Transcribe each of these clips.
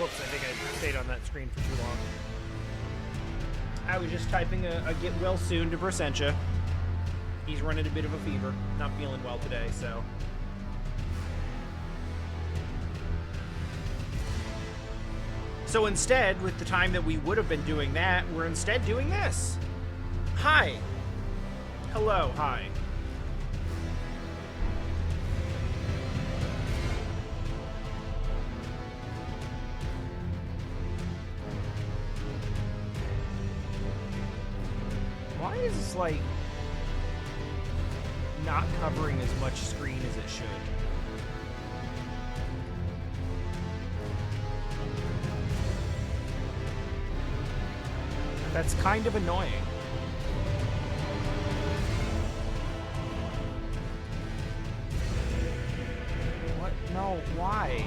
Whoops, I think I stayed on that screen for too long. I was just typing a get well soon to Versentia. He's running a bit of a fever. Not feeling well today, so... So instead, with the time that we would have been doing that, we're instead doing this. Hi. Hello, hi. Why is this, like, not covering as much screen as it should? That's kind of annoying. What? No, why?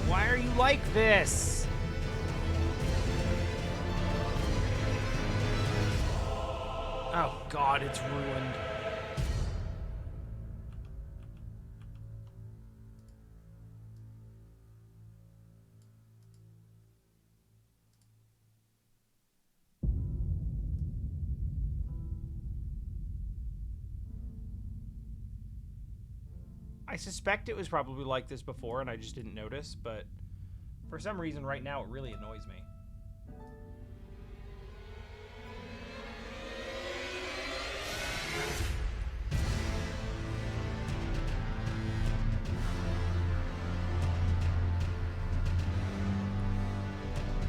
Why are you like this? Oh God, it's ruined. I suspect it was probably like this before and I just didn't notice, but for some reason right now it really annoys me.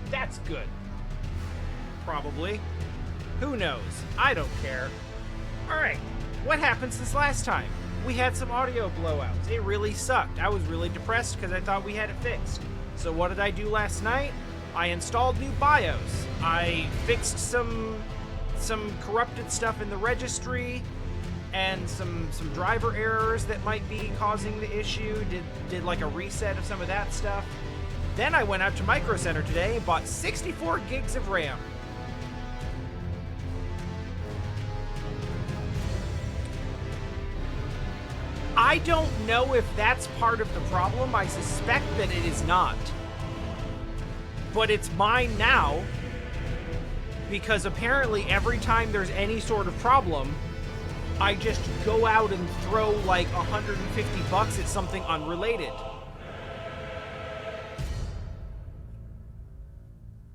That's good. Probably. Who knows? I don't care. Alright, what happened since last time? We had some audio blowouts. It really sucked. I was really depressed because I thought we had it fixed. So what did I do last night? I installed new BIOS. I fixed some corrupted stuff in the registry and some driver errors that might be causing the issue. Did like a reset of some of that stuff. Then I went out to Micro Center today and bought 64 gigs of RAM. I don't know if that's part of the problem. I suspect that it is not. But it's mine now because apparently every time there's any sort of problem, I just go out and throw like $150 at something unrelated.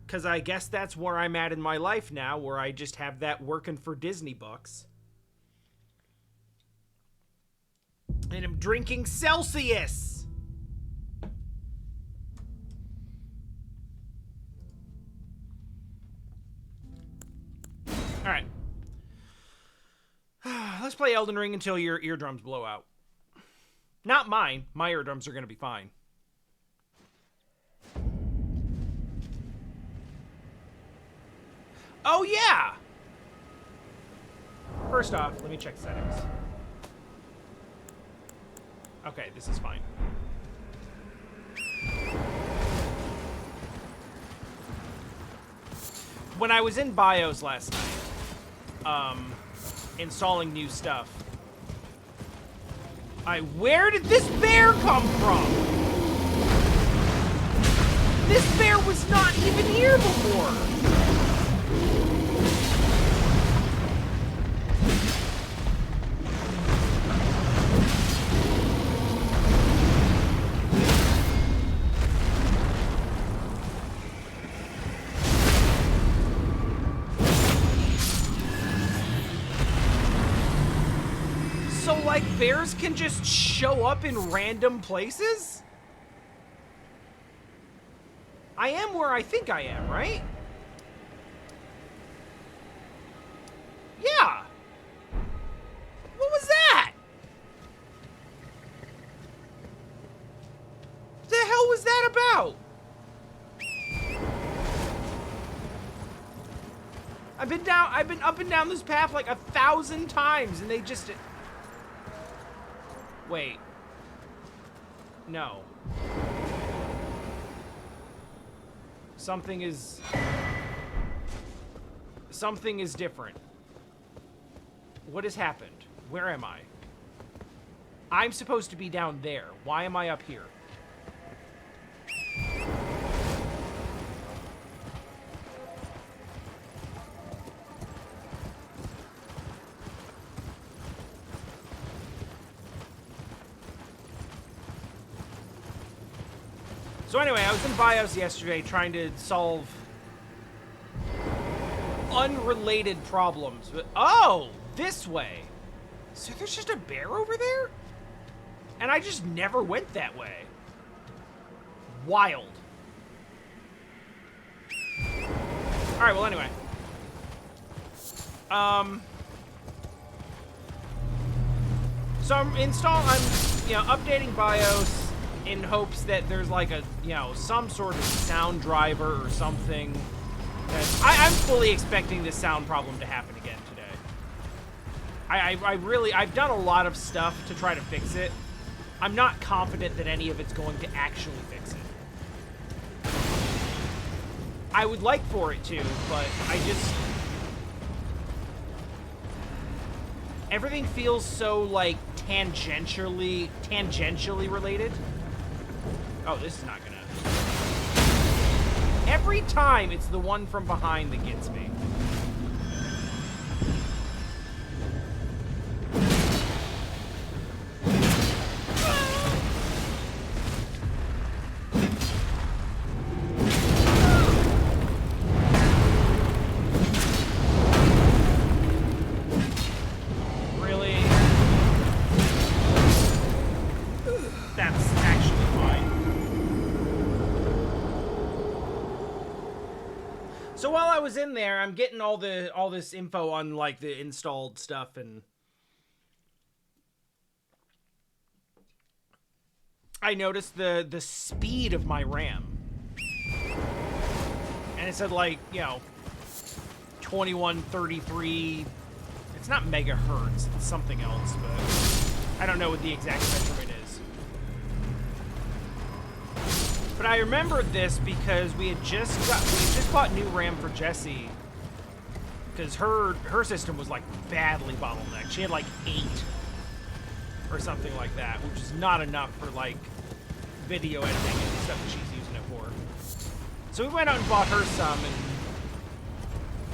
Because I guess that's where I'm at in my life now, where I just have that working for Disney bucks. And I'm drinking Celsius! Alright. Let's play Elden Ring until your eardrums blow out. Not mine. My eardrums are going to be fine. Oh, yeah! First off, let me check settings. Okay, this is fine. When I was in BIOS last night, installing new stuff, where did this bear come from? This bear was not even here before. Bears can just show up in random places? I am where I think I am, right? Yeah. What was that? What the hell was that about? I've been up and down this path like 1,000 times and they just... Wait. No. Something is different. What has happened? Where am I? I'm supposed to be down there. Why am I up here? So anyway, I was in BIOS yesterday trying to solve unrelated problems. But, oh, this way. So there's just a bear over there? And I just never went that way. Wild. Alright, well anyway. So I'm updating BIOS in hopes that there's like a, some sort of sound driver or something. I'm fully expecting this sound problem to happen again today. I've done a lot of stuff to try to fix it. I'm not confident that any of it's going to actually fix it. I would like for it to, but everything feels so, like, tangentially related. Oh, this is not gonna... Every time, it's the one from behind that gets me. In there, I'm getting all this info on like the installed stuff, and I noticed the speed of my RAM, and it said like 2133. It's not megahertz, it's something else, but I don't know what the exact measurement is. But I remembered this because we just bought new RAM for Jessie, because her system was like badly bottlenecked. She had like 8 or something like that, which is not enough for like video editing and stuff that she's using it for. So we went out and bought her some, and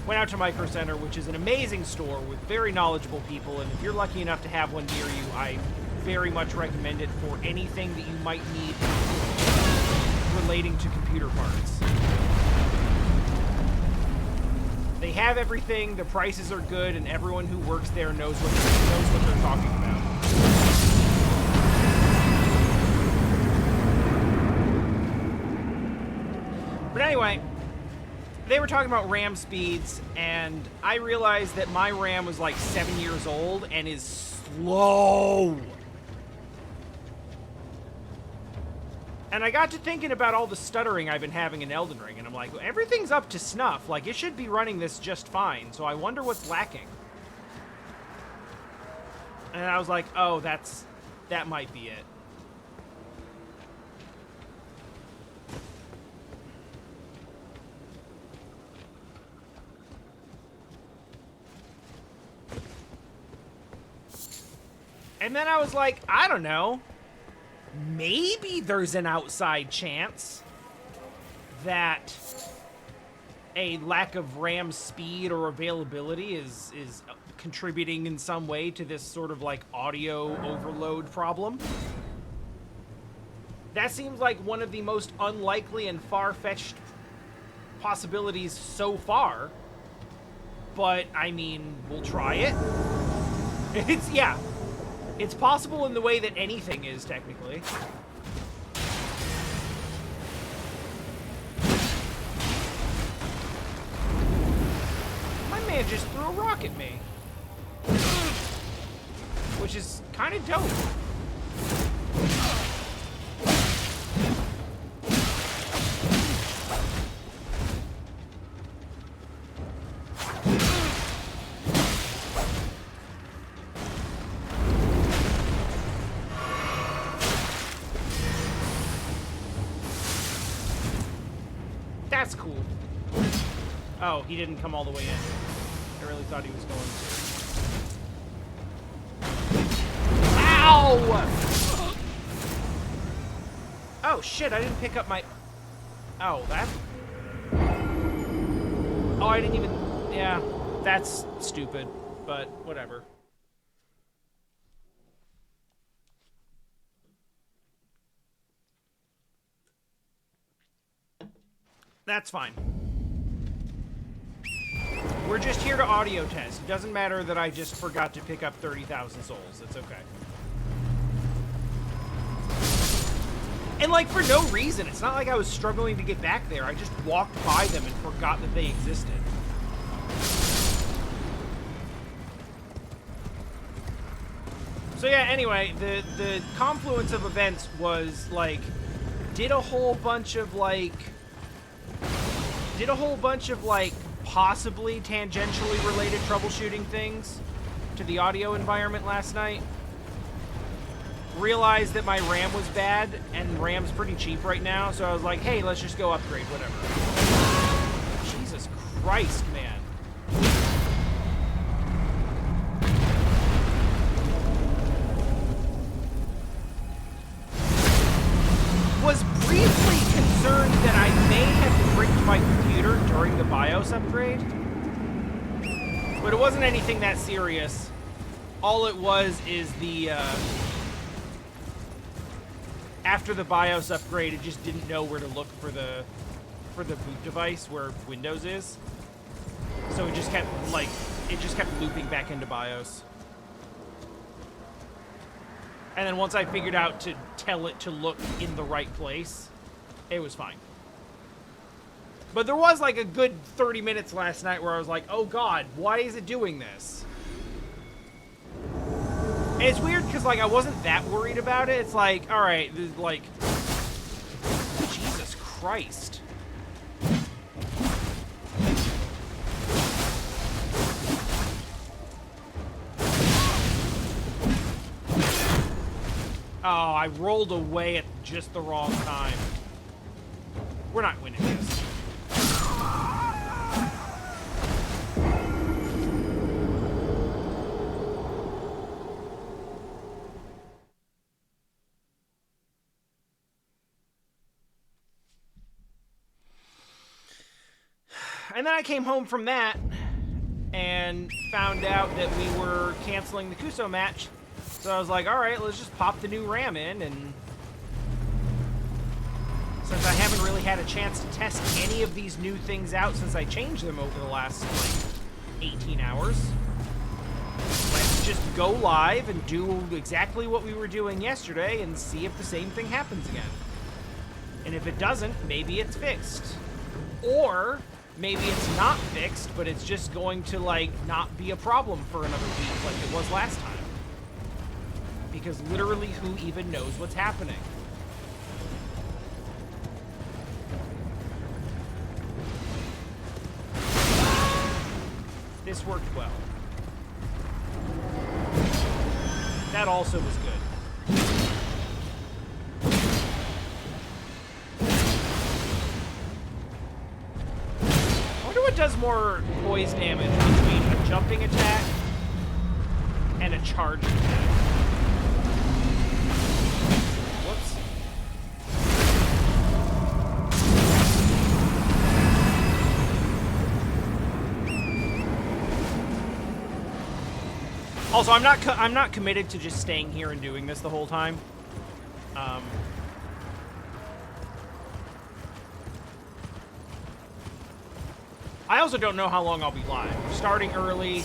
went out to Micro Center, which is an amazing store with very knowledgeable people. And if you're lucky enough to have one near you, I very much recommend it for anything that you might need relating to computer parts. They have everything, the prices are good, and everyone who works there knows what they're talking about. But anyway, they were talking about RAM speeds, and I realized that my RAM was like 7 years old and is slow. And I got to thinking about all the stuttering I've been having in Elden Ring, and I'm like, everything's up to snuff. Like, it should be running this just fine, so I wonder what's lacking. And I was like, oh, that might be it. And then I was like, I don't know. Maybe there's an outside chance that a lack of RAM speed or availability is contributing in some way to this sort of like audio overload problem. That seems like one of the most unlikely and far-fetched possibilities so far. But, I mean, we'll try it. It's possible in the way that anything is, technically. My man just threw a rock at me. Which is kind of dope. That's cool. Oh, he didn't come all the way in. I really thought he was going to. Ow! Oh, shit, I didn't pick up my... Oh, that... Oh, I didn't even... Yeah, that's stupid, but whatever. That's fine. We're just here to audio test. It doesn't matter that I just forgot to pick up 30,000 souls. It's okay. And, like, for no reason. It's not like I was struggling to get back there. I just walked by them and forgot that they existed. So, yeah, anyway, the confluence of events was, like, did a whole bunch of, like, possibly tangentially related troubleshooting things to the audio environment last night. Realized that my RAM was bad, and RAM's pretty cheap right now, so I was like, hey, let's just go upgrade, whatever. Jesus Christ, man. Was briefly concerned that I may have bricked my computer during the BIOS upgrade, but it wasn't anything that serious. All it was is the, after the BIOS upgrade, it just didn't know where to look for the boot device where Windows is. So it just kept, like, looping back into BIOS. And then once I figured out to tell it to look in the right place, it was fine. But there was like a good 30 minutes last night where I was like, oh God, why is it doing this? And it's weird because, like, I wasn't that worried about it. It's like, all right, like, Jesus Christ. Oh, I rolled away at just the wrong time. We're not winning this. And then I came home from that and found out that we were canceling the Kuso match. So I was like, all right, let's just pop the new RAM in. And since I haven't really had a chance to test any of these new things out since I changed them over the last, like, 18 hours, let's just go live and do exactly what we were doing yesterday and see if the same thing happens again. And if it doesn't, maybe it's fixed. Or maybe it's not fixed, but it's just going to, like, not be a problem for another week like it was last time. Because literally, who even knows what's happening? This worked well. That also was good. I wonder what does more poise damage between a jumping attack and a charge attack. Also, I'm not committed to just staying here and doing this the whole time. I also don't know how long I'll be live. We're starting early.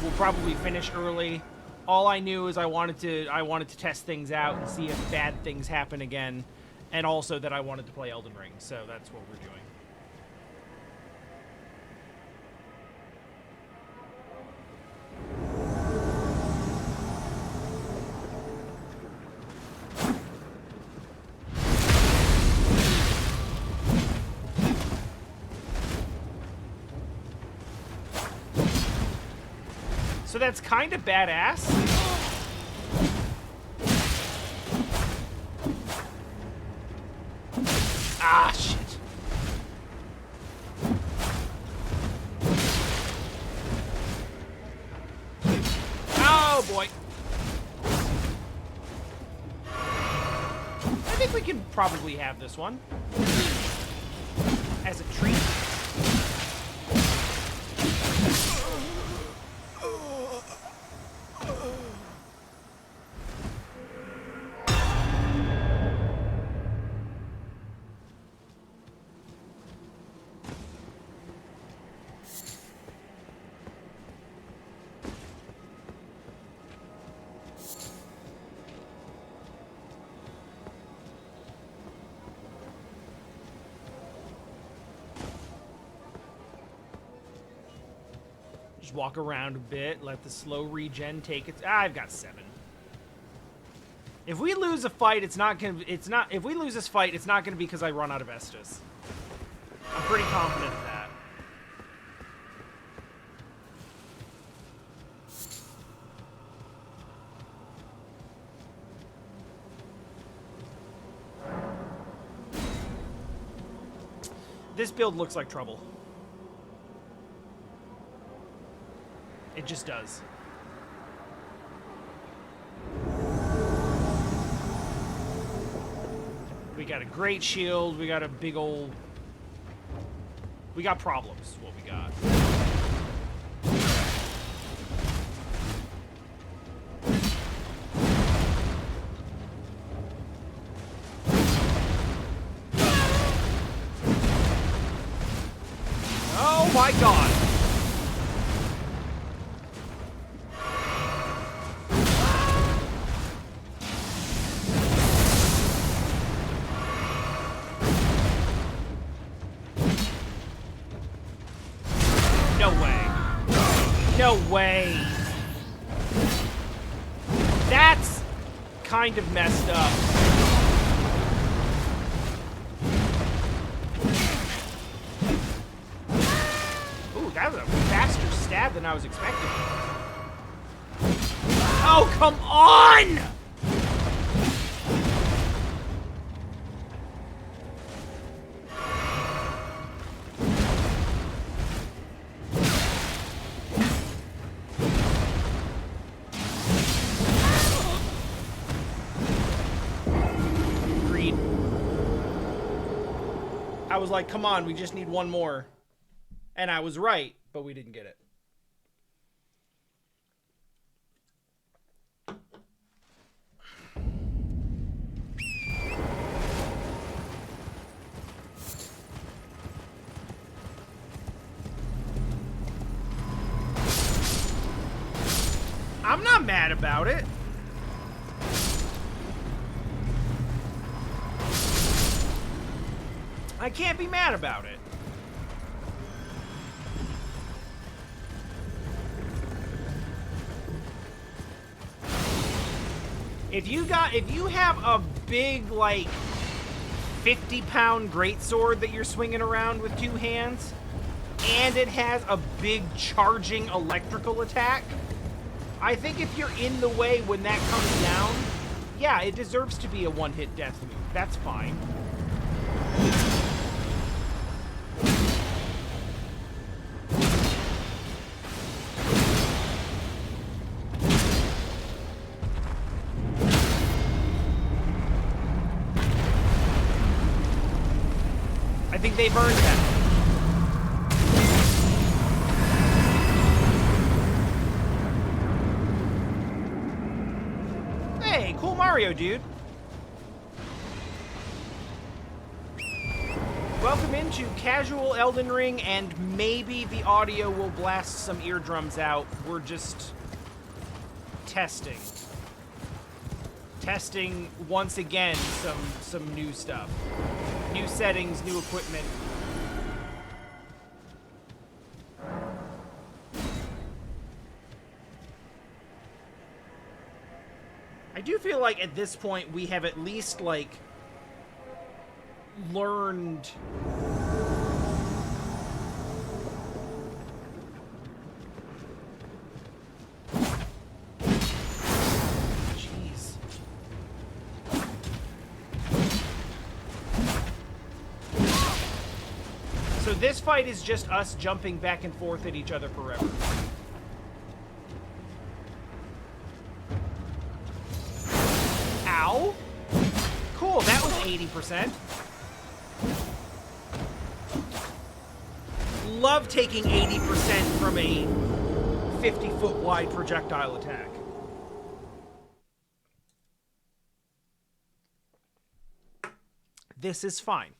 We'll probably finish early. All I knew is I wanted to test things out and see if bad things happen again, and also that I wanted to play Elden Ring. So that's what we're doing. So that's kind of badass. Ah, shit. Oh, boy. I think we can probably have this one as a treat. walk around a bit, let the slow regen take its... I've got 7. If we lose a fight, if we lose this fight, it's not gonna be because I run out of Estus. I'm pretty confident of that. This build looks like trouble. It just does. We got a great shield. We got a big old... We got problems, is what we got. Oh my god! No way. That's kind of messed up. Ooh, that was a faster stab than I was expecting. Oh, come on! I was like, come on, we just need one more. And I was right, but we didn't get it. I'm not mad about it. I can't be mad about it. If you have a big, like, 50-pound greatsword that you're swinging around with 2 hands, and it has a big charging electrical attack, I think if you're in the way when that comes down, yeah, it deserves to be a one-hit death move. That's fine. I think they've earned that. Hey, cool Mario, dude. Welcome into casual Elden Ring, and maybe the audio will blast some eardrums out. We're just testing. Testing, once again, some new stuff. New settings, new equipment. I do feel like at this point we have at least, like, learned... So this fight is just us jumping back and forth at each other forever. Ow! Cool, that was 80%. Love taking 80% from a 50-foot wide projectile attack. This is fine.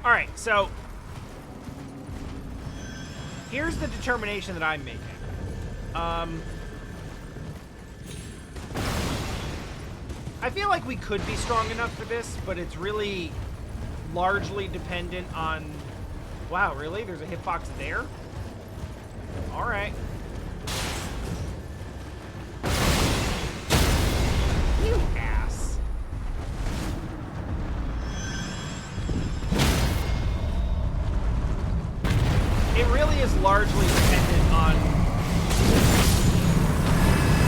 Alright, so here's the determination that I'm making. I feel like we could be strong enough for this, but it's really largely dependent on... Wow, really? There's a hitbox there? Alright. You ass. It really is largely dependent on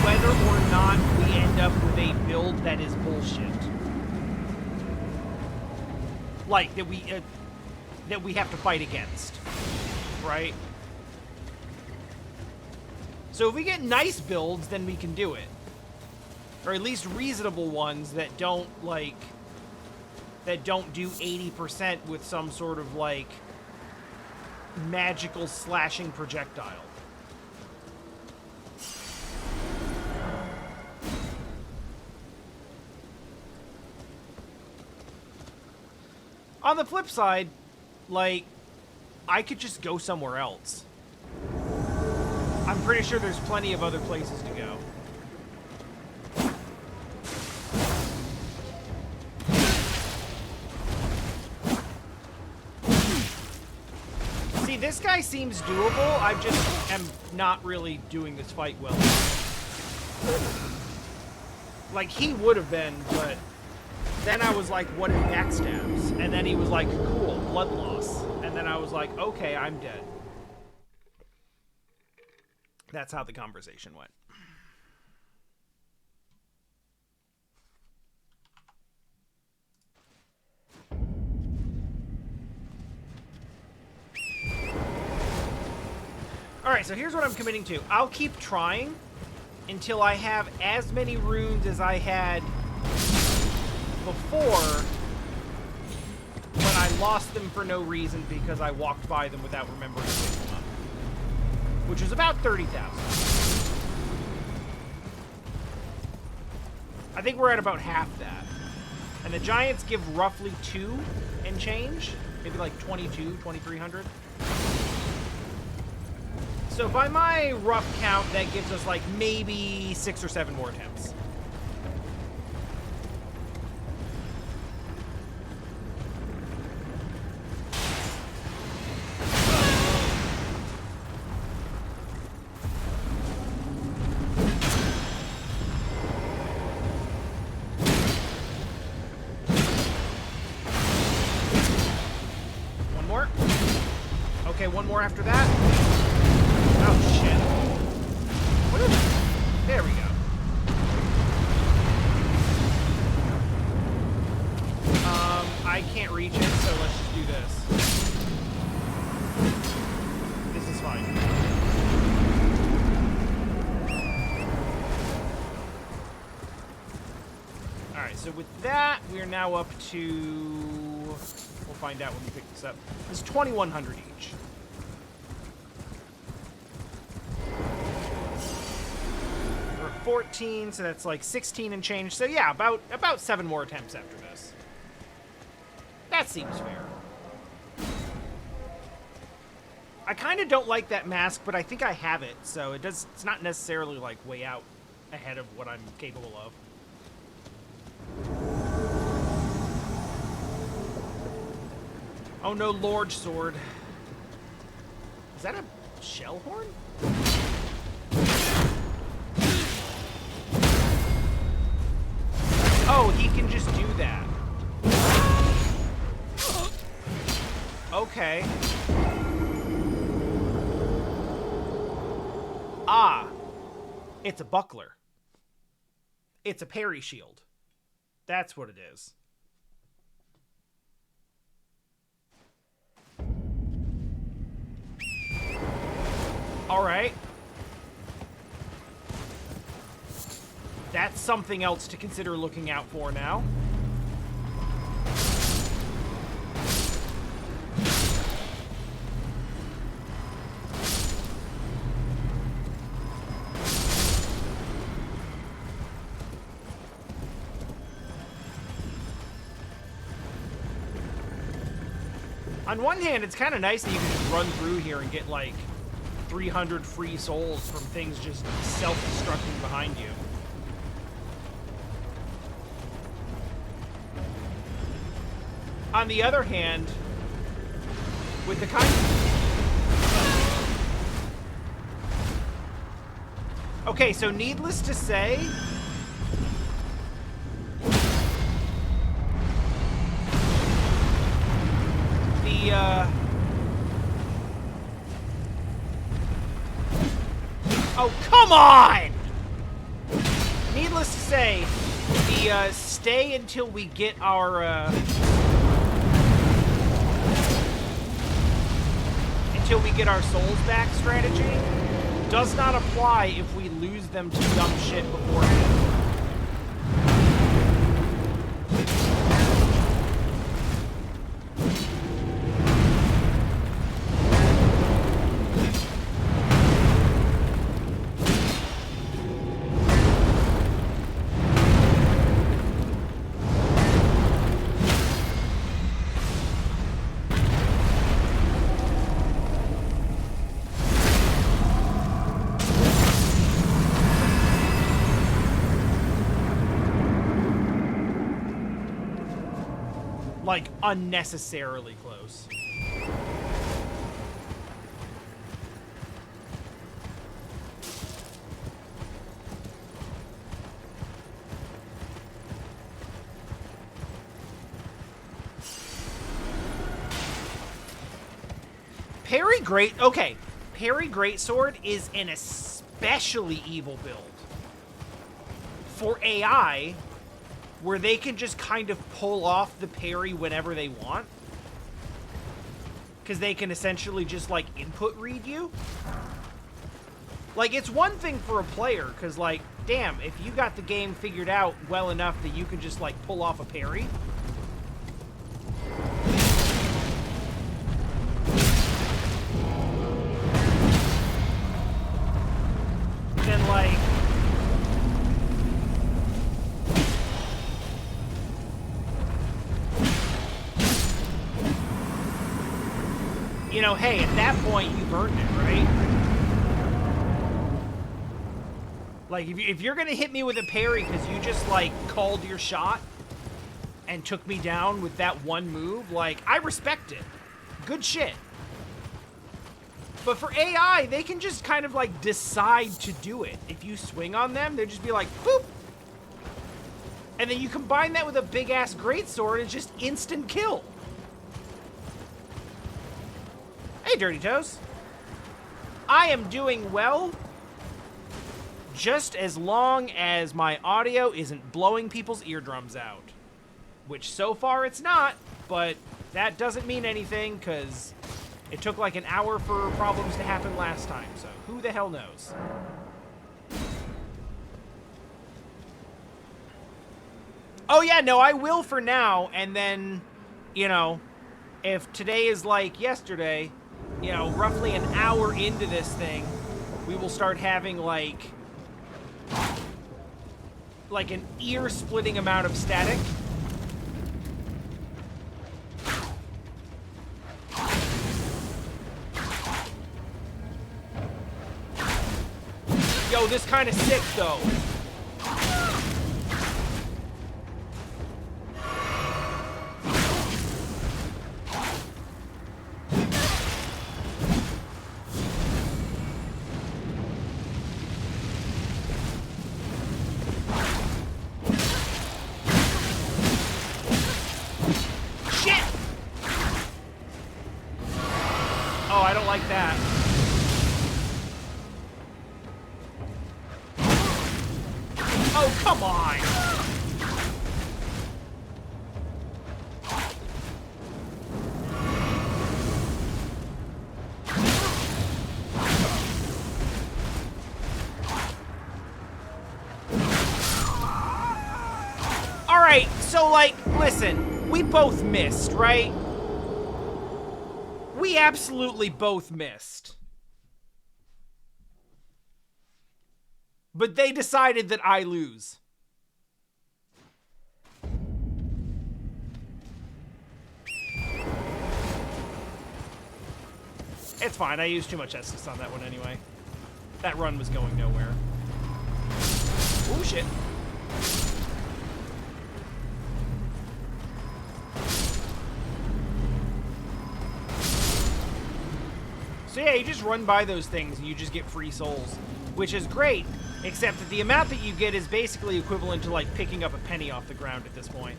whether or not we end up with a build that is bullshit. Like, that we have to fight against. Right? So if we get nice builds, then we can do it. Or at least reasonable ones that don't, like... that don't do 80% with some sort of, like... magical slashing projectile. On the flip side, like, I could just go somewhere else. I'm pretty sure there's plenty of other places to go. See, this guy seems doable. I just am not really doing this fight well. Like, he would have been, but then I was like, what if backstabs? And then he was like, cool, blood loss. And then I was like, okay, I'm dead. That's how the conversation went. Alright, so here's what I'm committing to. I'll keep trying until I have as many runes as I had before, but I lost them for no reason because I walked by them without remembering to pick them up. Which was about 30,000. I think we're at about half that. And the giants give roughly 2 and change. Maybe like 22, 2,300. So by my rough count, that gives us like maybe 6 or 7 more attempts. One more. Okay, one more after that. Oh, shit. What is it? There we go. I can't reach it, so let's just do this. This is fine. Alright, so with that, we are now up to... We'll find out when we pick this up. It's 2,100 each. We're 14, so that's like 16 and change. So yeah, about 7 more attempts after this. That seems fair. I kind of don't like that mask, but I think I have it, so it's not necessarily like way out ahead of what I'm capable of. Oh no, Lord Sword. Is that a shell horn? Oh, he can just do that. Okay. Ah. It's a buckler. It's a parry shield. That's what it is. Alright. That's something else to consider looking out for now. On one hand, it's kind of nice that you can just run through here and get, like, 300 free souls from things just self-destructing behind you. On the other hand, with the kind of... Okay, so needless to say... Oh, come on! Needless to say, the, stay until we get our, souls back strategy does not apply if we lose them to dumb shit beforehand. Like, unnecessarily close. Parry Great... Okay. Parry Greatsword is an especially evil build. For AI... where they can just kind of pull off the parry whenever they want. Because they can essentially just, like, input read you. Like, it's one thing for a player, because, like, damn, if you got the game figured out well enough that you can just, like, pull off a parry. Then, like... You know, hey, at that point, you've earned it, right? Like, if you're gonna hit me with a parry because you just, like, called your shot and took me down with that one move, like, I respect it. Good shit. But for AI, they can just kind of, like, decide to do it. If you swing on them, they'll just be like, boop! And then you combine that with a big-ass greatsword, it's just instant kill. Hey, Dirty Toes. I am doing well, just as long as my audio isn't blowing people's eardrums out. Which, so far, it's not, but that doesn't mean anything, because it took like an hour for problems to happen last time, so who the hell knows? Oh yeah, no, I will for now, and then, you know, if today is like yesterday... You know, roughly an hour into this thing, we will start having, like an ear-splitting amount of static. Yo, this kind of sick, though. So, like, listen, we both missed, right? We absolutely both missed. But they decided that I lose. It's fine. I used too much Estus on that one anyway. That run was going nowhere. Oh, shit. So yeah, you just run by those things and you just get free souls, which is great, except that the amount that you get is basically equivalent to like picking up a penny off the ground at this point.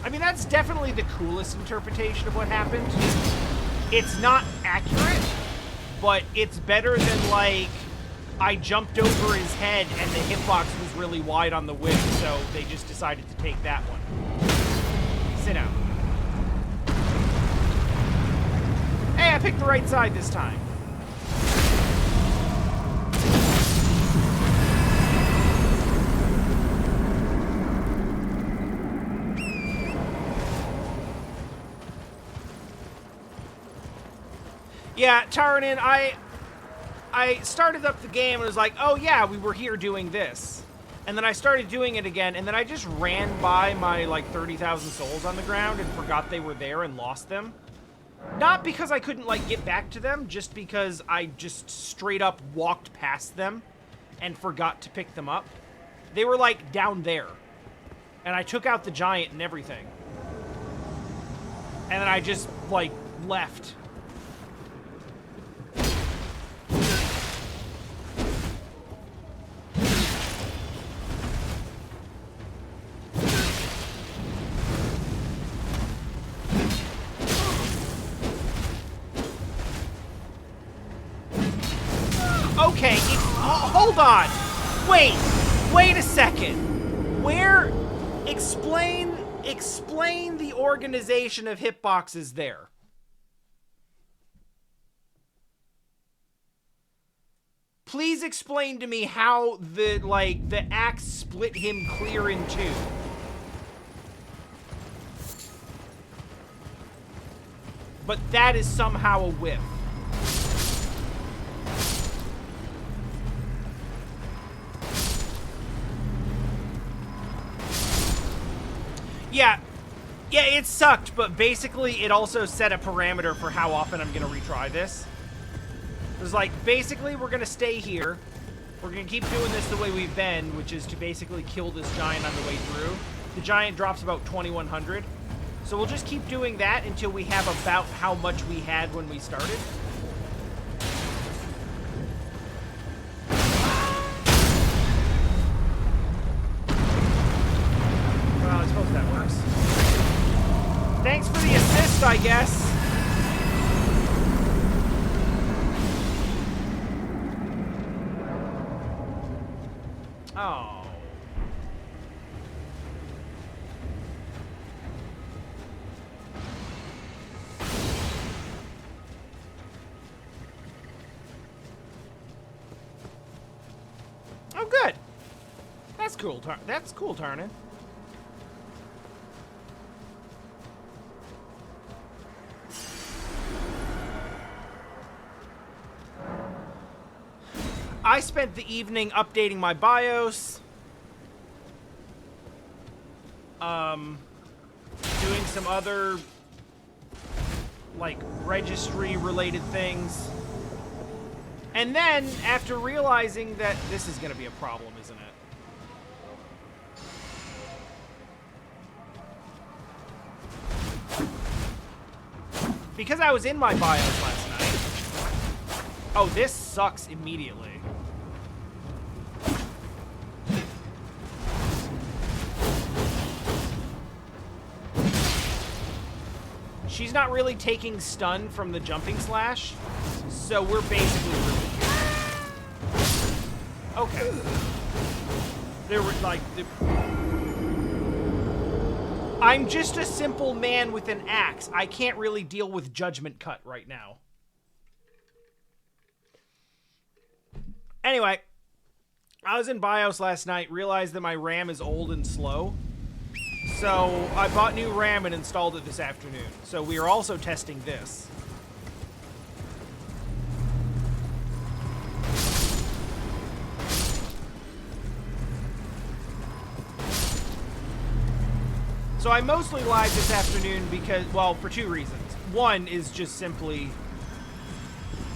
I mean, that's definitely the coolest interpretation of what happened. It's not accurate, but it's better than, like, I jumped over his head and the hitbox was really wide on the whip, so they just decided to take that one. Sit down. Hey, I picked the right side this time. Yeah, Taranin, I started up the game and was like, oh yeah, we were here doing this. And then I started doing it again, and then I just ran by my, like, 30,000 souls on the ground and forgot they were there and lost them. Not because I couldn't, like, get back to them, just because I just straight up walked past them and forgot to pick them up. They were, like, down there. And I took out the giant and everything. And then I just, like, left. Okay, hold on. Wait a second. Where, explain the organization of hitboxes there. Please explain to me how the axe split him clear in two. But that is somehow a whiff. Yeah, it sucked, but basically it also set a parameter for how often I'm gonna retry this. It was like, basically we're gonna stay here. We're gonna keep doing this the way we've been, which is to basically kill this giant on the way through. The giant drops about 2,100. So we'll just keep doing that until we have about how much we had when we started. Well, I suppose that works. Thanks for the assist, I guess. Oh. Oh, good. That's cool. That's cool, Tarnin. I spent the evening updating my BIOS. Doing some other, like, registry-related things. And then, after realizing that this is going to be a problem, isn't it? Because I was in my BIOS last night. Oh, this sucks immediately. She's not really taking stun from the jumping slash, so we're basically ruined. Okay. There were, like... I'm just a simple man with an axe. I can't really deal with Judgment Cut right now. Anyway, I was in BIOS last night, realized that my RAM is old and slow. So I bought new RAM and installed it this afternoon. So we are also testing this. So I mostly live this afternoon because, well, for two reasons. One is just simply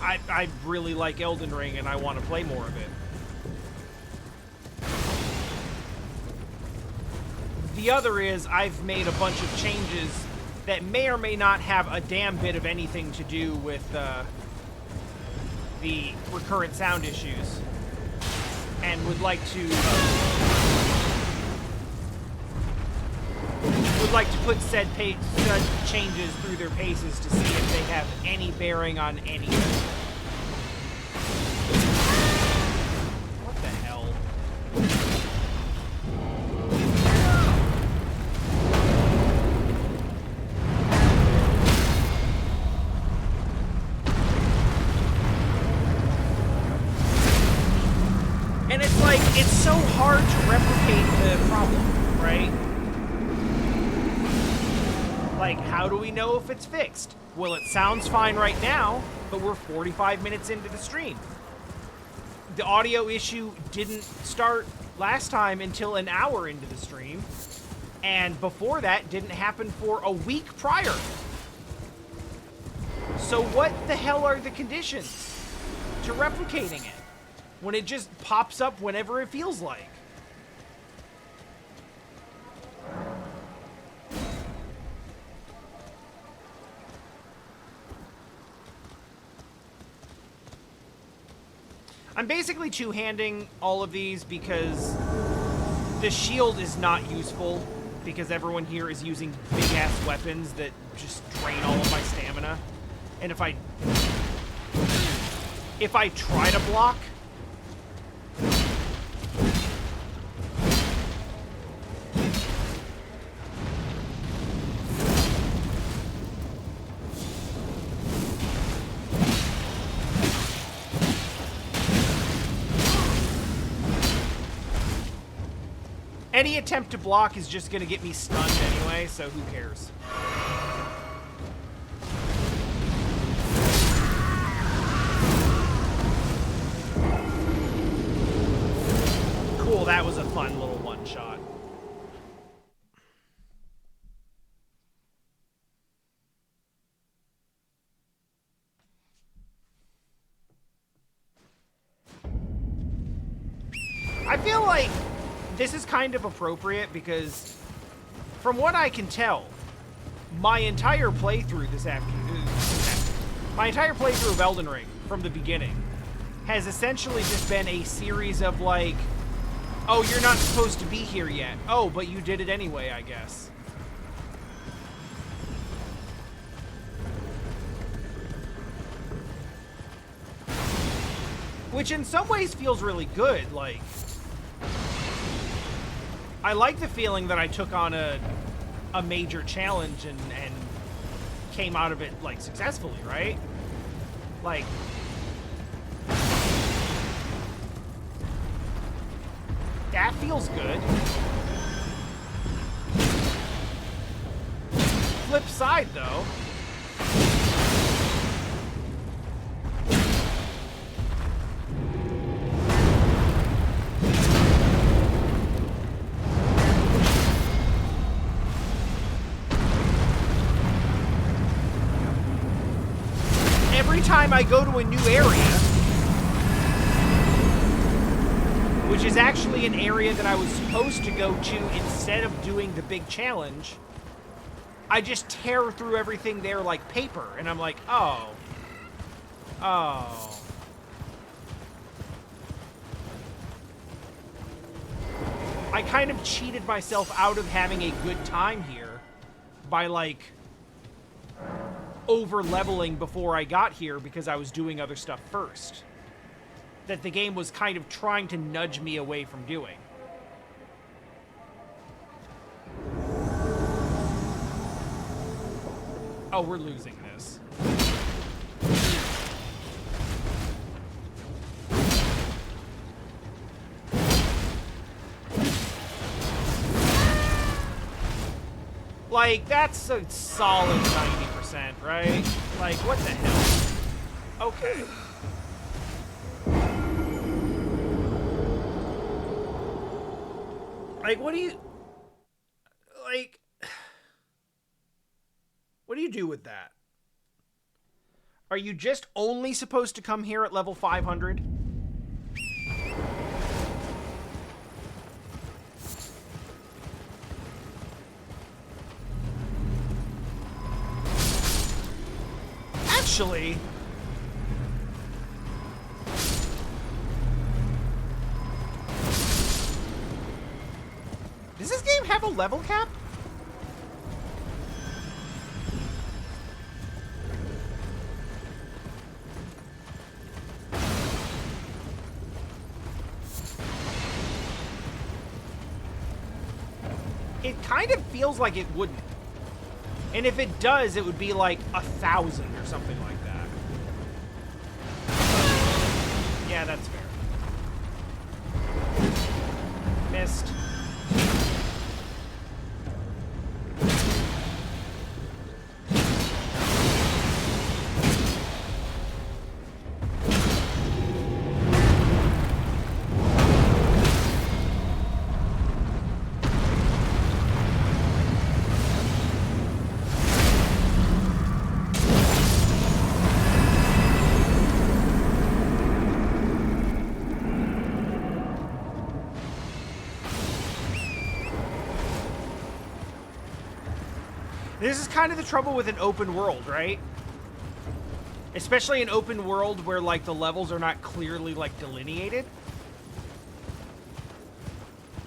I really like Elden Ring and I want to play more of it. The other is I've made a bunch of changes that may or may not have a damn bit of anything to do with the recurrent sound issues, and would like to put said changes through their paces to see if they have any bearing on anything. What the hell? And it's like, it's so hard to replicate the problem, right? Like, how do we know if it's fixed? Well, it sounds fine right now, but we're 45 minutes into the stream. The audio issue didn't start last time until an hour into the stream, and before that didn't happen for a week prior. So what the hell are the conditions to replicating it when it just pops up whenever it feels like? I'm basically two-handing all of these because the shield is not useful because everyone here is using big-ass weapons that just drain all of my stamina. And if I try to block, any attempt to block is just going to get me stunned anyway, so who cares? Cool, that was a fun little one-shot. I feel like this is kind of appropriate because, from what I can tell, my entire playthrough this afternoon, my entire playthrough of Elden Ring from the beginning has essentially just been a series of like, oh, you're not supposed to be here yet. Oh, but you did it anyway, I guess. Which in some ways feels really good, like, I like the feeling that I took on a major challenge and came out of it, like, successfully, right? Like, that feels good. Flip side, though. Every time I go to a new area, which is actually an area that I was supposed to go to instead of doing the big challenge, I just tear through everything there like paper, and I'm like, oh. Oh. I kind of cheated myself out of having a good time here by, like, over-leveling before I got here because I was doing other stuff first. That the game was kind of trying to nudge me away from doing. Oh, we're losing this. Like, that's a solid 90%, right? Like, what the hell? Okay. Like, what do you... Like... What do you do with that? Are you just only supposed to come here at level 500? Actually... does this game have a level cap? It kind of feels like it wouldn't. And if it does, it would be like 1,000 or something like that. Yeah, that's fair. Missed. This is kind of the trouble with an open world, right? Especially an open world where, like, the levels are not clearly, like, delineated.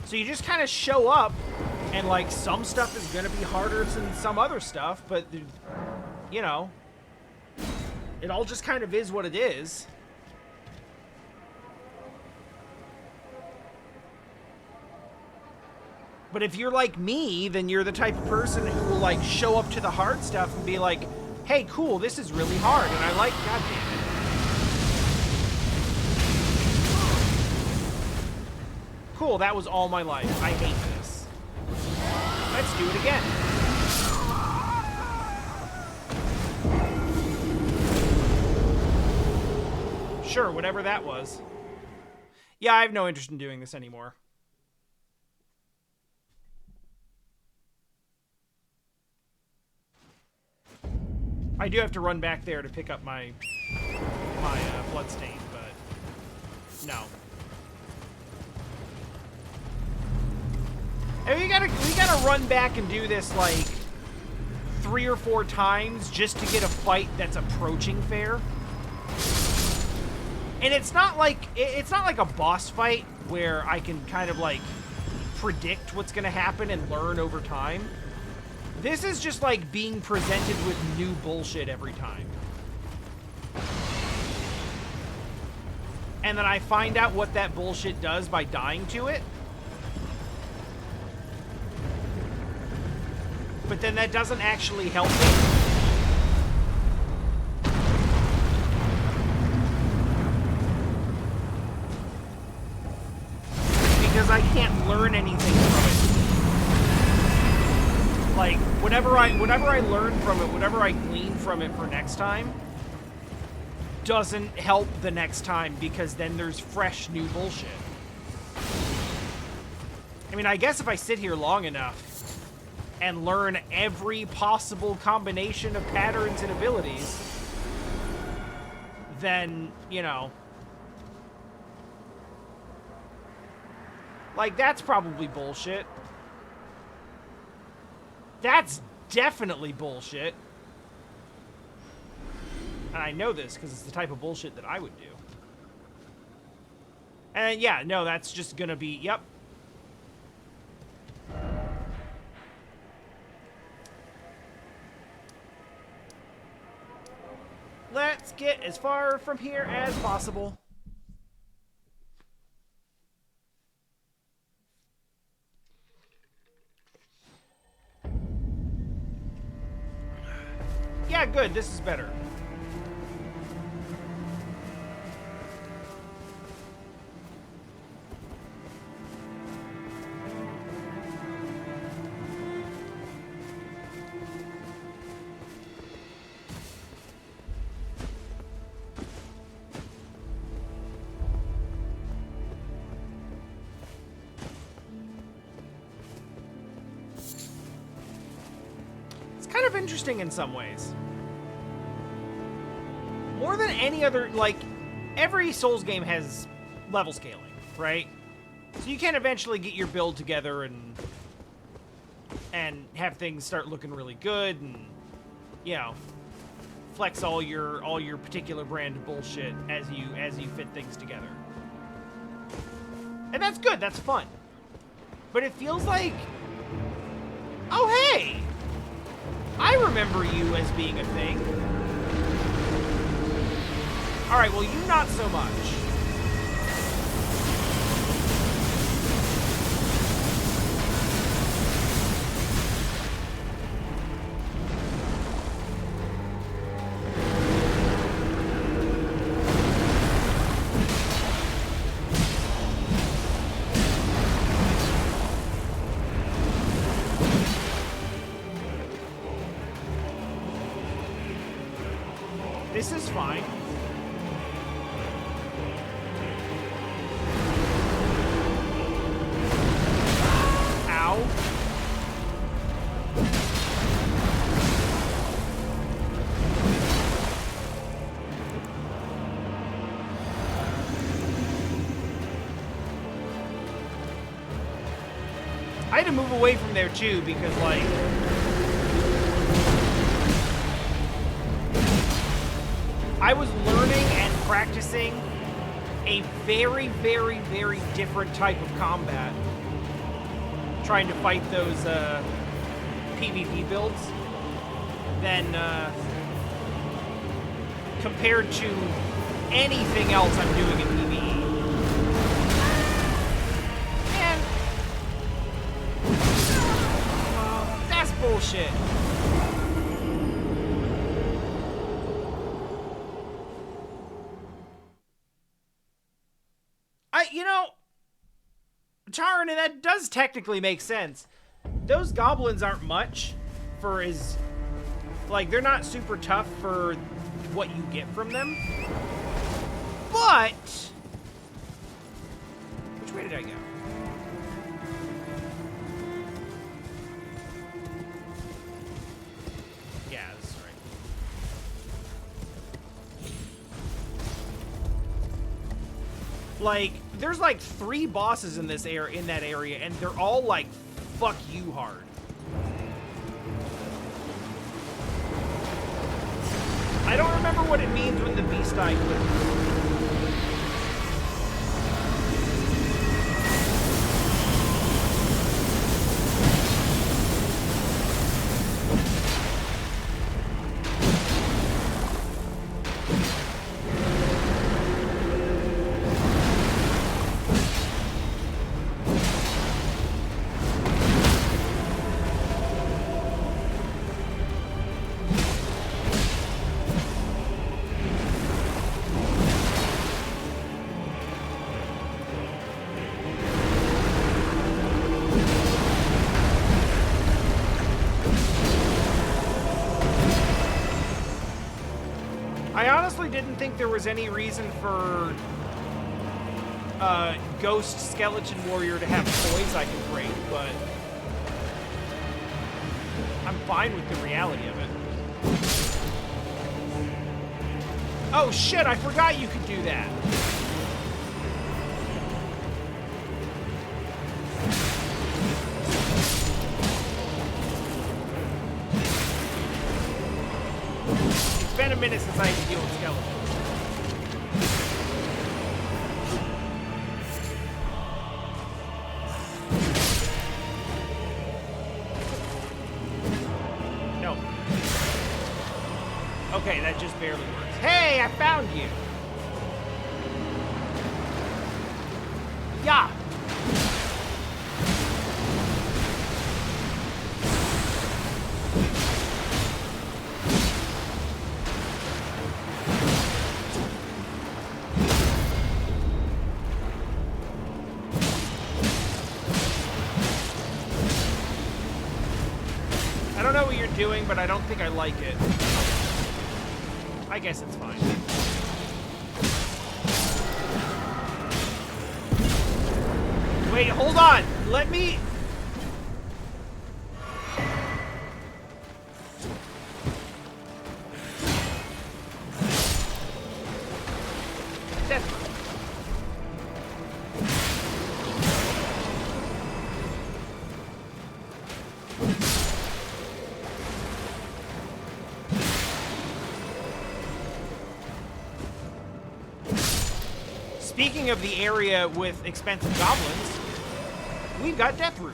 So you just kind of show up, and, like, some stuff is going to be harder than some other stuff, but, you know, it all just kind of is what it is. But if you're like me, then you're the type of person who will, like, show up to the hard stuff and be like, hey, cool, this is really hard, and I like, god damn it. Cool, that was all my life. I hate this. Let's do it again. Sure, whatever that was. Yeah, I have no interest in doing this anymore. I do have to run back there to pick up my bloodstain, but no. And we gotta run back and do this like 3 or 4 times just to get a fight that's approaching fair. And it's not like a boss fight where I can kind of like predict what's gonna happen and learn over time. This is just like being presented with new bullshit every time. And then I find out what that bullshit does by dying to it. But then that doesn't actually help me. Because I can't learn anything from it. Like, whatever I learn from it, whatever I glean from it for next time, doesn't help the next time because then there's fresh new bullshit. I mean, I guess if I sit here long enough and learn every possible combination of patterns and abilities, then, you know, like, that's probably bullshit. That's definitely bullshit. And I know this because it's the type of bullshit that I would do. And yeah, no, that's just gonna be, yep. Let's get as far from here as possible. Yeah, good. This is better. kind of interesting in some ways. More than any other, like, every Souls game has level scaling, right? So you can eventually get your build together and have things start looking really good and, you know, flex all your particular brand of bullshit as you fit things together. And that's good, that's fun. But it feels like, oh hey, I remember you as being a thing. Alright, well, you not so much. This is fine. Ow. I had to move away from there too because, like, I was learning and practicing a very, very, very different type of combat, trying to fight those PvP builds than compared to anything else I'm doing in PvE. And that's bullshit. You know, Taran, and that does technically make sense. Those goblins aren't much for as, like, they're not super tough for what you get from them. But, which way did I go? Yeah, this is right. Like, there's like 3 bosses in this area, in that area, and they're all like, fuck you hard. I don't remember what it means when the beast eye clicks. I honestly didn't think there was any reason for Ghost Skeleton Warrior to have toys I can break, but I'm fine with the reality of it. Oh shit, I forgot you could do that. It's been a minute since I had to deal with skeletons. No. Okay, that just barely works. Hey, I found you! Yeah! I don't know what you're doing, but I don't think I like it. I guess it's fine. Wait, hold on! Let me... Speaking of the area with expensive goblins, we've got Deathroot.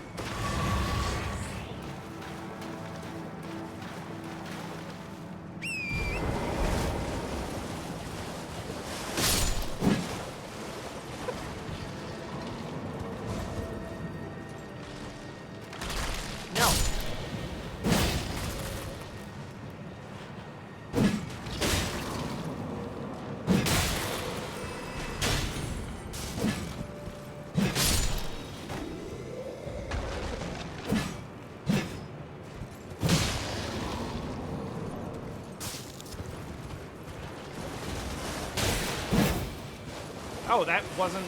Oh, that wasn't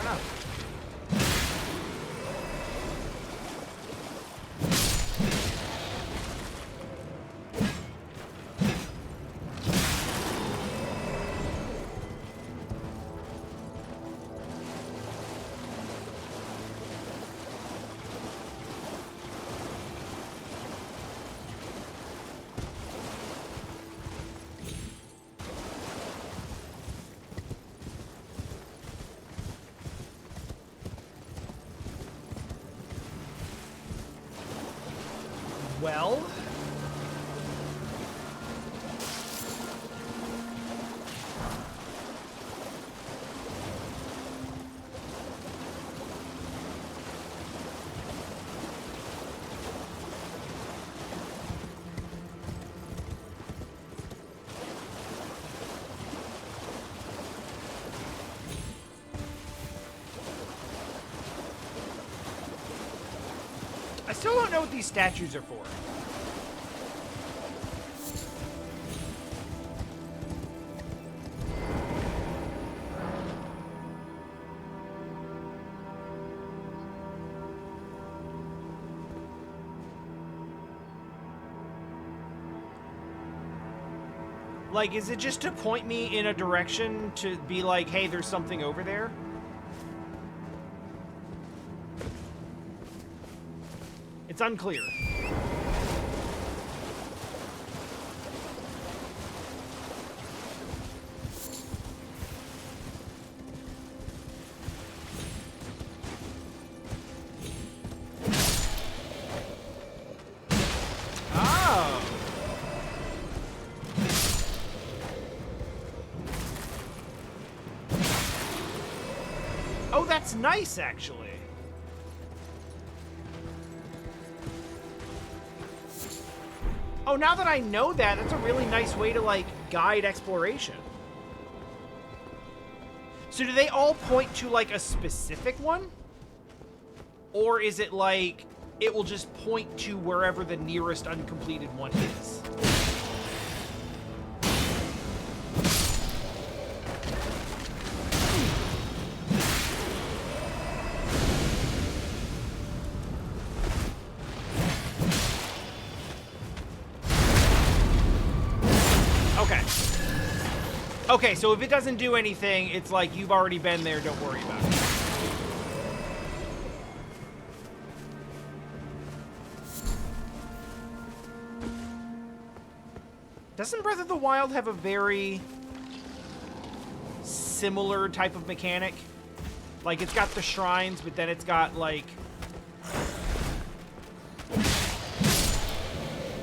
enough. Well, I still don't know what these statues are for. Like, is it just to point me in a direction to be like, hey, there's something over there? It's unclear. Oh, that's nice, actually. Oh, now that I know that, that's a really nice way to, like, guide exploration. So do they all point to, like, a specific one? Or is it, like, it will just point to wherever the nearest uncompleted one is? Okay, so if it doesn't do anything, it's like you've already been there, don't worry about it. Doesn't Breath of the Wild have a very similar type of mechanic? Like, it's got the shrines, but then it's got, like...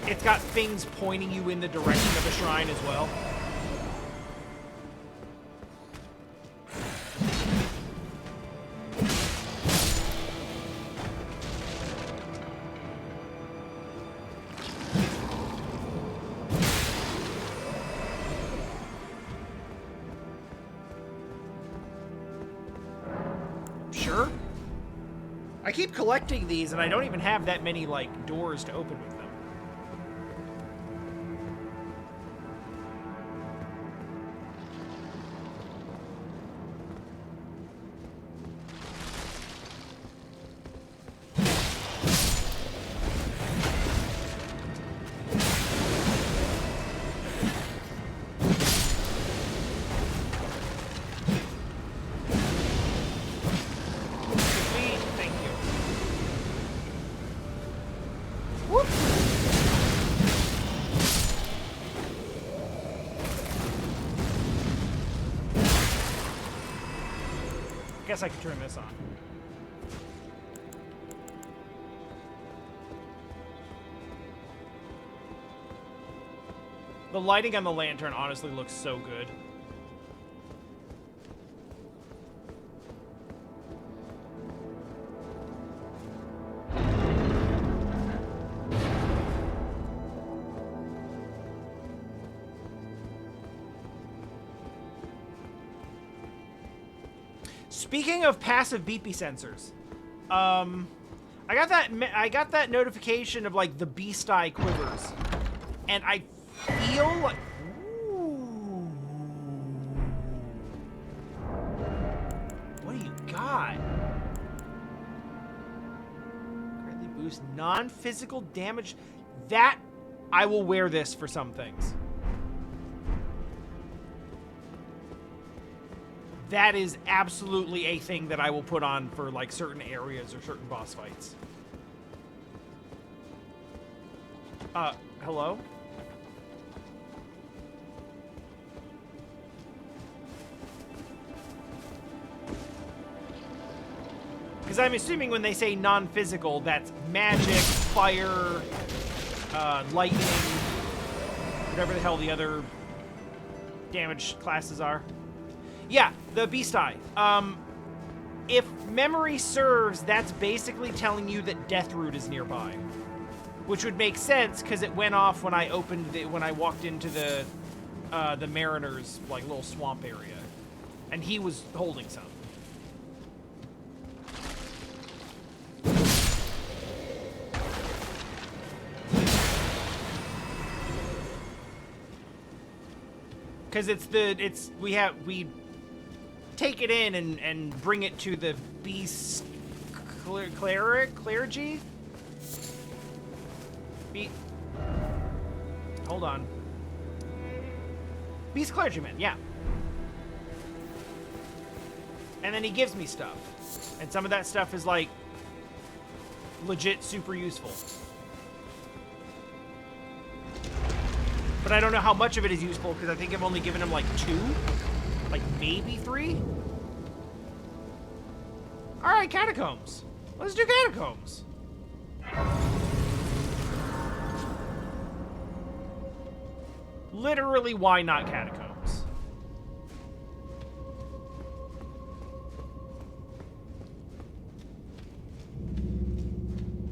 it's got things pointing you in the direction of a shrine as well. I keep collecting these, and I don't even have that many, like, doors to open with them. guess I could turn this on. The lighting on the lantern honestly looks so good. Speaking of passive beepy sensors, I got that notification of like the beast eye quivers, and I feel like, ooh, what do you got? Greatly boost non-physical damage. That I will wear this for some things. That is absolutely a thing that I will put on for, like, certain areas or certain boss fights. Hello? Because I'm assuming when they say non-physical, that's magic, fire, lightning, whatever the hell the other damage classes are. Yeah, the Beast Eye. If memory serves, that's basically telling you that Deathroot is nearby, which would make sense because it went off when I when I walked into the Mariner's like little swamp area, and he was holding some. Because we take it in and bring it to the beast clergy. Hold on. Beast clergyman, yeah. And then he gives me stuff, and some of that stuff is like legit super useful. But I don't know how much of it is useful because I think I've only given him like 2. Like, maybe 3? Alright, catacombs. Let's do catacombs. Literally, why not catacombs?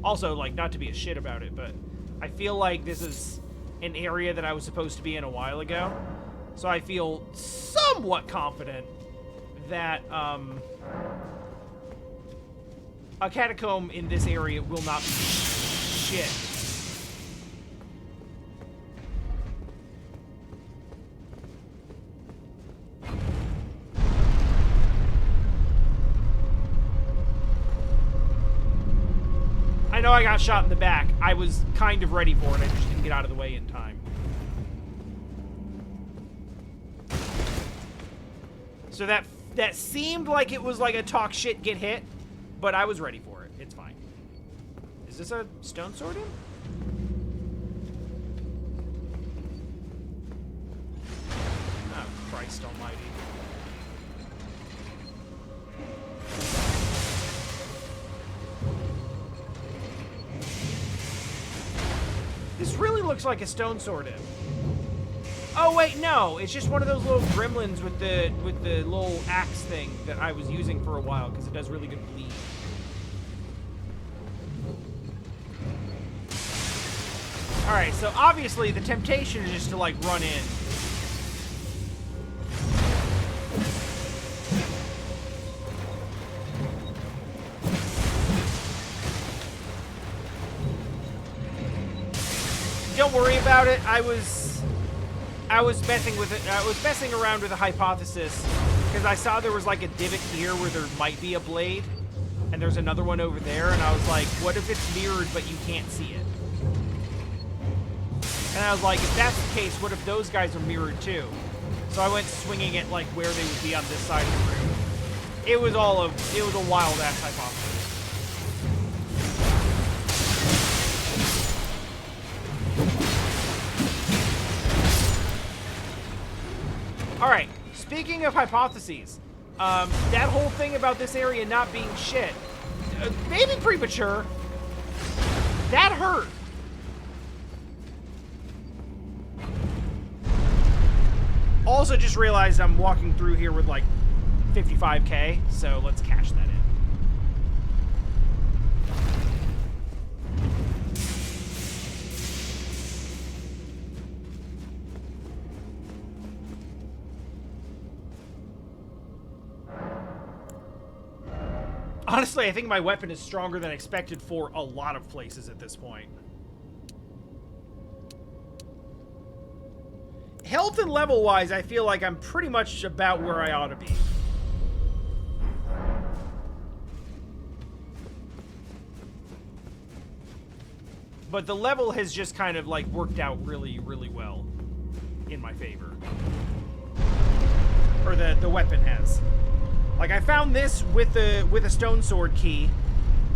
Also, like, not to be a shit about it, but I feel like this is an area that I was supposed to be in a while ago. So I feel somewhat confident that a catacomb in this area will not be shit. I know I got shot in the back. I was kind of ready for it. I just didn't get out of the way in time. So that seemed like it was like a talk shit, get hit, but I was ready for it. It's fine. Is this a stone sword in? Oh, Christ almighty. This really looks like a stone sword in. Oh wait, no! It's just one of those little gremlins with the little axe thing that I was using for a while because it does really good bleed. All right, so obviously the temptation is just to like run in. Don't worry about it. I was messing around with a hypothesis because I saw there was like a divot here where there might be a blade, and there's another one over there, and I was like, what if it's mirrored but you can't see it? And I was like, if that's the case, what if those guys are mirrored too? So I went swinging it like where they would be on this side of the room. It was a wild ass hypothesis. All right, speaking of hypotheses, That whole thing about this area not being shit, maybe premature. That hurt. Also just realized I'm walking through here with like 55k, so let's cash that in. Honestly, I think my weapon is stronger than expected for a lot of places at this point. Health and level-wise, I feel like I'm pretty much about where I ought to be. But the level has just kind of, like, worked out really, really well in my favor. Or the weapon has. Like, I found this with a stone sword key,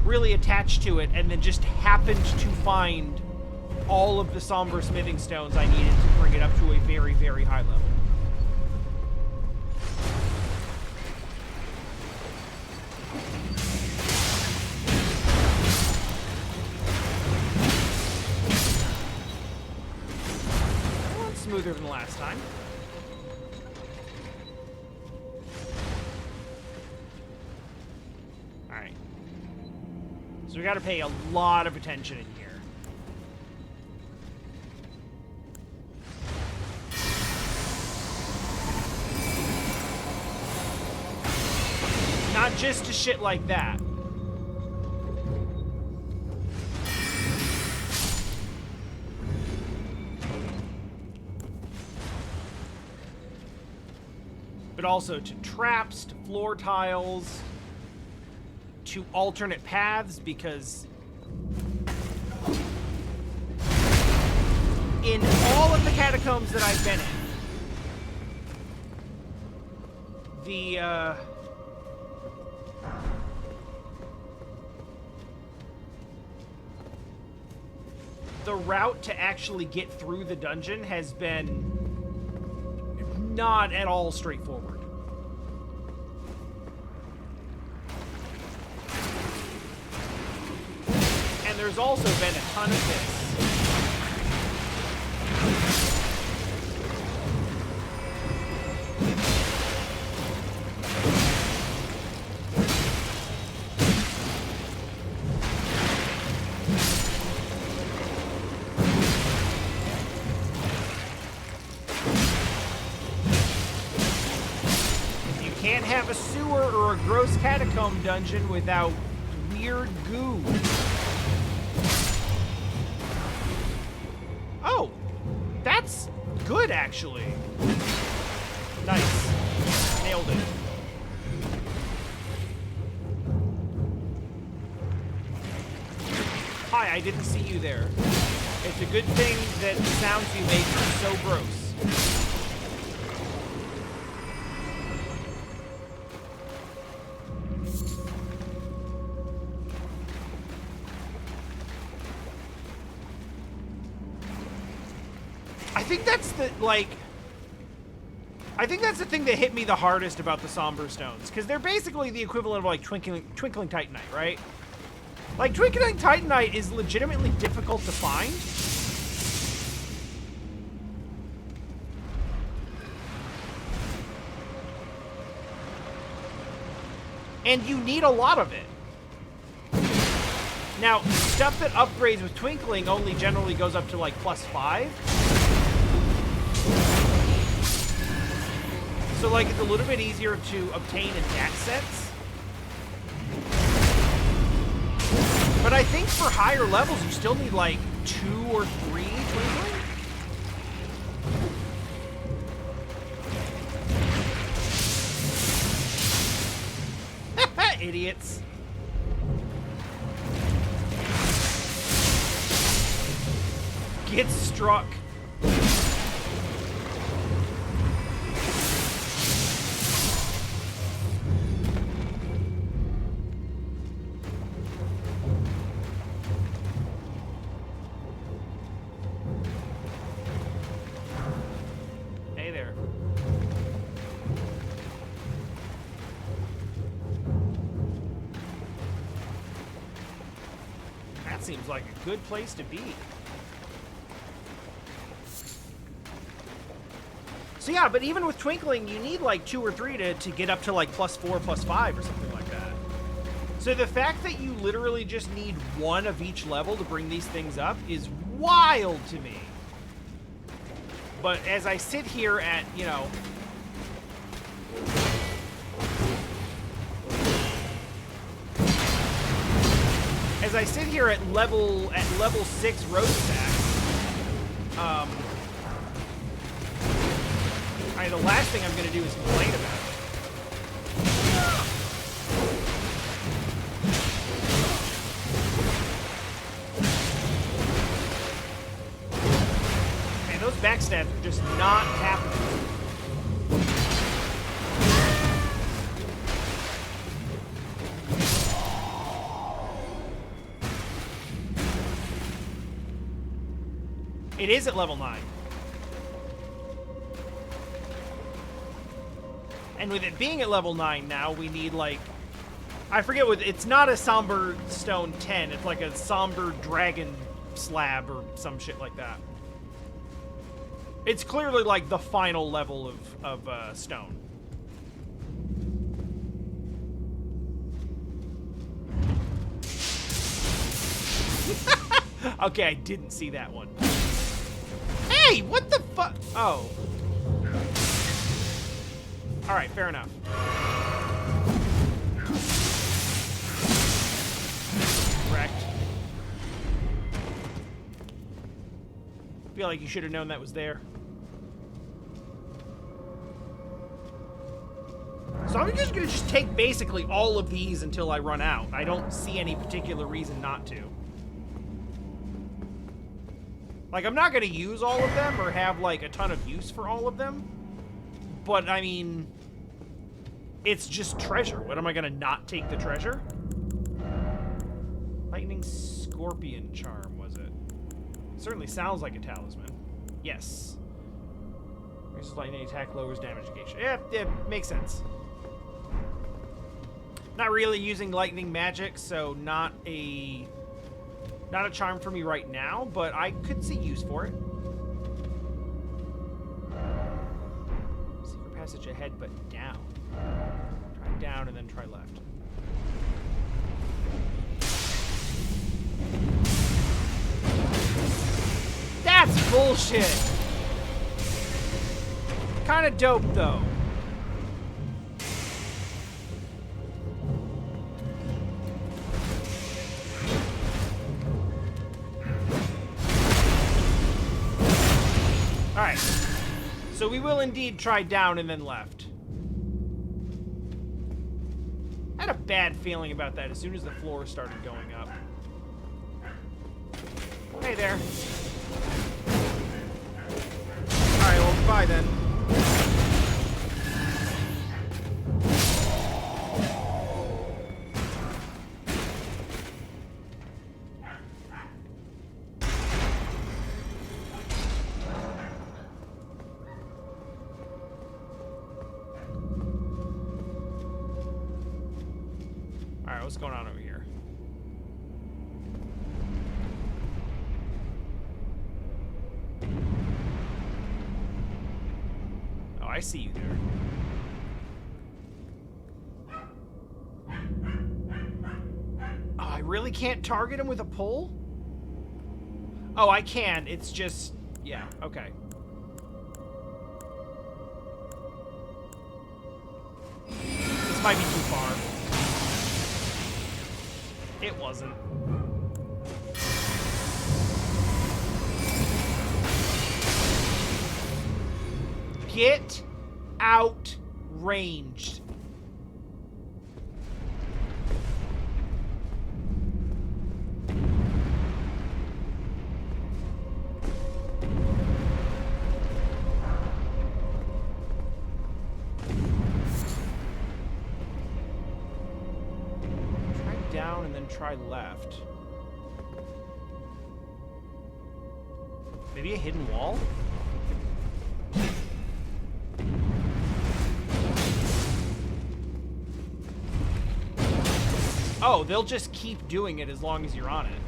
really attached to it, and then just happened to find all of the somber smithing stones I needed to bring it up to a very, very high level. A lot smoother than last time. Alright. So we gotta pay a lot of attention in here. Not just to shit like that. But also to traps, to floor tiles, to alternate paths, because in all of the catacombs that I've been in, the route to actually get through the dungeon has been not at all straightforward. And there's also been a ton of this. Have a sewer or a gross catacomb dungeon without weird goo. Oh, that's good, actually. Nice. Nailed it. Hi, I didn't see you there. It's a good thing that the sounds you make are so gross. I think that's the, like, I think that's the thing that hit me the hardest about the Somber Stones, because they're basically the equivalent of, like, Twinkling Titanite, right? Like, Twinkling Titanite is legitimately difficult to find. And you need a lot of it. Now, stuff that upgrades with Twinkling only generally goes up to, like, +5. So, like, it's a little bit easier to obtain in that sense. But I think for higher levels, you still need, like, 2 or 3 Twinkling. Idiots. Get struck. That seems like a good place to be. So yeah, but even with Twinkling, you need like 2 or 3 to get up to like +4, +5 or something like that. So the fact that you literally just need 1 of each level to bring these things up is wild to me. But as I sit here at, you know... As I sit here at level 6 road stack, the last thing I'm going to do is complain about it. Man, those backstabs are just not happening. It is at level 9. And with it being at level 9 now, we need, like... I forget what... It's not a Somber Stone 10. It's like a Somber Dragon Slab or some shit like that. It's clearly, like, the final level of stone. Okay, I didn't see that one. Hey, what the fuck? Oh. Alright, fair enough. Wrecked. Feel like you should have known that was there. So I'm just gonna take basically all of these until I run out. I don't see any particular reason not to. Like, I'm not gonna use all of them or have, like, a ton of use for all of them. But, I mean... It's just treasure. What, am I gonna not take the treasure? Lightning Scorpion Charm, was it? Certainly sounds like a talisman. Yes. Increases lightning attack, lowers damage negation. Yeah, it makes sense. Not really using lightning magic, so not a charm for me right now, but I could see use for it. Secret passage ahead, but down. Try down and then try left. That's bullshit! Kinda dope, though. Alright. So we will indeed try down and then left. I had a bad feeling about that as soon as the floor started going up. Hey there. Alright, well, bye then. Alright, what's going on over here? Oh, I see you there. Oh, I really can't target him with a pole? Oh, I can. It's just... yeah, okay. This might be too far. It wasn't. Get out ranged. Down and then try left. Maybe a hidden wall? Oh, they'll just keep doing it as long as you're on it.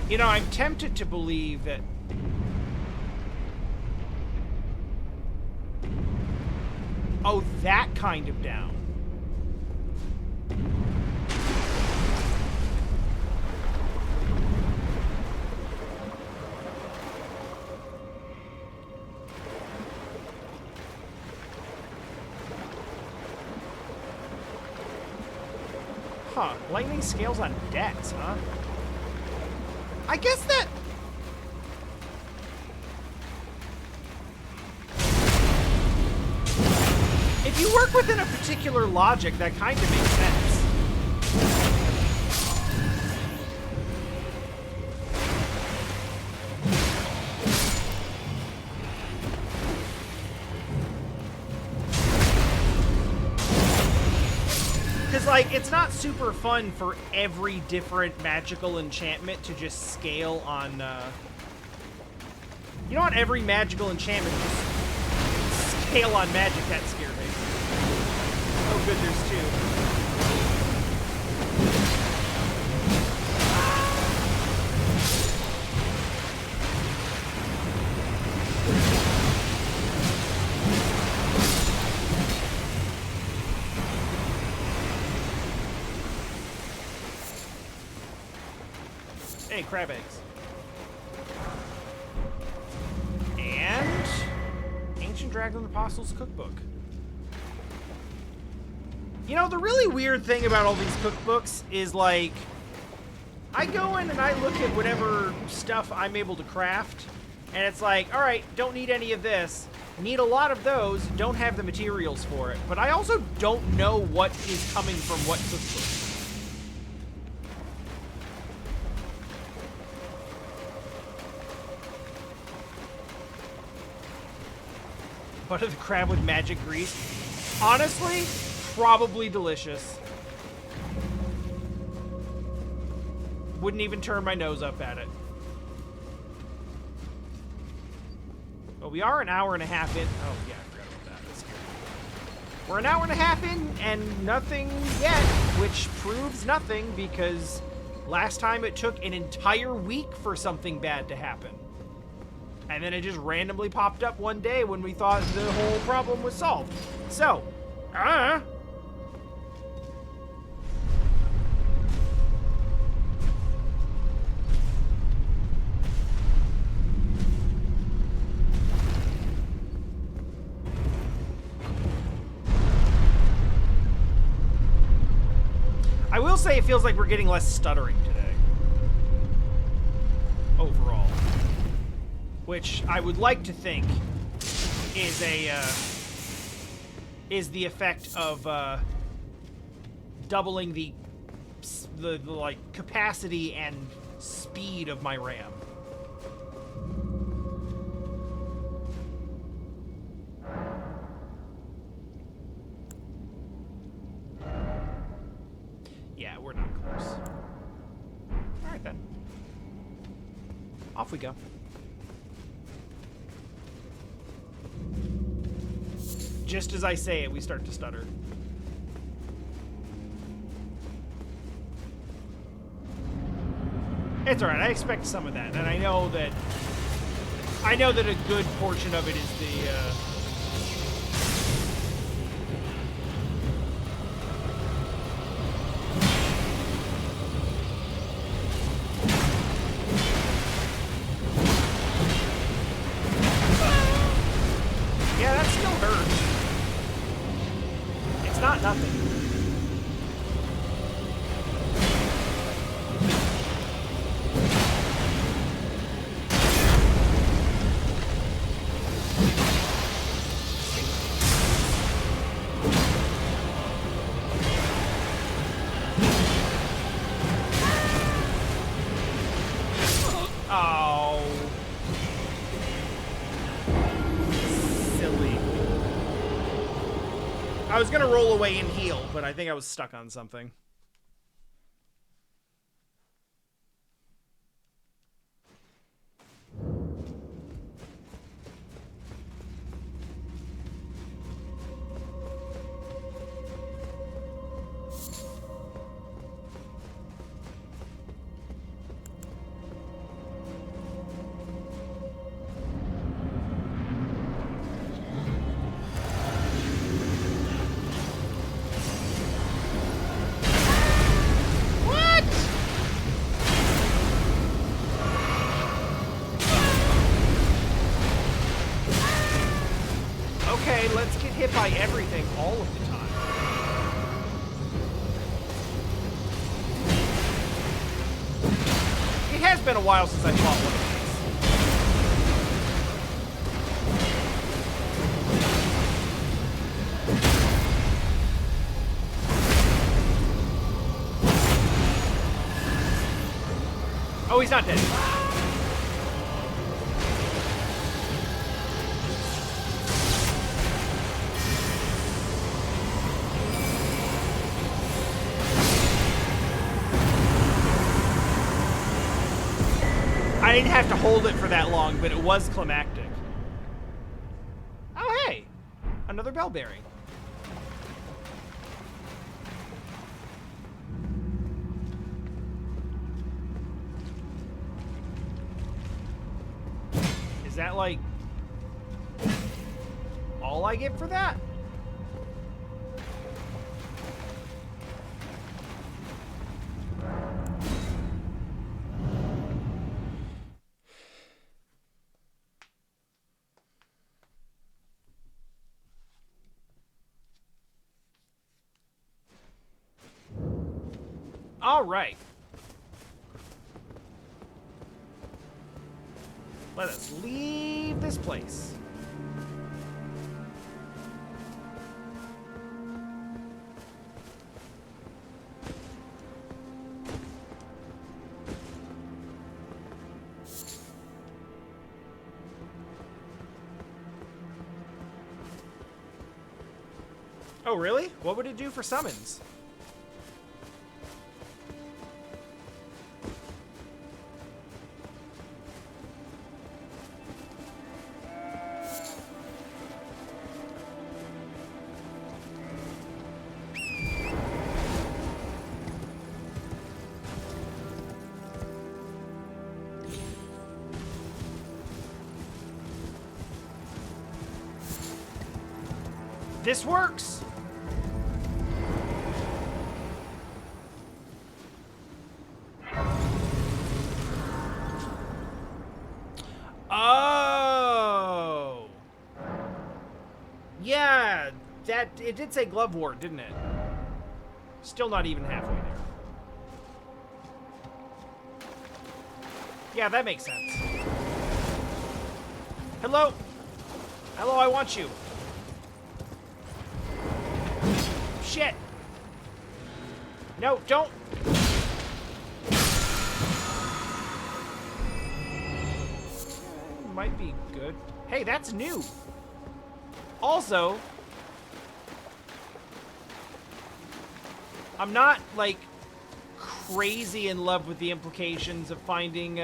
You know, I'm tempted to believe that... Oh, that kind of down. Huh. Lightning scales on dex, huh? I guess that... If you work within a particular logic, that kind of makes sense. Because, like, it's not super fun for every different magical enchantment to just scale on, You don't want every magical enchantment to just scale on magic. That scared me. Oh, good, there's two. Hey, crab eggs. And Ancient Dragon Apostles Cookbook. You know, the really weird thing about all these cookbooks is, like, I go in and I look at whatever stuff I'm able to craft, and it's like, all right, don't need any of this. Need a lot of those, don't have the materials for it. But I also don't know what is coming from what cookbook. Butter the crab with magic grease. Honestly, probably delicious. Wouldn't even turn my nose up at it. But we are an hour and a half in. Oh, yeah, I forgot about that. That's good. We're an hour and a half in and nothing yet, which proves nothing because last time it took an entire week for something bad to happen. And then it just randomly popped up one day when we thought the whole problem was solved. So, I will say it feels like we're getting less stuttering today. Overall. Which I would like to think is is the effect of doubling the like capacity and speed of my RAM. Yeah, we're not close. All right then. Off we go. Just as I say it, we start to stutter. It's alright, I expect some of that, and I know that a good portion of it is the yeah, that still hurts. It's not nothing. Oh. Silly. I was gonna roll away and heal, but I think I was stuck on something. Okay, let's get hit by everything all of the time. It has been a while since I fought one of these. Oh, he's not dead. I didn't have to hold it for that long, but it was climactic. Oh, hey! Another bell bearing. Is that, like, all I get for that? All right. Let us leave this place. Oh, really? What would it do for summons? This works. Oh. Yeah, that it did say glove ward, didn't it? Still not even halfway there. Yeah, that makes sense. Hello. Hello, I want you. Shit! No, don't! Might be good. Hey, that's new! Also, I'm not, like, crazy in love with the implications of finding,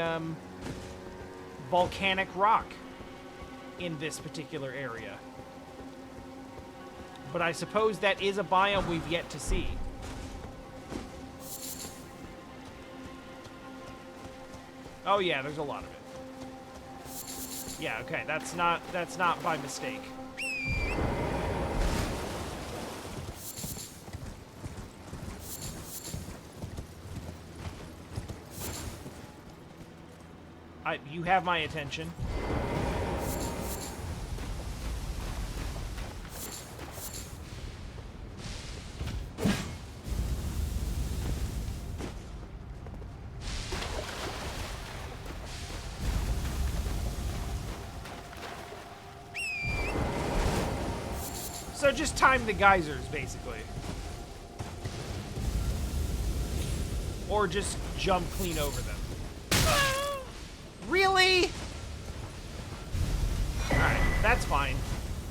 volcanic rock in this particular area. But I suppose that is a biome we've yet to see. Oh yeah, there's a lot of it. Yeah, okay, that's not by mistake. You have my attention. So just time the geysers, basically. Or just jump clean over them. Really? Alright, that's fine.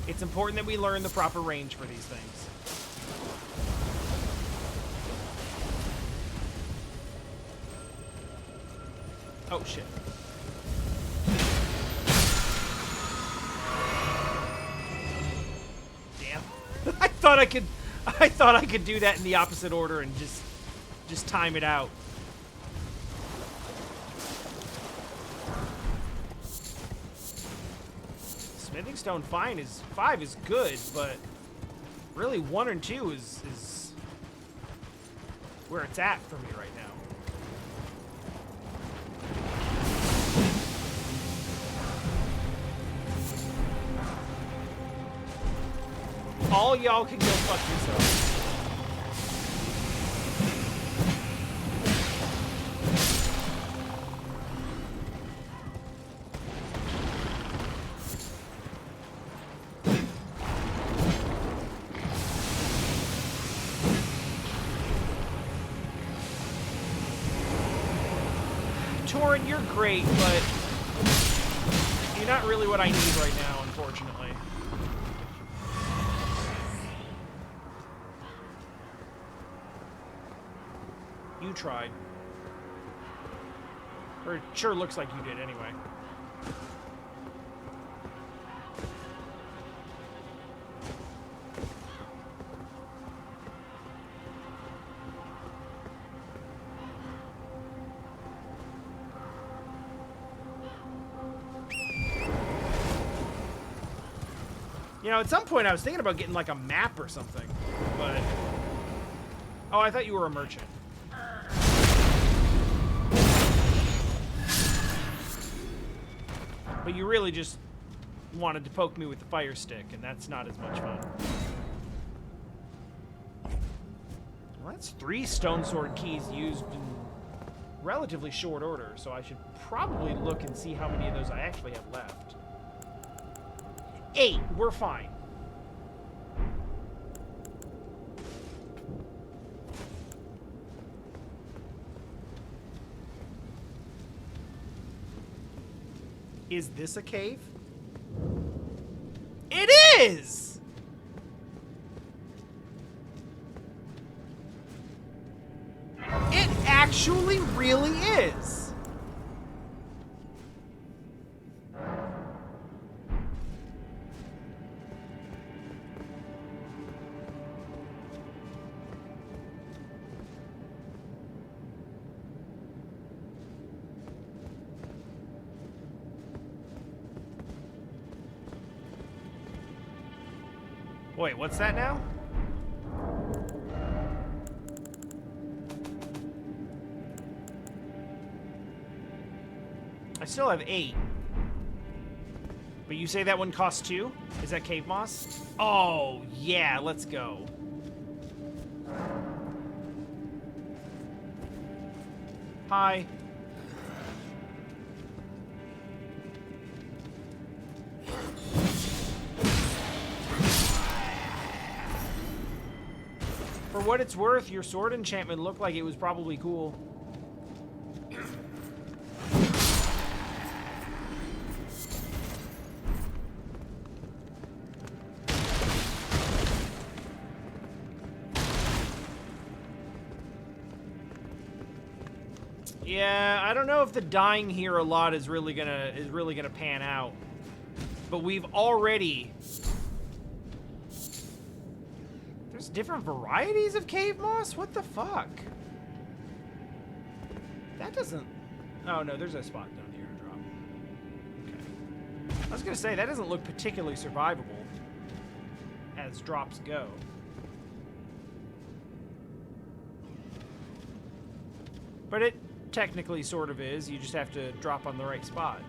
It's important that we learn the proper range for these things. Oh, shit. Damn. I thought I could do that in the opposite order and just time it out. Smithing stone 5 is good, but really 1 and 2 is where it's at for me right now. All y'all can go fuck yourselves. Torin, you're great, but you're not really what I need right now, unfortunately. You tried. Or it sure looks like you did anyway. You know, at some point I was thinking about getting like a map or something, but... Oh, I thought you were a merchant. But you really just wanted to poke me with the fire stick, and that's not as much fun. Well, that's 3 stone sword keys used in relatively short order, so I should probably look and see how many of those I actually have left. 8, we're fine. Is this a cave? It is! It actually really is. Wait, what's that now? I still have 8. But you say that one costs 2? Is that cave moss? Oh, yeah, let's go. Hi. For what it's worth, your sword enchantment looked like it was probably cool. Yeah, I don't know if the dying here a lot is really gonna pan out. But we've already... There's different varieties of cave moss? What the fuck? That doesn't... Oh, no, there's a spot down here to drop. Okay. I was gonna say, that doesn't look particularly survivable as drops go. But it technically sort of is. You just have to drop on the right spot.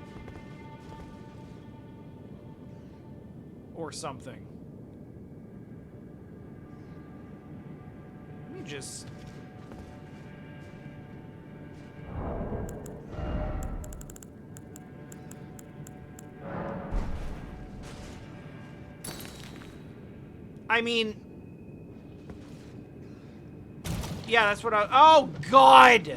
Or something. Let me just... I mean... Yeah, that's what I... Oh, God!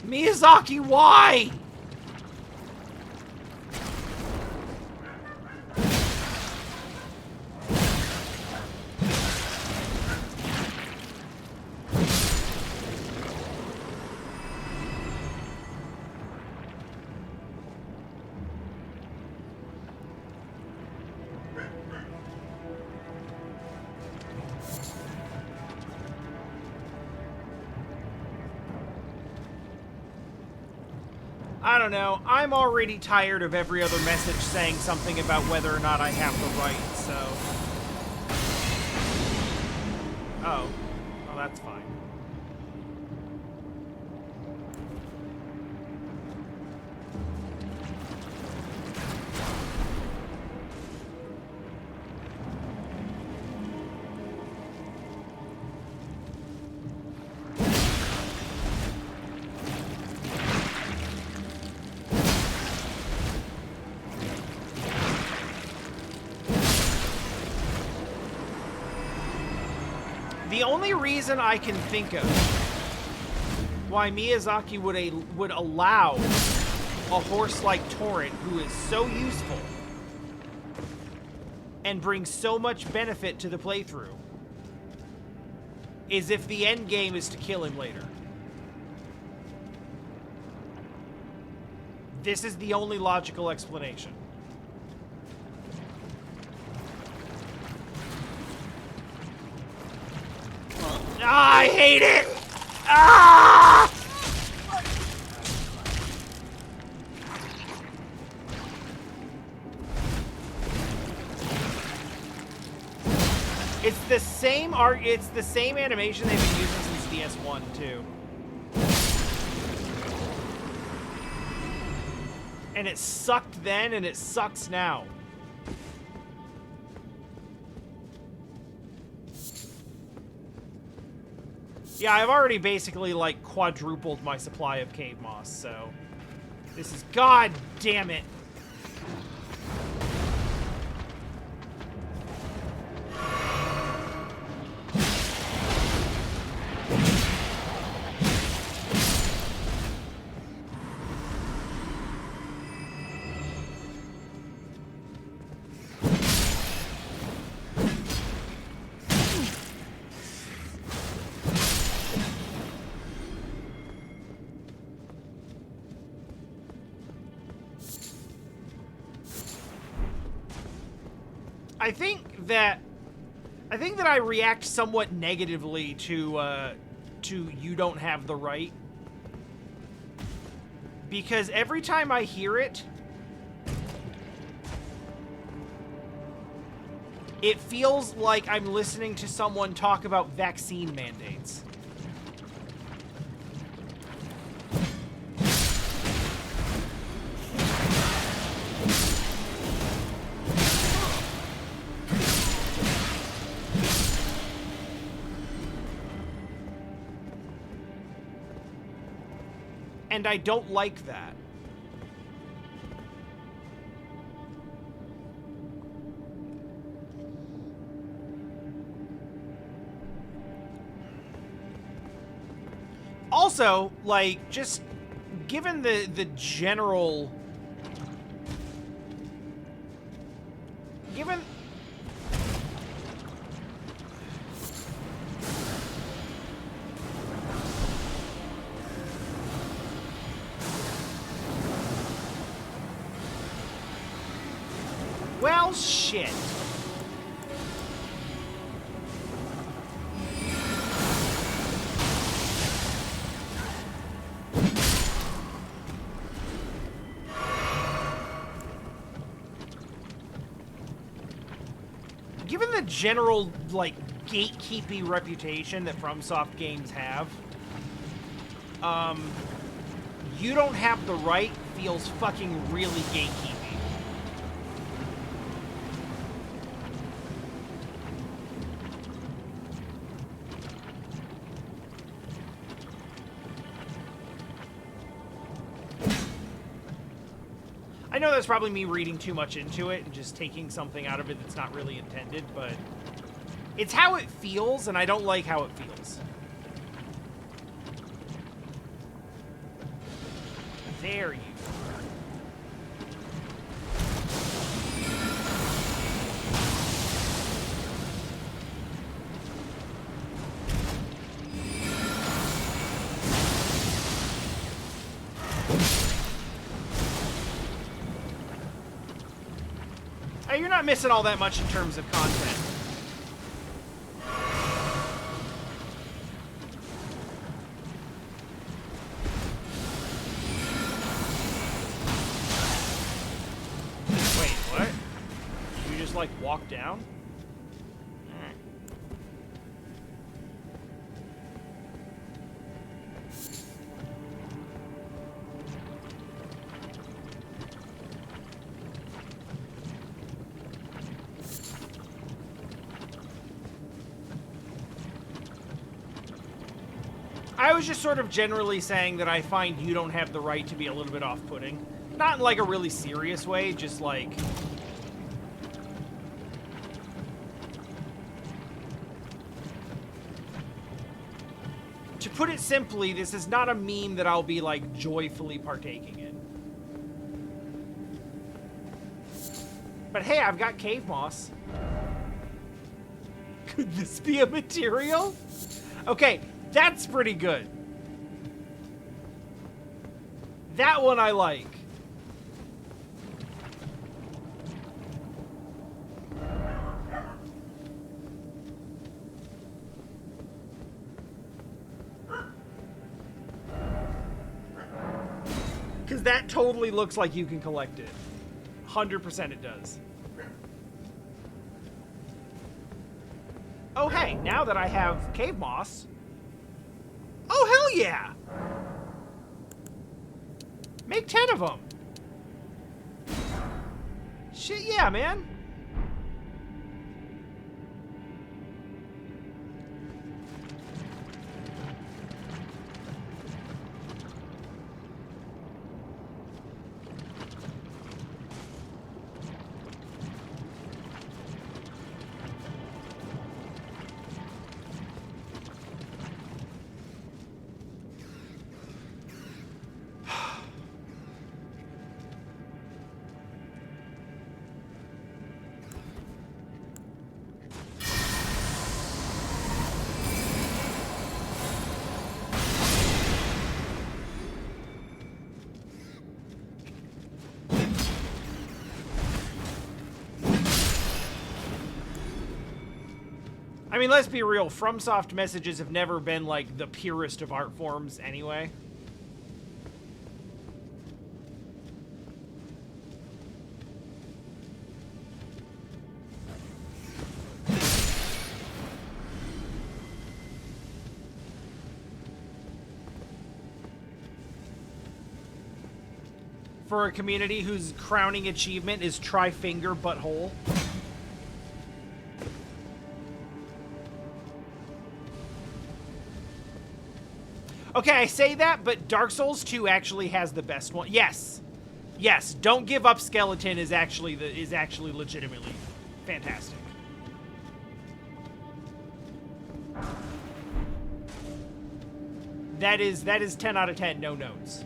Miyazaki, why? I don't know. I'm already tired of every other message saying something about whether or not I have the right, so... Oh. Well, that's fine. The only reason I can think of why Miyazaki would allow a horse like Torrent, who is so useful and brings so much benefit to the playthrough, is if the end game is to kill him later. This is the only logical explanation. Ah, I hate it! Ah! It's the same art. It's the same animation they've been using since DS1 too. And it sucked then, and it sucks now. Yeah, I've already basically, like, quadrupled my supply of cave moss, so... This is... God damn it! I think that I react somewhat negatively to "you don't have the right," because every time I hear it, it feels like I'm listening to someone talk about vaccine mandates. And I don't like that. Also, like, just given the general... Given... Well, shit. Given the general, like, gatekeepy reputation that FromSoft games have, you don't have the right feels fucking really gatekeepy. I know that's probably me reading too much into it and just taking something out of it that's not really intended, but it's how it feels, and I don't like how it feels. There you are. Hey, you're not missing all that much in terms of content. Like walk down? I was just sort of generally saying that I find you don't have the right to be a little bit off-putting. Not in like a really serious way, just like... To put it simply, this is not a meme that I'll be, like, joyfully partaking in. But hey, I've got cave moss. Could this be a material? Okay, that's pretty good. That one I like. Because that totally looks like you can collect it. 100% it does. Oh, hey, now that I have cave moss. Oh, hell yeah! Make 10 of them. Shit, yeah, man. I mean, let's be real. FromSoft messages have never been, like, the purest of art forms anyway. For a community whose crowning achievement is try-finger butthole. Okay, I say that, but Dark Souls 2 actually has the best one. Yes. Yes, Don't Give Up Skeleton is actually legitimately fantastic. That is 10 out of 10, no notes.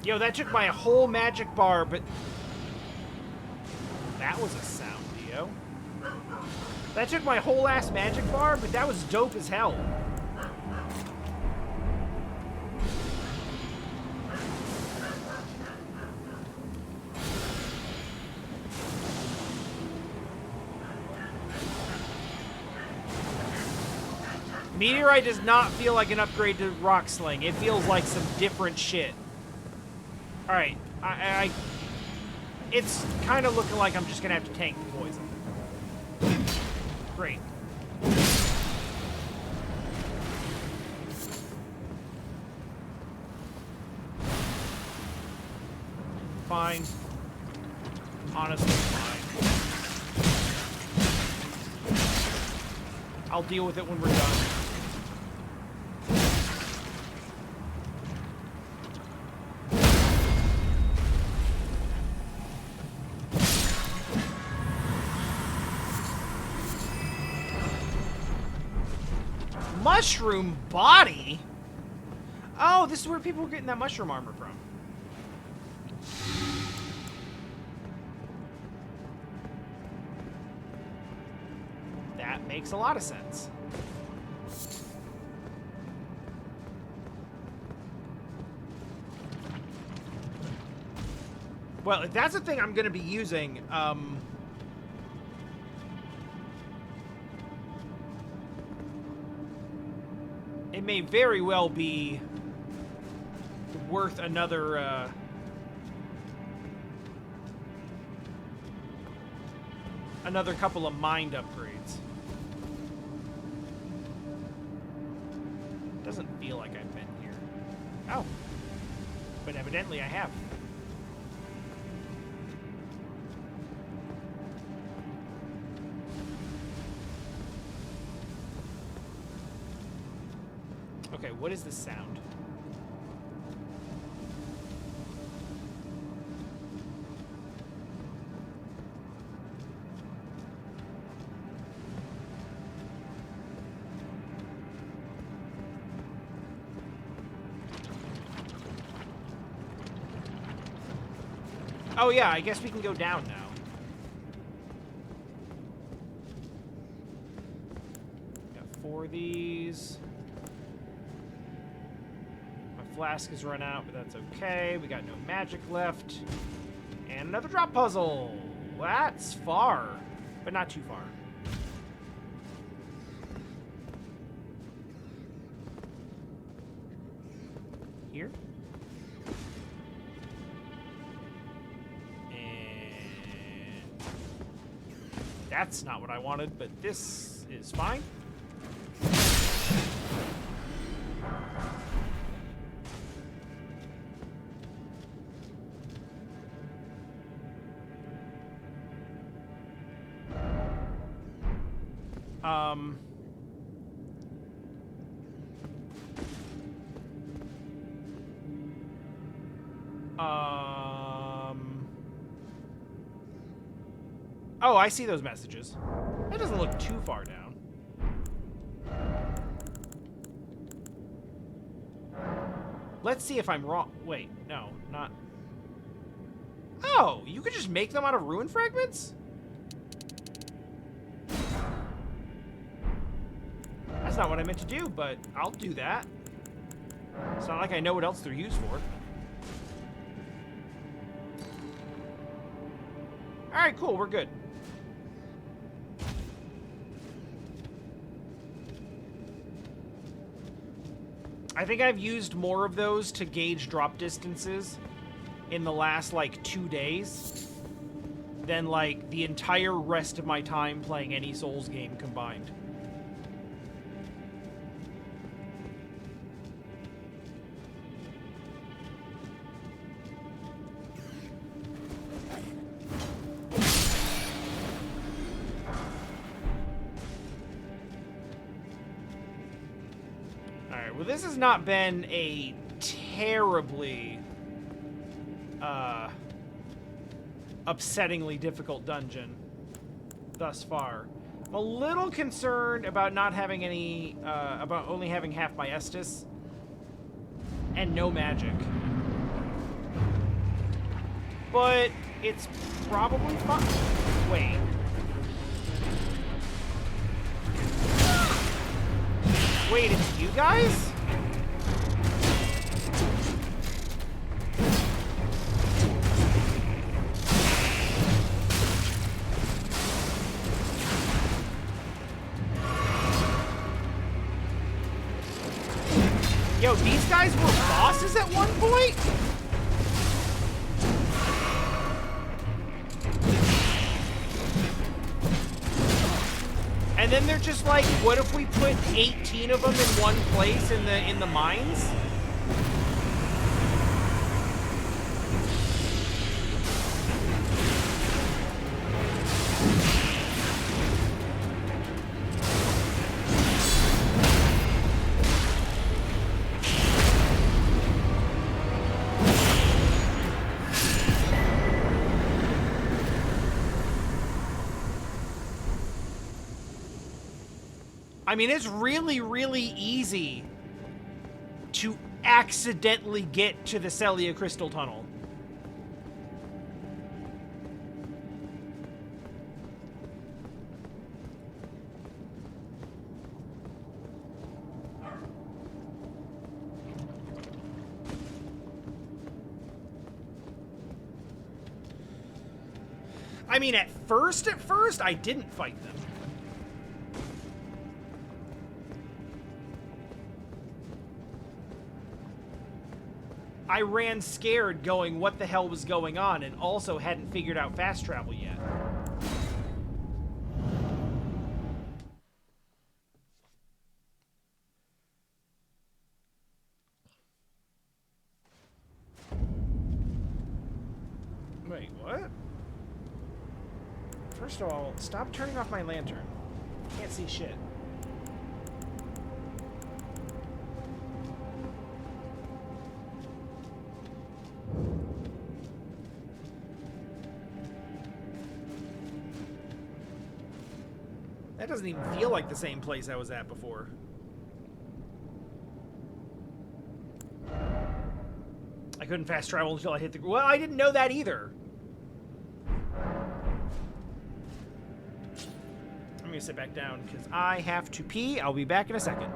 Yo, that took my whole magic bar, but... That was a sound, Dio. That took my whole ass magic bar, but that was dope as hell. Meteorite does not feel like an upgrade to Rock Sling. It feels like some different shit. Alright, it's kind of looking like I'm just gonna have to tank the poison. Great. Fine. Honestly, fine. I'll deal with it when we're done. Mushroom body? Oh, this is where people were getting that mushroom armor from. That makes a lot of sense. Well, if that's the thing I'm going to be using, it may very well be worth another, another couple of mind upgrades. Doesn't feel like I've been here. Oh. But evidently I have. Okay, what is this sound? Oh yeah, I guess we can go down now. Got 4 of these. My flask has run out, but that's okay. We got no magic left. And another drop puzzle. That's far, but not too far. Here? That's not what I wanted, but this is fine. Oh, I see those messages. That doesn't look too far down. Let's see if I'm wrong. Wait, no, not... Oh, you could just make them out of ruin fragments? That's not what I meant to do, but I'll do that. It's not like I know what else they're used for. Alright, cool, we're good. I think I've used more of those to gauge drop distances in the last, like, 2 days than, like, the entire rest of my time playing any Souls game combined. Well, this has not been a terribly, upsettingly difficult dungeon thus far. I'm a little concerned about not having any, about only having half my Estus and no magic. But it's probably fine. Wait. Wait, it's you guys? guys were bosses at one point? And then they're just like, what if we put 18 of them in one place in the mines? I mean, it's really, really easy to accidentally get to the Celia Crystal Tunnel. I mean, at first, I didn't fight them. I ran scared going, what the hell was going on, and also hadn't figured out fast travel yet. Wait, what? First of all, stop turning off my lantern. Can't see shit. That doesn't even feel like the same place I was at before. I couldn't fast travel until I hit the... Well, I didn't know that either. I'm gonna sit back down because I have to pee. I'll be back in a second.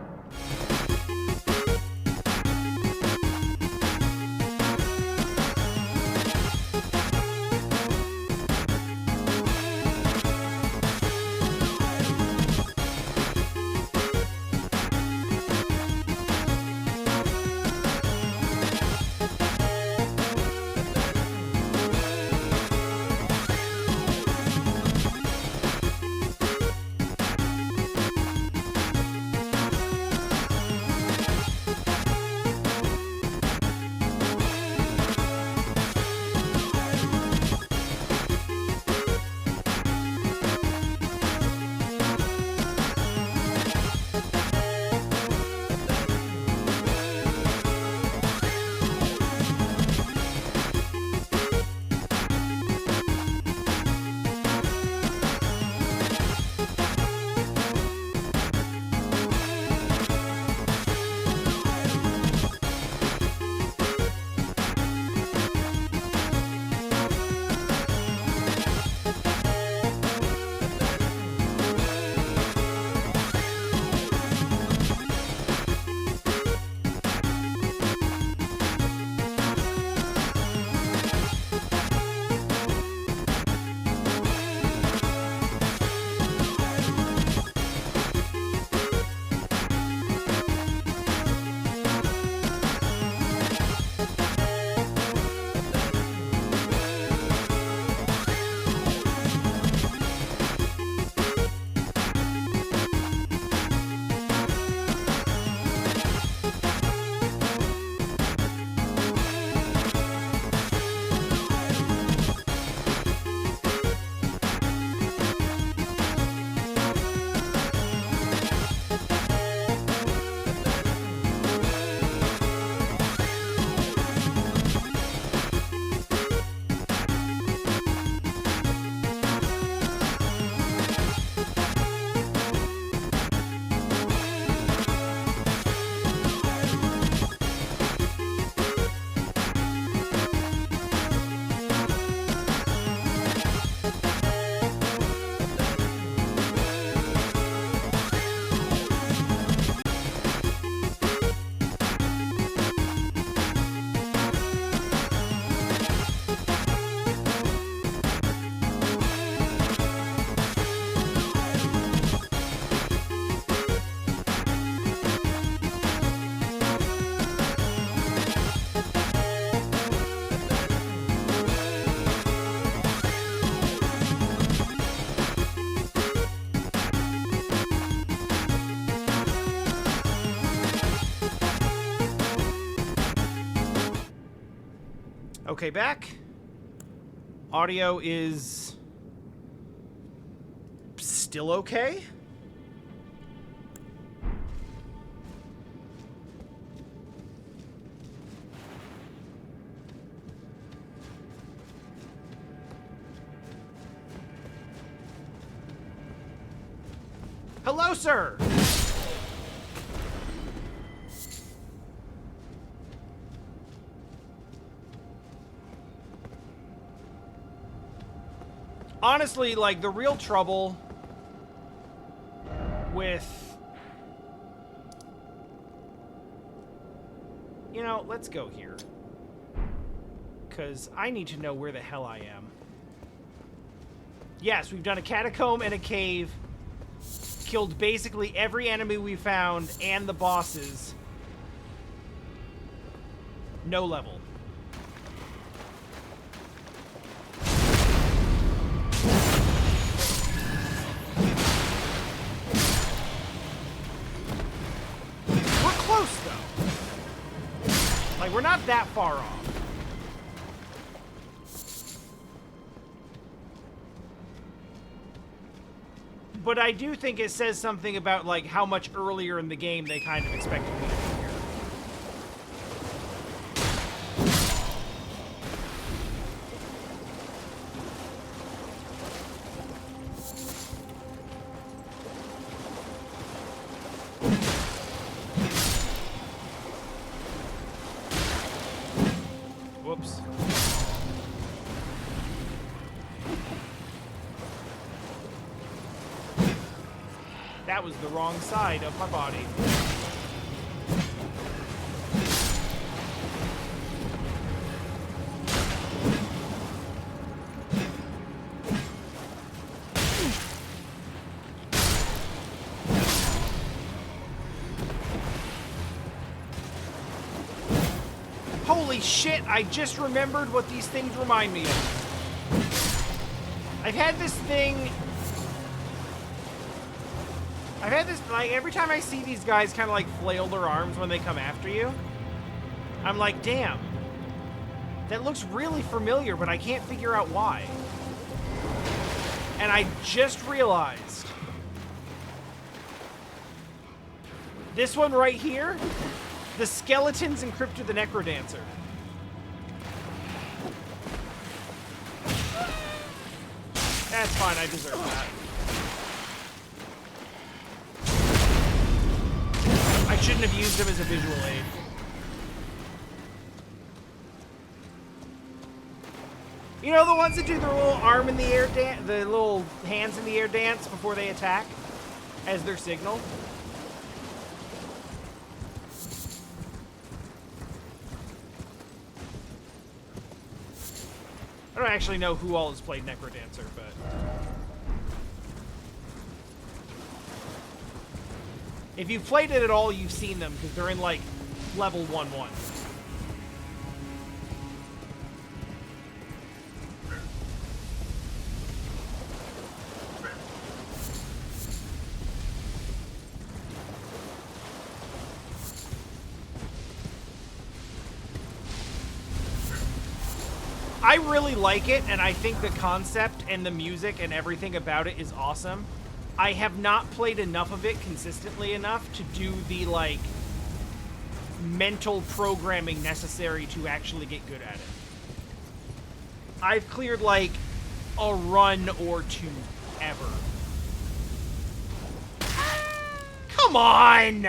Okay, back. Audio is still okay. Hello, sir. Honestly, like, the real trouble with... You know, let's go here. Because I need to know where the hell I am. Yes, we've done a catacomb and a cave. Killed basically every enemy we found and the bosses. No level. We're close, though. Like, we're not that far off. But I do think it says something about, like, how much earlier in the game they kind of expected me to be here. Whoops. That was the wrong side of my body. Holy shit, I just remembered what these things remind me of. I've had this, like, every time I see these guys kind of, like, flail their arms when they come after you, I'm like, damn. That looks really familiar, but I can't figure out why. And I just realized. This one right here, the skeletons encrypted the Necrodancer. That's fine, I deserve that. I shouldn't have used him as a visual aid. You know the ones that do the little arm in the air dance, the little hands in the air dance before they attack as their signal? I don't actually know who all has played Necrodancer, but... If you've played it at all, you've seen them, because they're in, like, level 1-1. I really like it, and I think the concept and the music and everything about it is awesome. I have not played enough of it consistently enough to do the, like, mental programming necessary to actually get good at it. I've cleared, like, a run or two ever. Come on!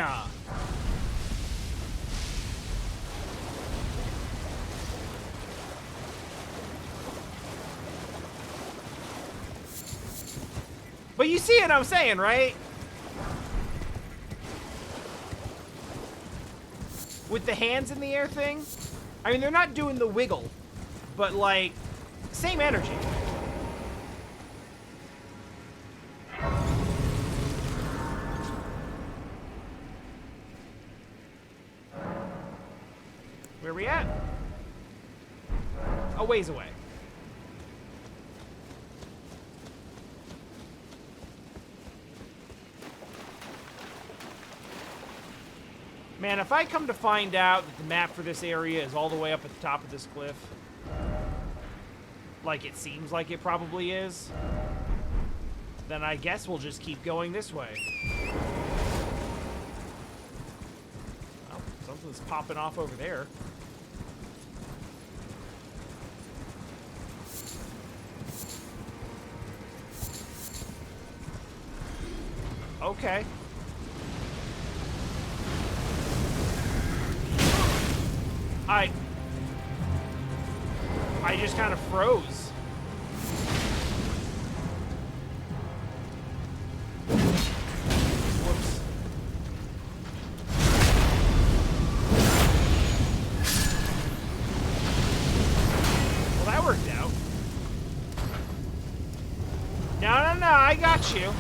But you see what I'm saying, right? With the hands in the air thing? I mean, they're not doing the wiggle, but, like, same energy. Where are we at? A ways away. Man, if I come to find out that the map for this area is all the way up at the top of this cliff, like it seems like it probably is, then I guess we'll just keep going this way. Oh, something's popping off over there. Okay. I just kind of froze. Whoops. Well, that worked out. No, I got you.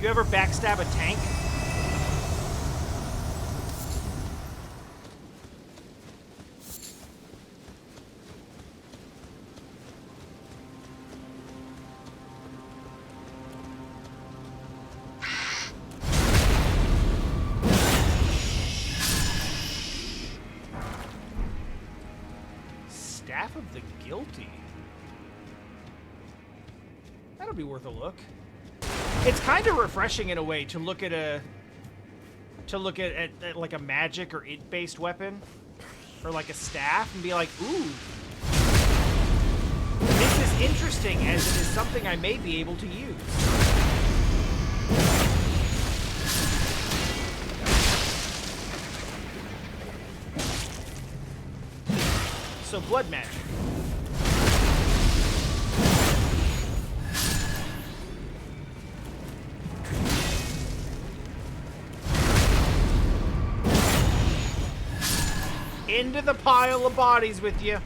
You ever backstab a tank? Staff of the Guilty. That'll be worth a look. It's kind of refreshing in a way to look at at like a magic or int-based weapon, or like a staff, and be like, ooh, this is interesting, as it is something I may be able to use. So blood magic. Into the pile of bodies with you.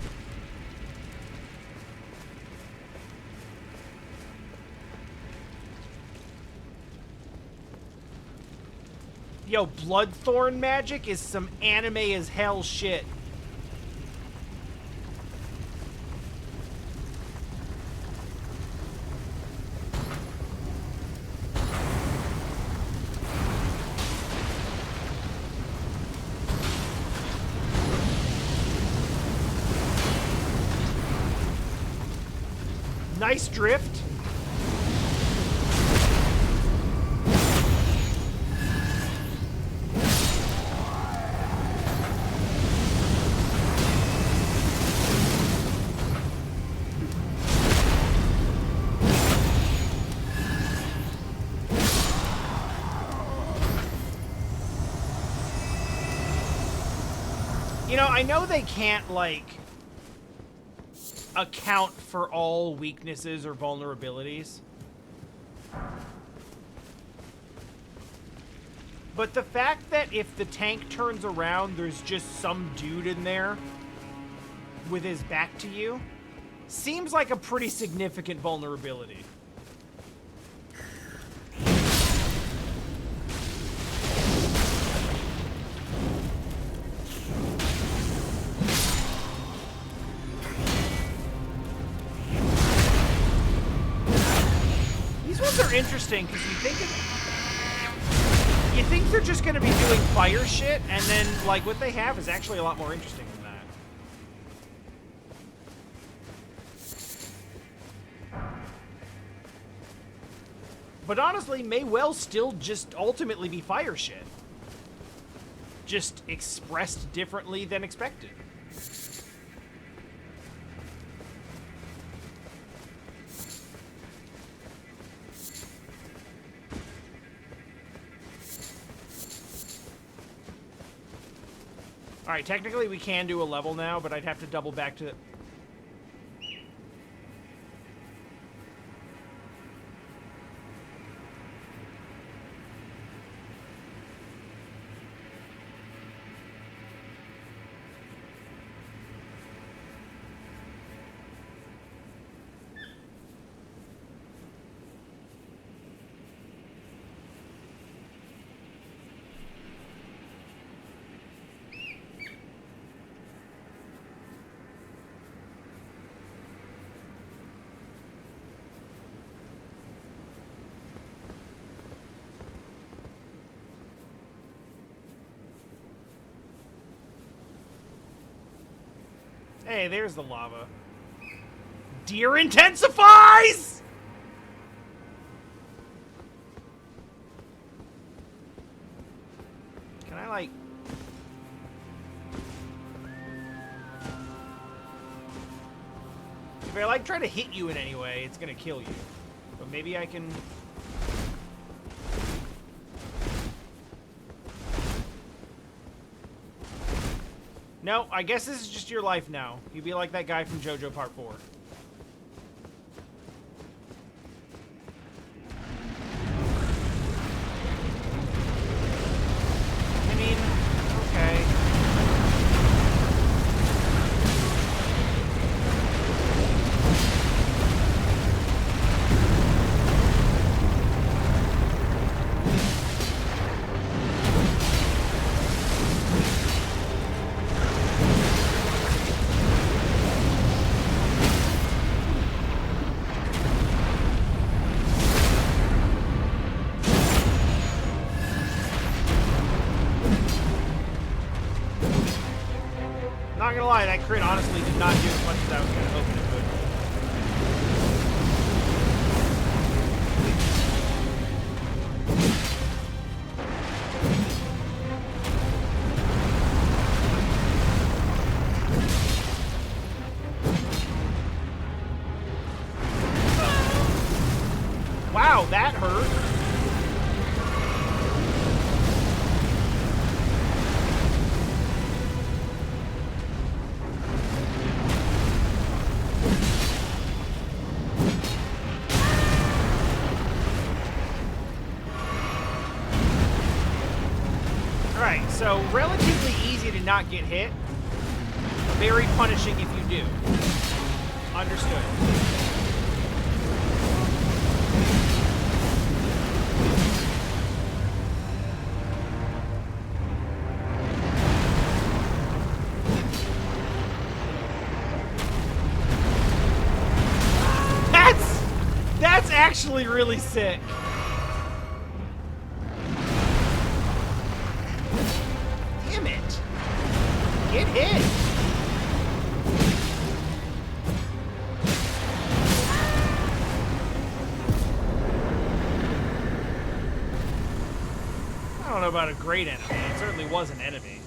Yo, Bloodthorn magic is some anime as hell shit. Nice drift. You know, I know they can't, like, account for all weaknesses or vulnerabilities. But the fact that if the tank turns around, there's just some dude in there with his back to you, seems like a pretty significant vulnerability. Are interesting because you think they're just going to be doing fire shit, and then like what they have is actually a lot more interesting than that. But honestly, may well still just ultimately be fire shit, just expressed differently than expected. Alright, technically we can do a level now, but I'd have to double back to... Hey, there's the lava. Deer intensifies! Can I, like... If I, like, try to hit you in any way, it's gonna kill you. But maybe I can... No, I guess this is just your life now. You be like that guy from JoJo Part 4. I mean, okay. Not gonna lie, that crit honestly did not do as much as I was gonna hope it would. Wow, that hurt. Alright, so relatively easy to not get hit. Very punishing if you do. Understood. That's actually really sick. Damn it. Get hit. I don't know about a great enemy. It certainly was an enemy.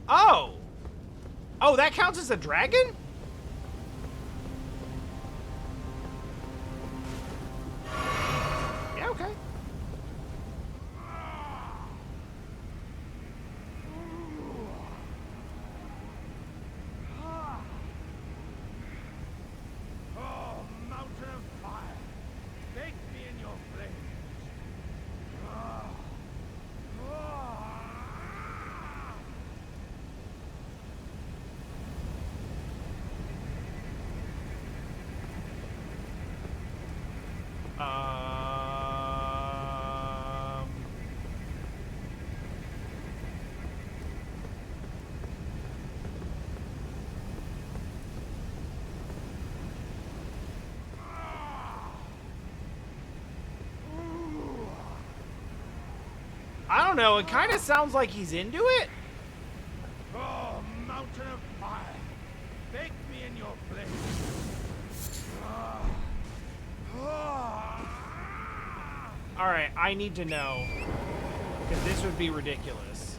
Oh! Oh, that counts as a dragon? Yeah, okay. Oh, mountain of fire, bake me in your flames. I don't know, it kind of sounds like he's into it. Oh, mountain of fire, bake me in your flames. Alright, I need to know. Because this would be ridiculous.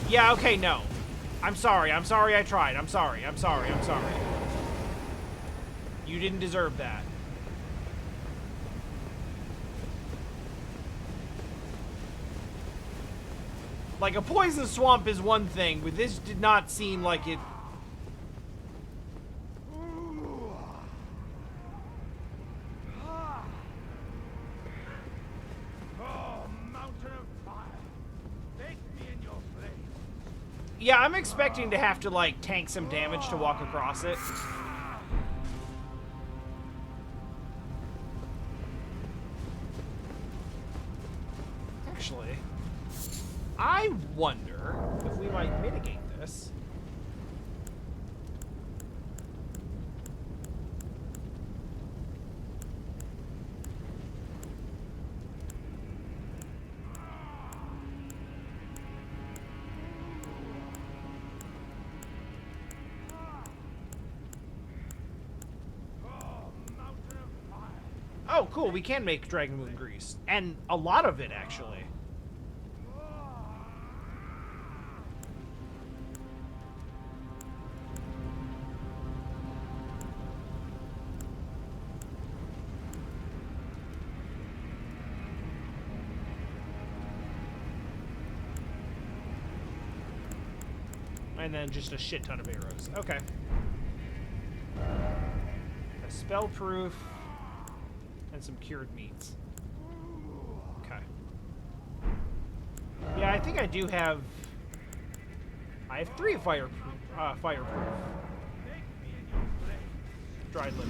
Yeah, okay, no. I'm sorry I tried. I'm sorry. You didn't deserve that. Like, a poison swamp is one thing, but this did not seem like it... Yeah, I'm expecting to have to, like, tank some damage to walk across it. Actually, I wonder if we might mitigate this. Oh, cool. We can make Dragon Moon grease. And a lot of it, actually. And then just a shit ton of arrows. Okay. A spell proof. And some cured meats. Okay. Yeah, I think I do have... I have 3 fireproof. Dried liver.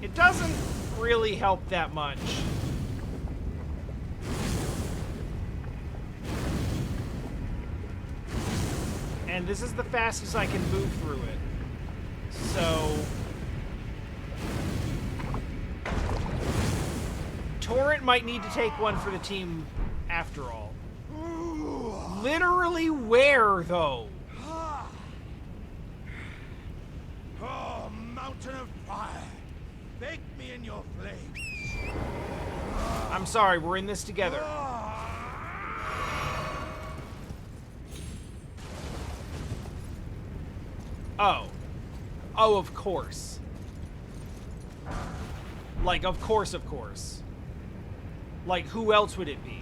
It doesn't really help that much. And this is the fastest I can move through it. So... Torrent might need to take one for the team after all. Literally where, though? Oh, mountain of fire! Bake me in your flames! I'm sorry, we're in this together. Oh. Oh, of course. Like, of course, of course. Like, who else would it be?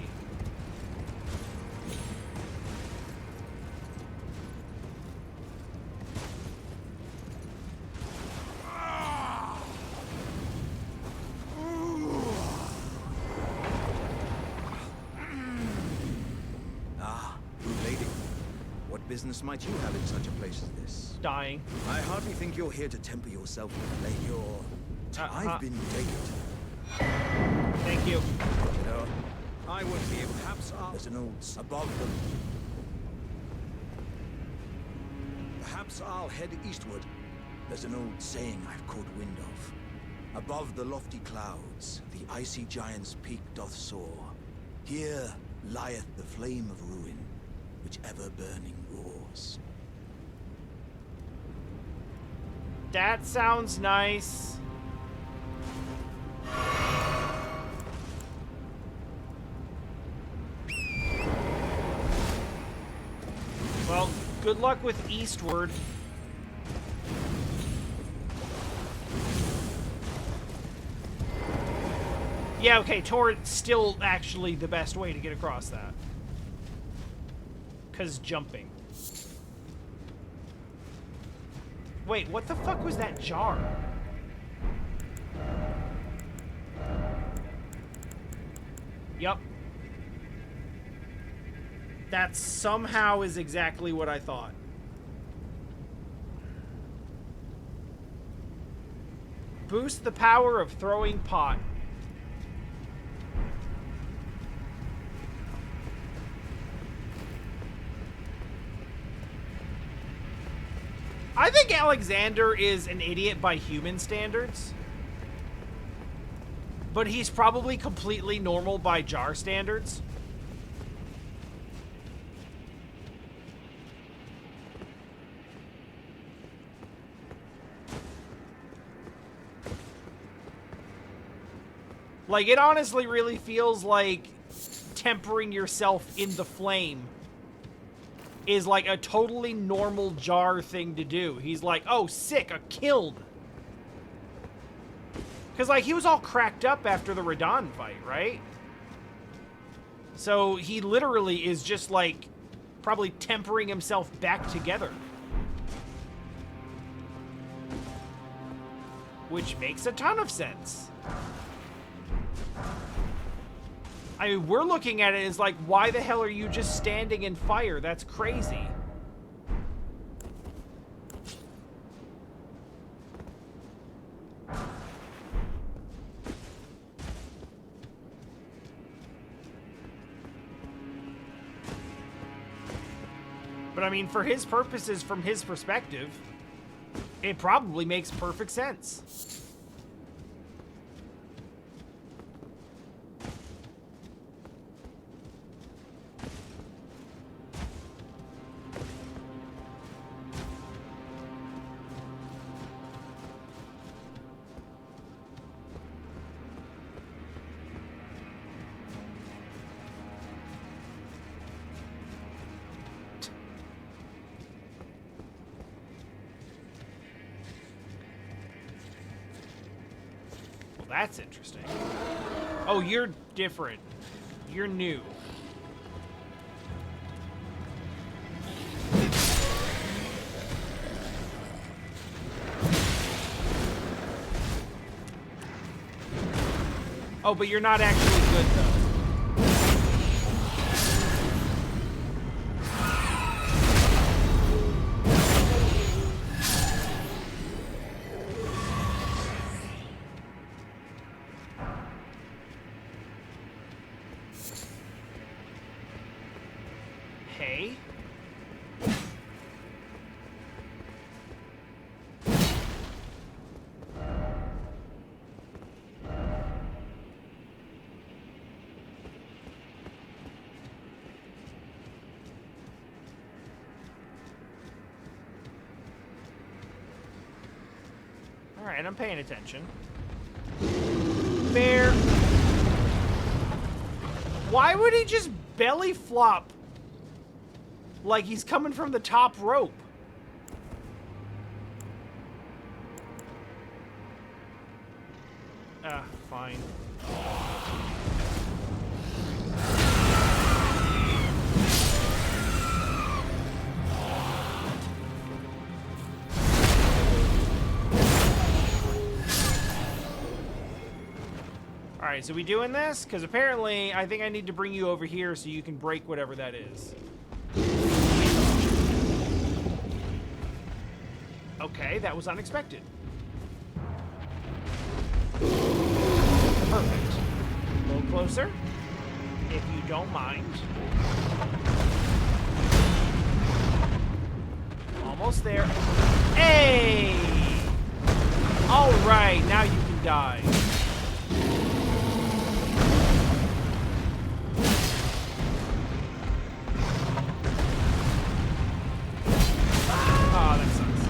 Business might you have in such a place as this? Dying. I hardly think you're here to temper yourself with blame. I've been taken. Thank you. No, I wouldn't be able. Perhaps there's an old above them. Perhaps I'll head eastward. There's an old saying I've caught wind of. Above the lofty clouds, the icy giant's peak doth soar. Here lieth the flame of ruin, which ever burning roars. That sounds nice. Well, good luck with eastward. Yeah, okay, Torrent's still actually the best way to get across that. 'Cause jumping. Wait, what the fuck was that jar? Yup. That somehow is exactly what I thought. Boost the power of throwing pot. I think Alexander is an idiot by human standards. But he's probably completely normal by jar standards. Like, it honestly really feels like tempering yourself in the flame is like a totally normal jar thing to do. He's like, oh, sick, a killed. Because, like, he was all cracked up after the Radon fight, right? So he literally is just, like, probably tempering himself back together. Which makes a ton of sense. I mean, we're looking at it as like, why the hell are you just standing in fire? That's crazy. But I mean, for his purposes, from his perspective, it probably makes perfect sense. that's interesting. Oh, you're different. You're new. Oh, but you're not actually good, though. Hey? Alright, I'm paying attention. Bear. Why would he just belly flop like he's coming from the top rope? Fine. Alright, so we doing this? Because apparently, I think I need to bring you over here so you can break whatever that is. Okay, that was unexpected. Perfect. A little closer, if you don't mind. Almost there. Hey! Alright, now you can die. Oh, that sucks.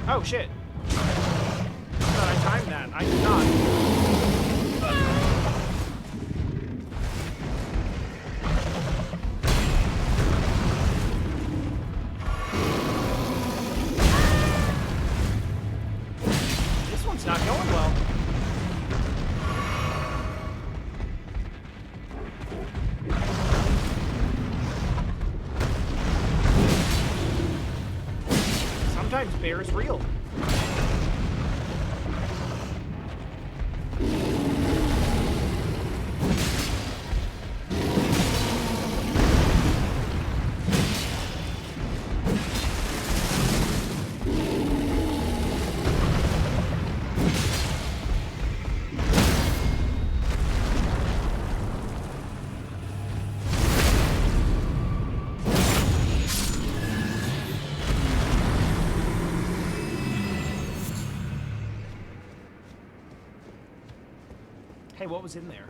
Oh, shit. I thought I timed that. I did not. This one's not going well. Sometimes bear is real. Hey, what was in there?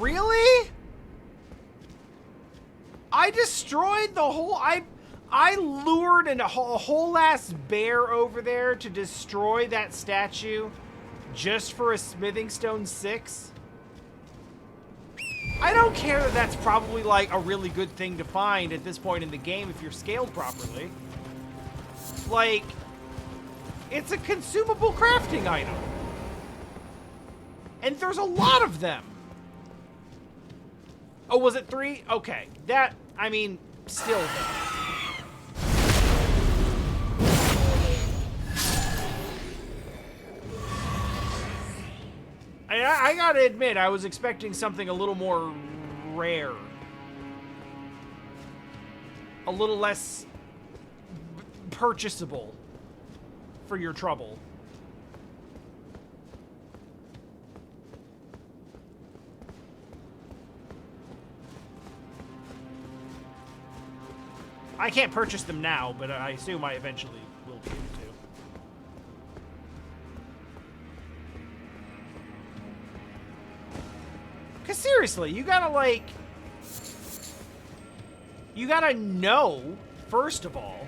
Really? I destroyed the whole... I lured a whole ass bear over there to destroy that statue just for a smithing stone 6? I don't care that that's probably like a really good thing to find at this point in the game if you're scaled properly. Like, it's a consumable crafting item. And there's a lot of them. Oh, was it 3? Okay. That, I mean, still though. I gotta admit, I was expecting something a little more rare. A little less purchasable for your trouble. I can't purchase them now, but I assume I eventually will be able to. Because seriously, you gotta, like... You gotta know, first of all.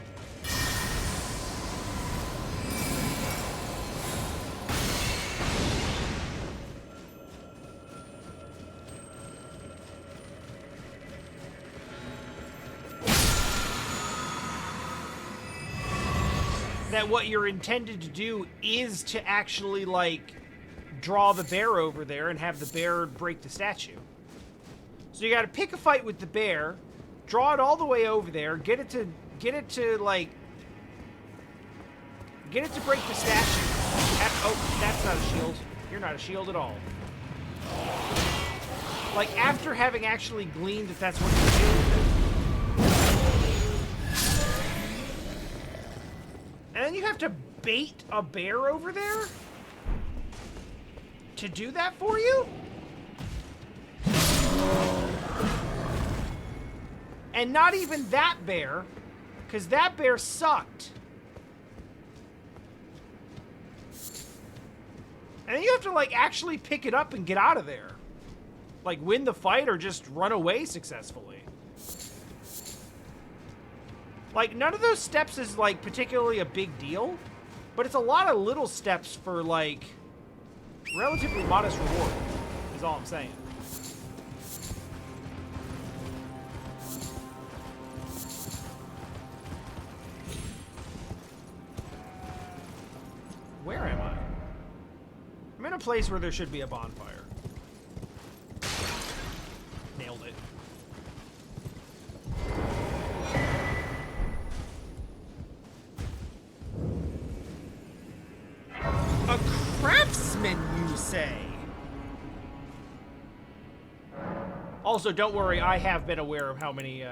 that what you're intended to do is to actually, like, draw the bear over there and have the bear break the statue. So you gotta pick a fight with the bear, draw it all the way over there, get it to break the statue. Oh, that's not a shield. You're not a shield at all. Like, after having actually gleaned that that's what you do. And then you have to bait a bear over there? To do that for you? And not even that bear, because that bear sucked. And then you have to, like, actually pick it up and get out of there. Like, win the fight or just run away successfully. Like, none of those steps is, like, particularly a big deal. But it's a lot of little steps for, like, relatively modest reward, is all I'm saying. Where am I? I'm in a place where there should be a bonfire. Nailed it. A craftsman, you say? Also, don't worry, I have been aware of how many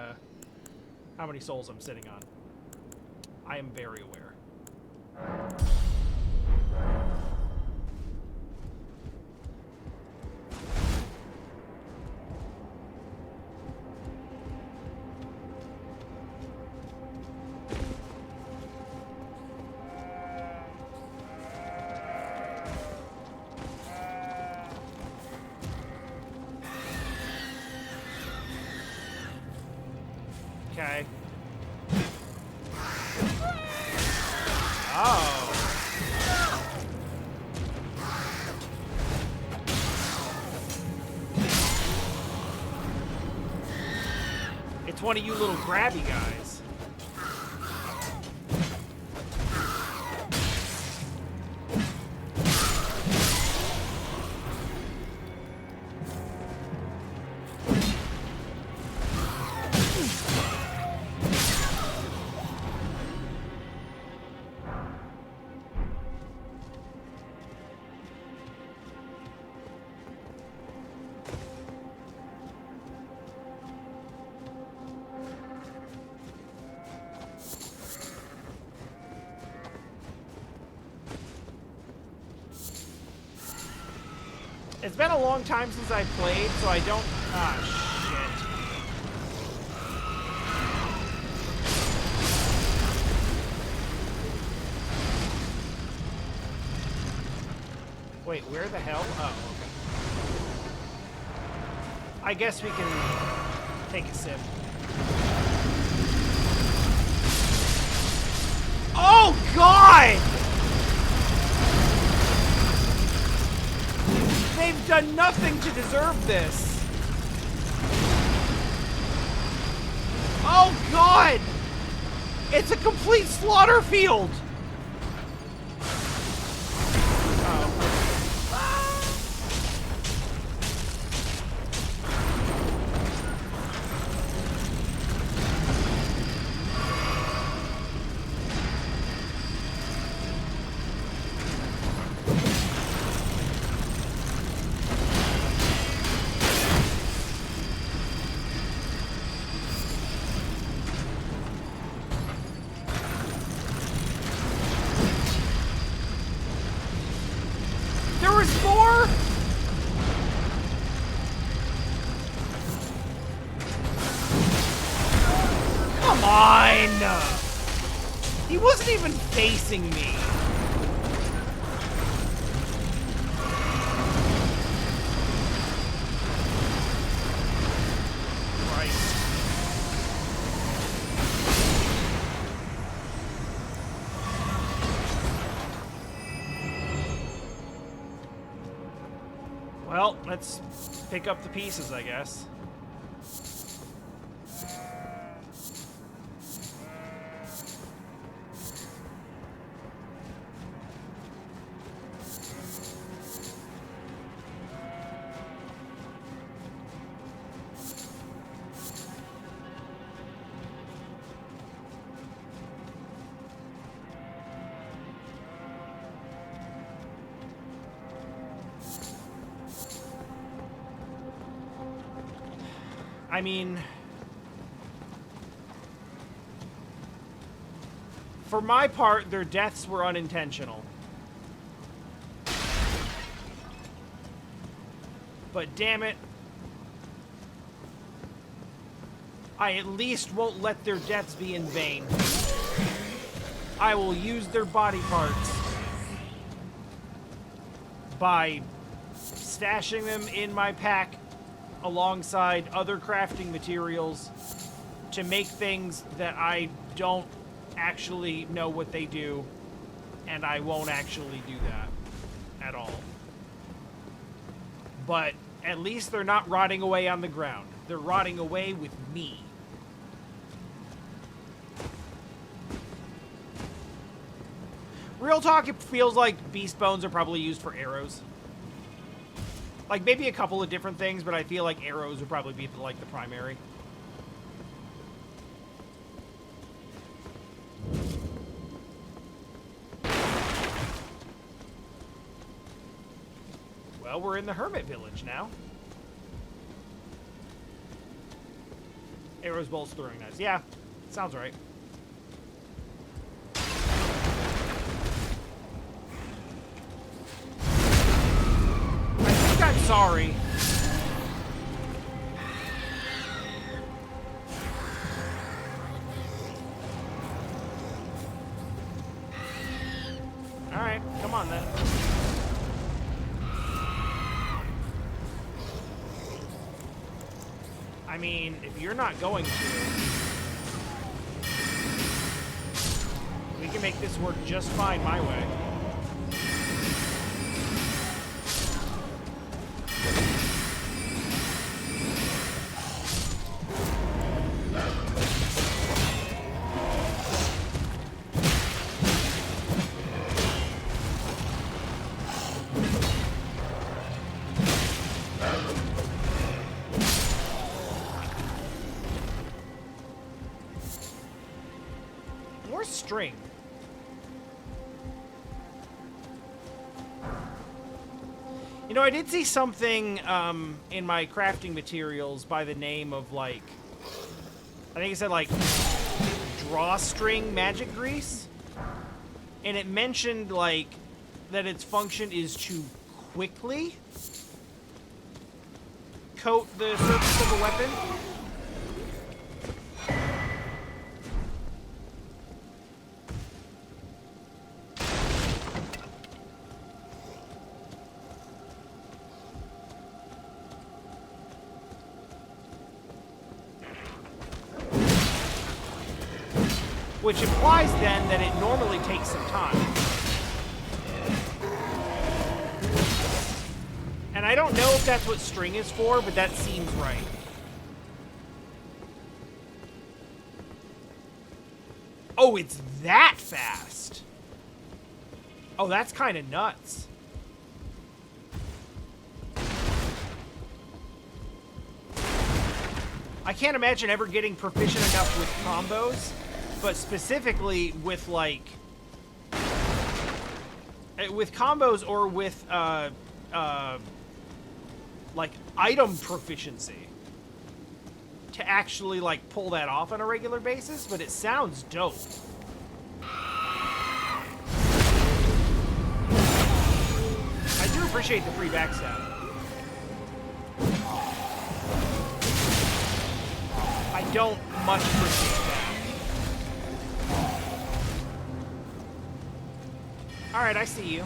souls I'm sitting on. I am very aware. Okay. Oh. It's one of you little grabby guys. It's been a long time since I played, so I don't... Ah, shit. Wait, where the hell? Oh, okay. I guess we can take a sip. Oh, God! They've done nothing to deserve this. Oh, God! It's a complete slaughter field! He wasn't even facing me. Christ. Well, let's pick up the pieces, I guess. I mean, for my part, their deaths were unintentional. But damn it, I at least won't let their deaths be in vain. I will use their body parts by stashing them in my pack alongside other crafting materials to make things that I don't actually know what they do, and I won't actually do that at all. But at least they're not rotting away on the ground. They're rotting away with me. Real talk, it feels like beast bones are probably used for arrows. Like, maybe a couple of different things, but I feel like arrows would probably be, like, the primary. Well, we're in the hermit village now. Arrows, bolts, throwing knives. Yeah, sounds right. I'm sorry. Alright, come on then. I mean, if you're not going to, we can make this work just fine my way. String. You know, I did see something in my crafting materials by the name of, like, I think it said, like, drawstring magic grease. And it mentioned, like, that its function is to quickly coat the surface of a weapon. Which implies, then, that it normally takes some time. And I don't know if that's what string is for, but that seems right. Oh, it's that fast! Oh, that's kind of nuts. I can't imagine ever getting proficient enough with combos. But specifically with, like, with combos or with, like, item proficiency to actually, like, pull that off on a regular basis, but it sounds dope. I do appreciate the free backstab. I don't much appreciate that. Alright, I see you.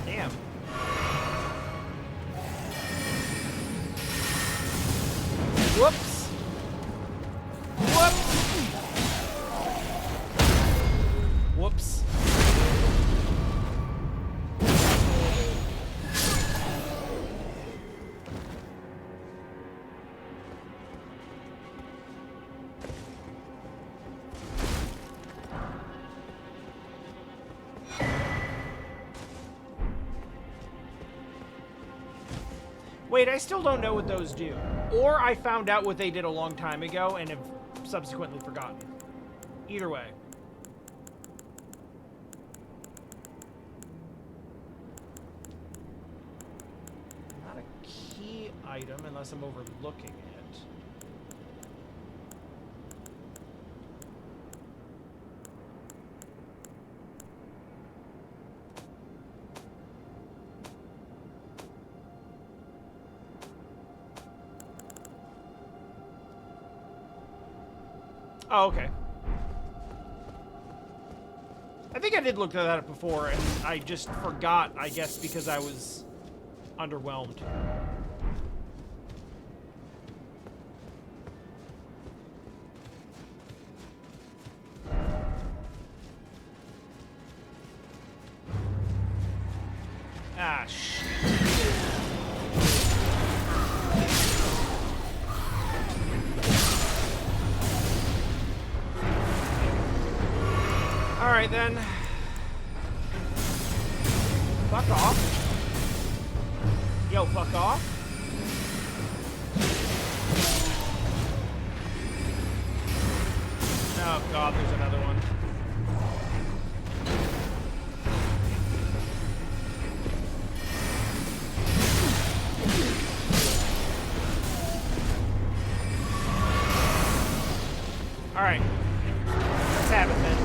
Damn. Whoops. Whoops. Whoops. Wait, I still don't know what those do. Or I found out what they did a long time ago and have subsequently forgotten. Either way. item unless I'm overlooking it. Oh, okay. I think I did look at that before, and I just forgot, I guess, because I was underwhelmed. Ah, shit. Alright then. Fuck off. Yo, fuck off. Oh god, there's another one. Alright. Let's have it then.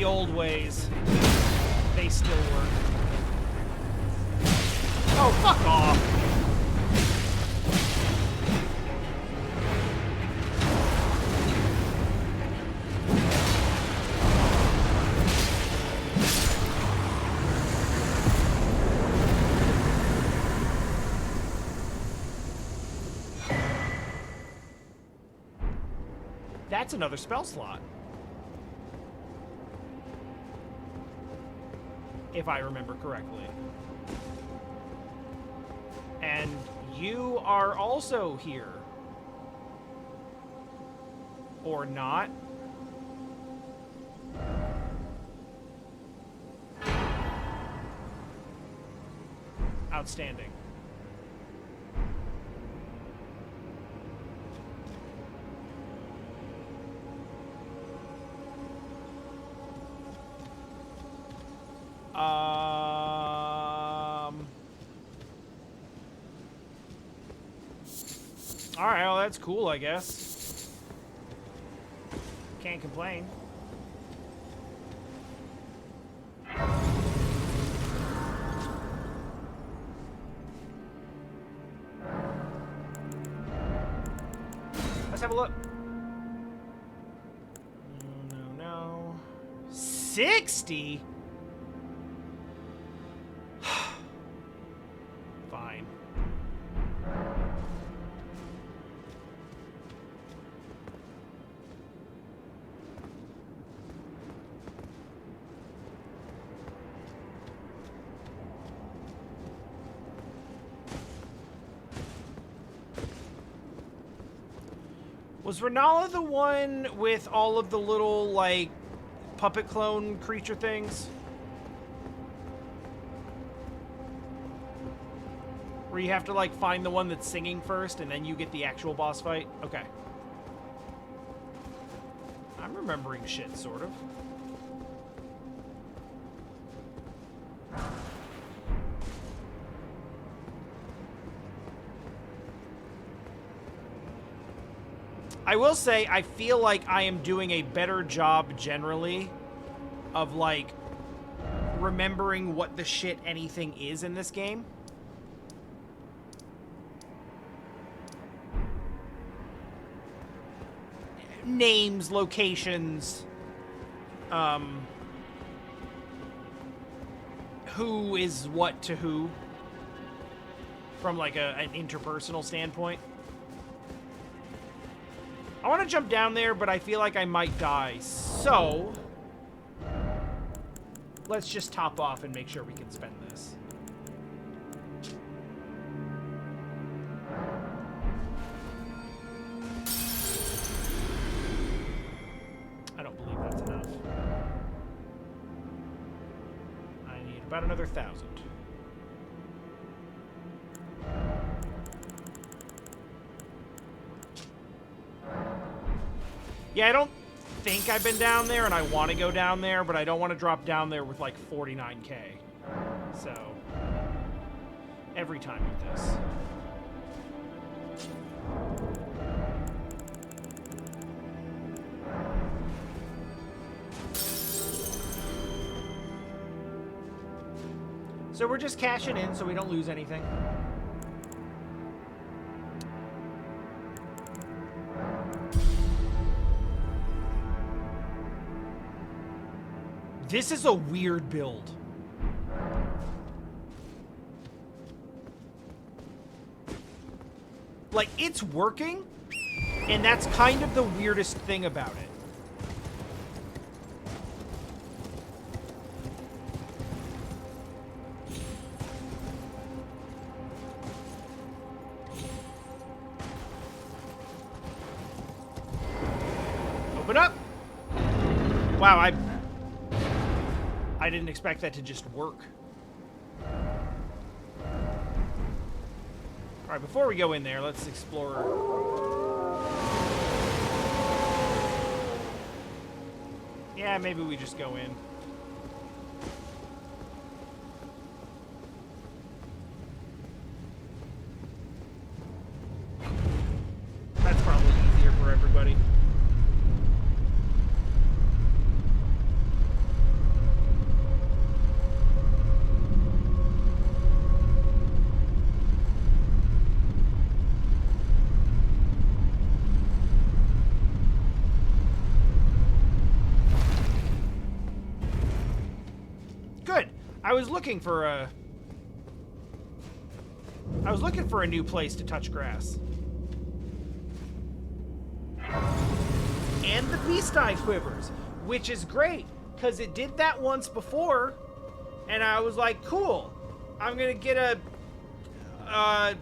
Old ways, they still work. Oh, fuck off. That's another spell slot. If I remember correctly. And you are also here. Or not. Outstanding. Alright, well, that's cool, I guess. Can't complain. Let's have a look. No. 60? Fine. Was Renala the one with all of the little, like, puppet clone creature things? Where you have to, like, find the one that's singing first, and then you get the actual boss fight? Okay. I'm remembering shit, sort of. I will say, I feel like I am doing a better job generally of, like, remembering what the shit anything is in this game. Names, locations, who is what to who, from, like, an interpersonal standpoint. I want to jump down there, but I feel like I might die. So, let's just top off and make sure we can spend this. I don't believe that's enough. I need about another 1,000. Yeah, I don't think I've been down there, and I want to go down there, but I don't want to drop down there with like 49k. So, every time with this. So we're just cashing in so we don't lose anything. This is a weird build. Like, it's working, and that's kind of the weirdest thing about it. Open up! Wow, I didn't expect that to just work. Alright, before we go in there, let's explore. Yeah, maybe we just go in. That's probably easier for everybody. I was looking for a new place to touch grass. And the beast eye quivers, which is great, because it did that once before, and I was like, cool, I'm gonna get a, I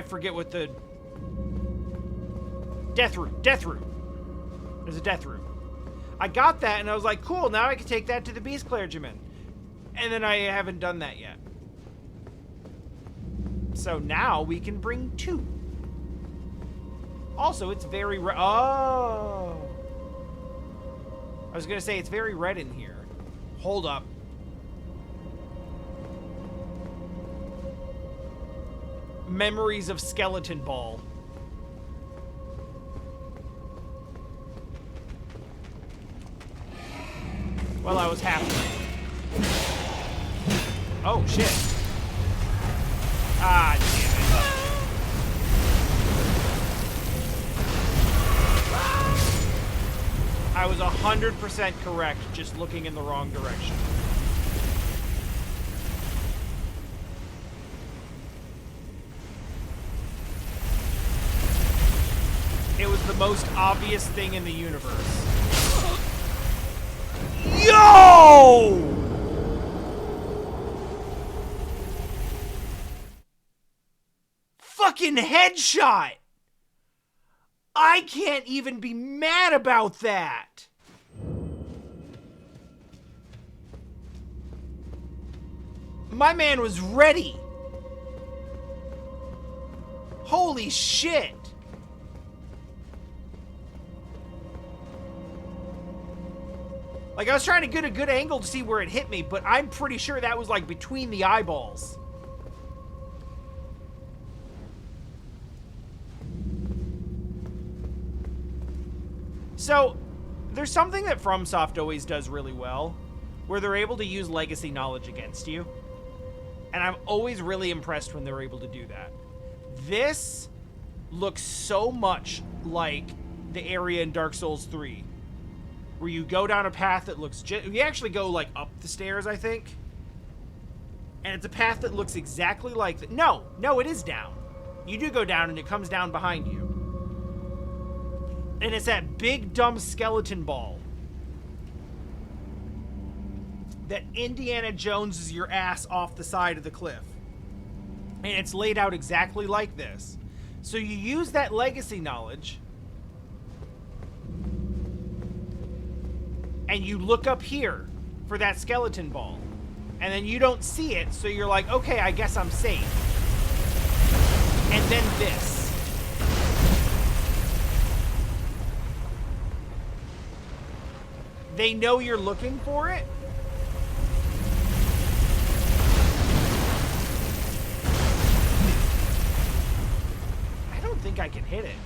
forget what the, death root. There's a death root. I got that, and I was like, cool, now I can take that to the Beast Clergyman. And then I haven't done that yet. So now we can bring 2. Also, it's very red. Oh! I was going to say, it's very red in here. Hold up. Memories of Skeleton Ball. Well, I was halfway. Oh, shit. Ah, damn it. I was 100% correct, just looking in the wrong direction. It was the most obvious thing in the universe. Yo! Fucking headshot! I can't even be mad about that! My man was ready! Holy shit! Like, I was trying to get a good angle to see where it hit me, but I'm pretty sure that was, like, between the eyeballs. So, there's something that FromSoft always does really well, where they're able to use legacy knowledge against you. And I'm always really impressed when they're able to do that. This looks so much like the area in Dark Souls 3. Where you go down a path that looks... You actually go, like, up the stairs, I think. And it's a path that looks exactly like... No, it is down. You do go down, and it comes down behind you. And it's that big, dumb skeleton ball. that Indiana Joneses your ass off the side of the cliff. And it's laid out exactly like this. So you use that legacy knowledge, and you look up here for that skeleton ball. And then you don't see it, so you're like, okay, I guess I'm safe. And then this. They know you're looking for it. I don't think I can hit it.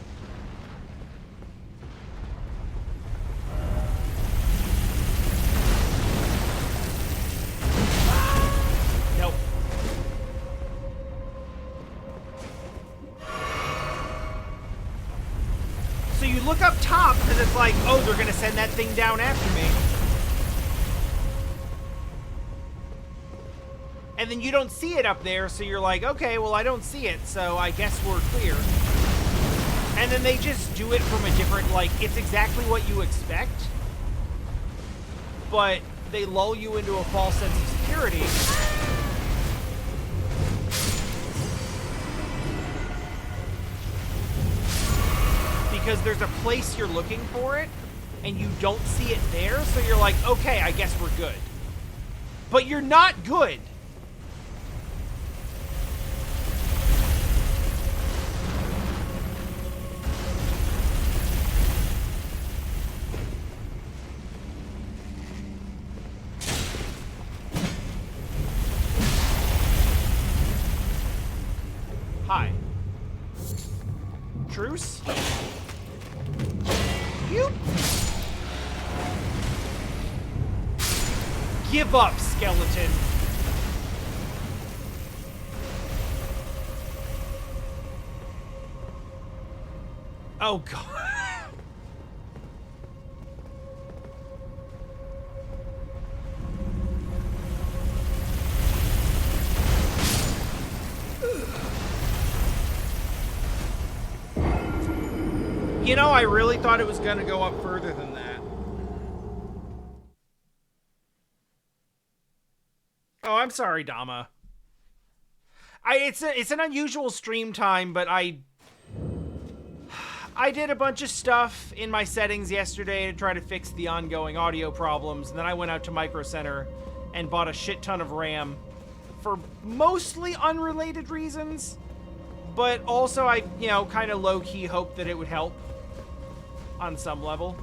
Nope. So you look up top because it's like, oh, they're gonna send that thing down after me. And then you don't see it up there, so you're like, okay, well, I don't see it, so I guess we're clear. And then they just do it from a different, like, it's exactly what you expect, but they lull you into a false sense of security. Because there's a place you're looking for it, and you don't see it there, so you're like, okay, I guess we're good. But you're not good. Hi. Truce? You... Give up, skeleton. Oh, God. You know, I really thought it was going to go up further than that. Oh, I'm sorry, Dama. It's an unusual stream time, but I did a bunch of stuff in my settings yesterday to try to fix the ongoing audio problems, and then I went out to Micro Center and bought a shit ton of RAM for mostly unrelated reasons, but also I, you know, kind of low-key hoped that it would help on some level.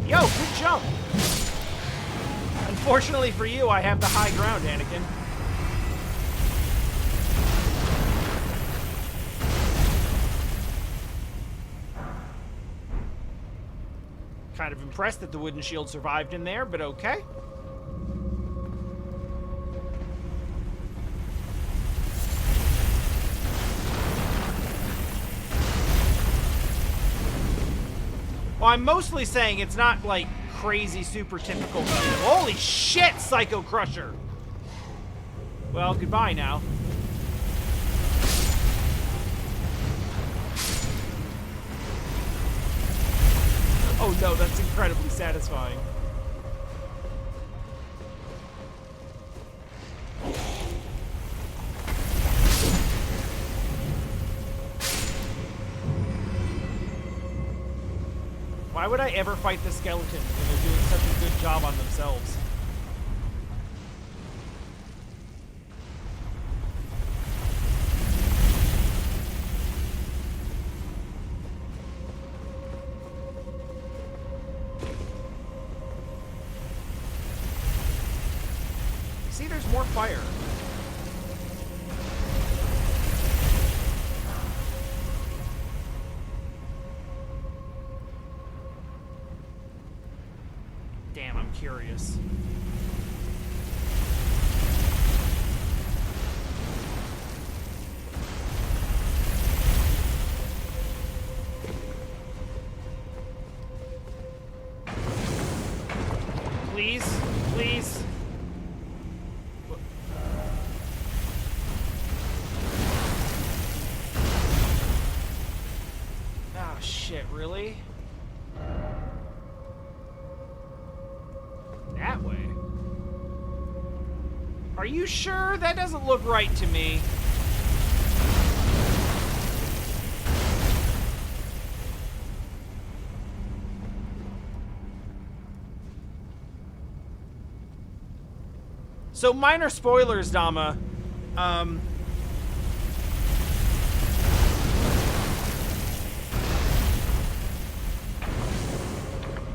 Yo, good jump! Unfortunately for you, I have the high ground, Anakin. Kind of impressed that the wooden shield survived in there, but okay. Well, I'm mostly saying it's not, like, crazy, super typical. Holy shit, Psycho Crusher! Well, goodbye now. Oh no, that's incredibly satisfying. Why would I ever fight the skeletons when they're doing such a good job on themselves? See, there's more fire. Damn, I'm curious. Oh, shit, really? That way? Are you sure? That doesn't look right to me. So, minor spoilers, Dama.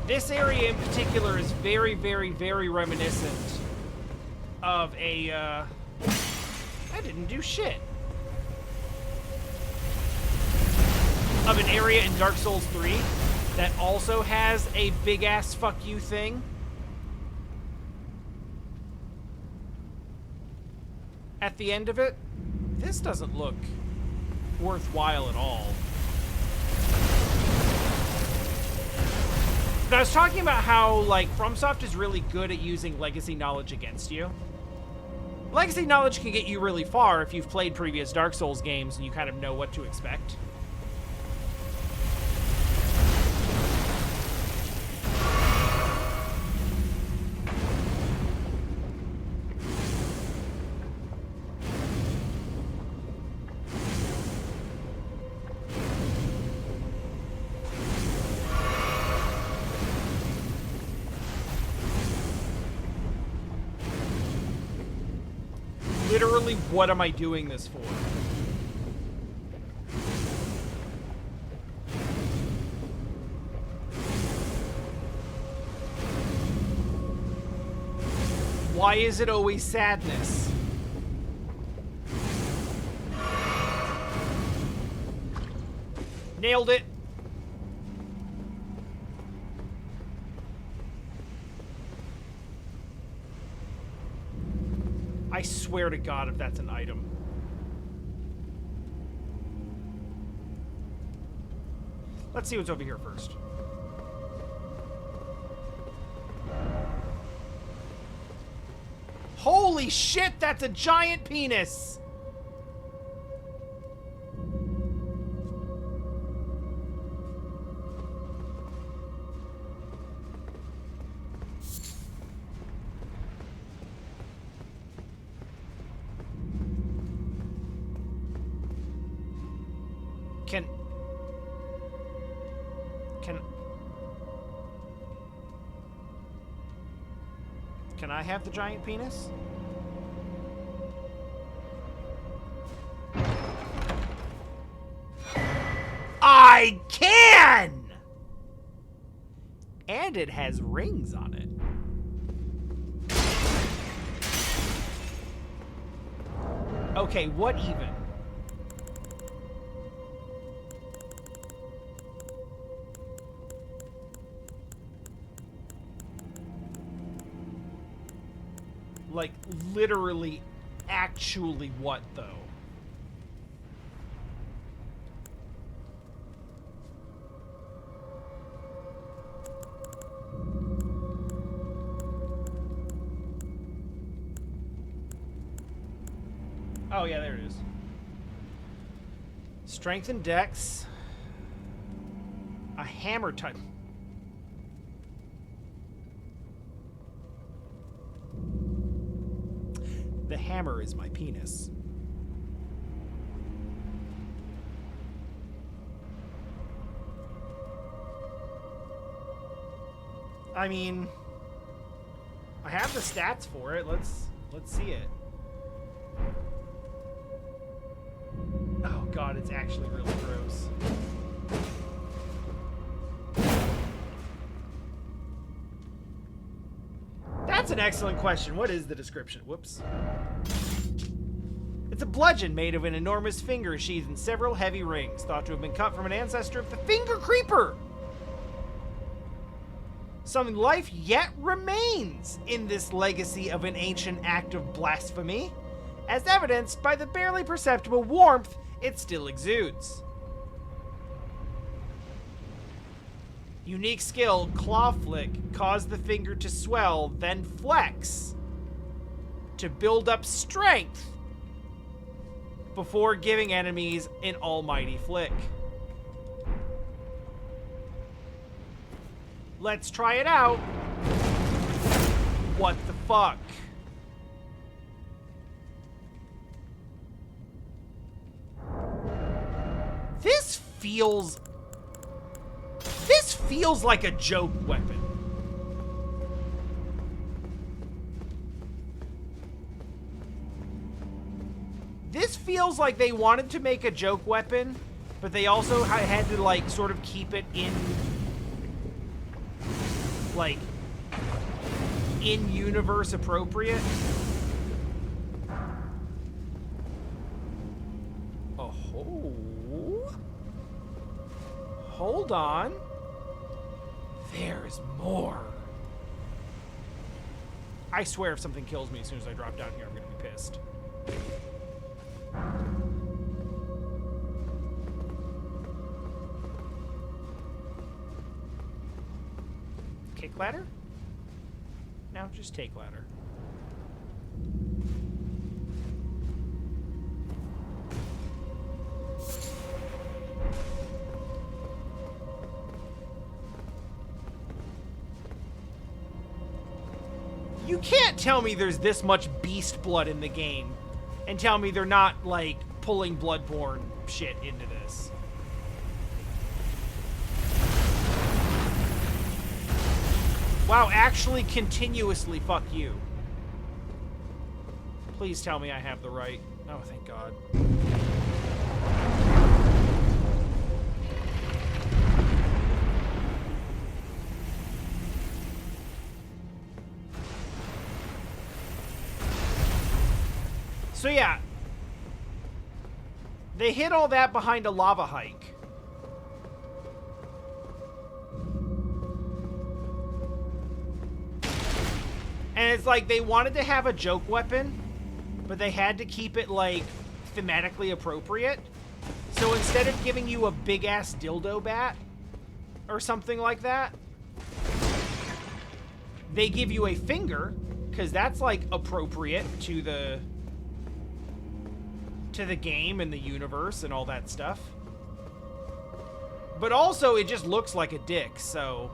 This area in particular is very, very, very reminiscent of a, I didn't do shit. Of an area in Dark Souls 3 that also has a big-ass fuck you thing. At the end of it, this doesn't look worthwhile at all. But I was talking about how, like, FromSoft is really good at using legacy knowledge against you. Legacy knowledge can get you really far if you've played previous Dark Souls games and you kind of know what to expect. Literally, what am I doing this for? Why is it always sadness? Nailed it. I swear to God if that's an item. Let's see what's over here first. Holy shit, that's a giant penis! Can I have the giant penis? I can! And it has rings on it. Okay, what even? Like, literally, actually what, though? Oh, yeah, there it is. Strength and dex. A hammer type. The hammer is my penis. I mean, I have the stats for it. Let's see it. Oh God, it's actually really gross. That's an excellent question. What is the description? Whoops. It's a bludgeon made of an enormous finger sheathed in several heavy rings, thought to have been cut from an ancestor of the Finger Creeper. Some life yet remains in this legacy of an ancient act of blasphemy, as evidenced by the barely perceptible warmth it still exudes. Unique skill, Claw Flick, caused the finger to swell, then flex to build up strength before giving enemies an almighty flick. Let's try it out. What the fuck? This feels like a joke weapon. This feels like they wanted to make a joke weapon, but they also had to, like, sort of keep it in, like, in-universe appropriate. Oh. Hold on. There's more. I swear if something kills me as soon as I drop down here, I'm gonna be pissed. Kick ladder? No, just take ladder. You can't tell me there's this much beast blood in the game and tell me they're not, like, pulling Bloodborne shit into this. Wow, actually continuously fuck you. Please tell me I have the right. Oh, thank God. So yeah, they hid all that behind a lava hike. And it's like they wanted to have a joke weapon, but they had to keep it, like, thematically appropriate. So instead of giving you a big-ass dildo bat or something like that, they give you a finger, because that's, like, appropriate to the game and the universe and all that stuff. But also, it just looks like a dick, so...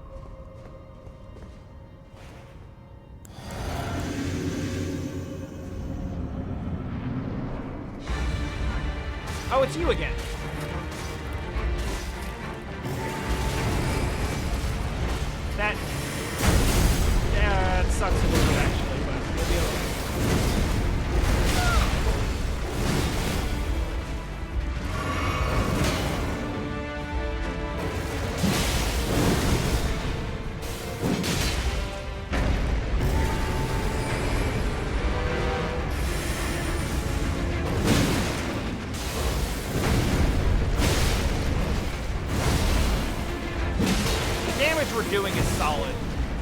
Oh, it's you again. That sucks a little bit, actually, but we'll be okay. We're doing is solid.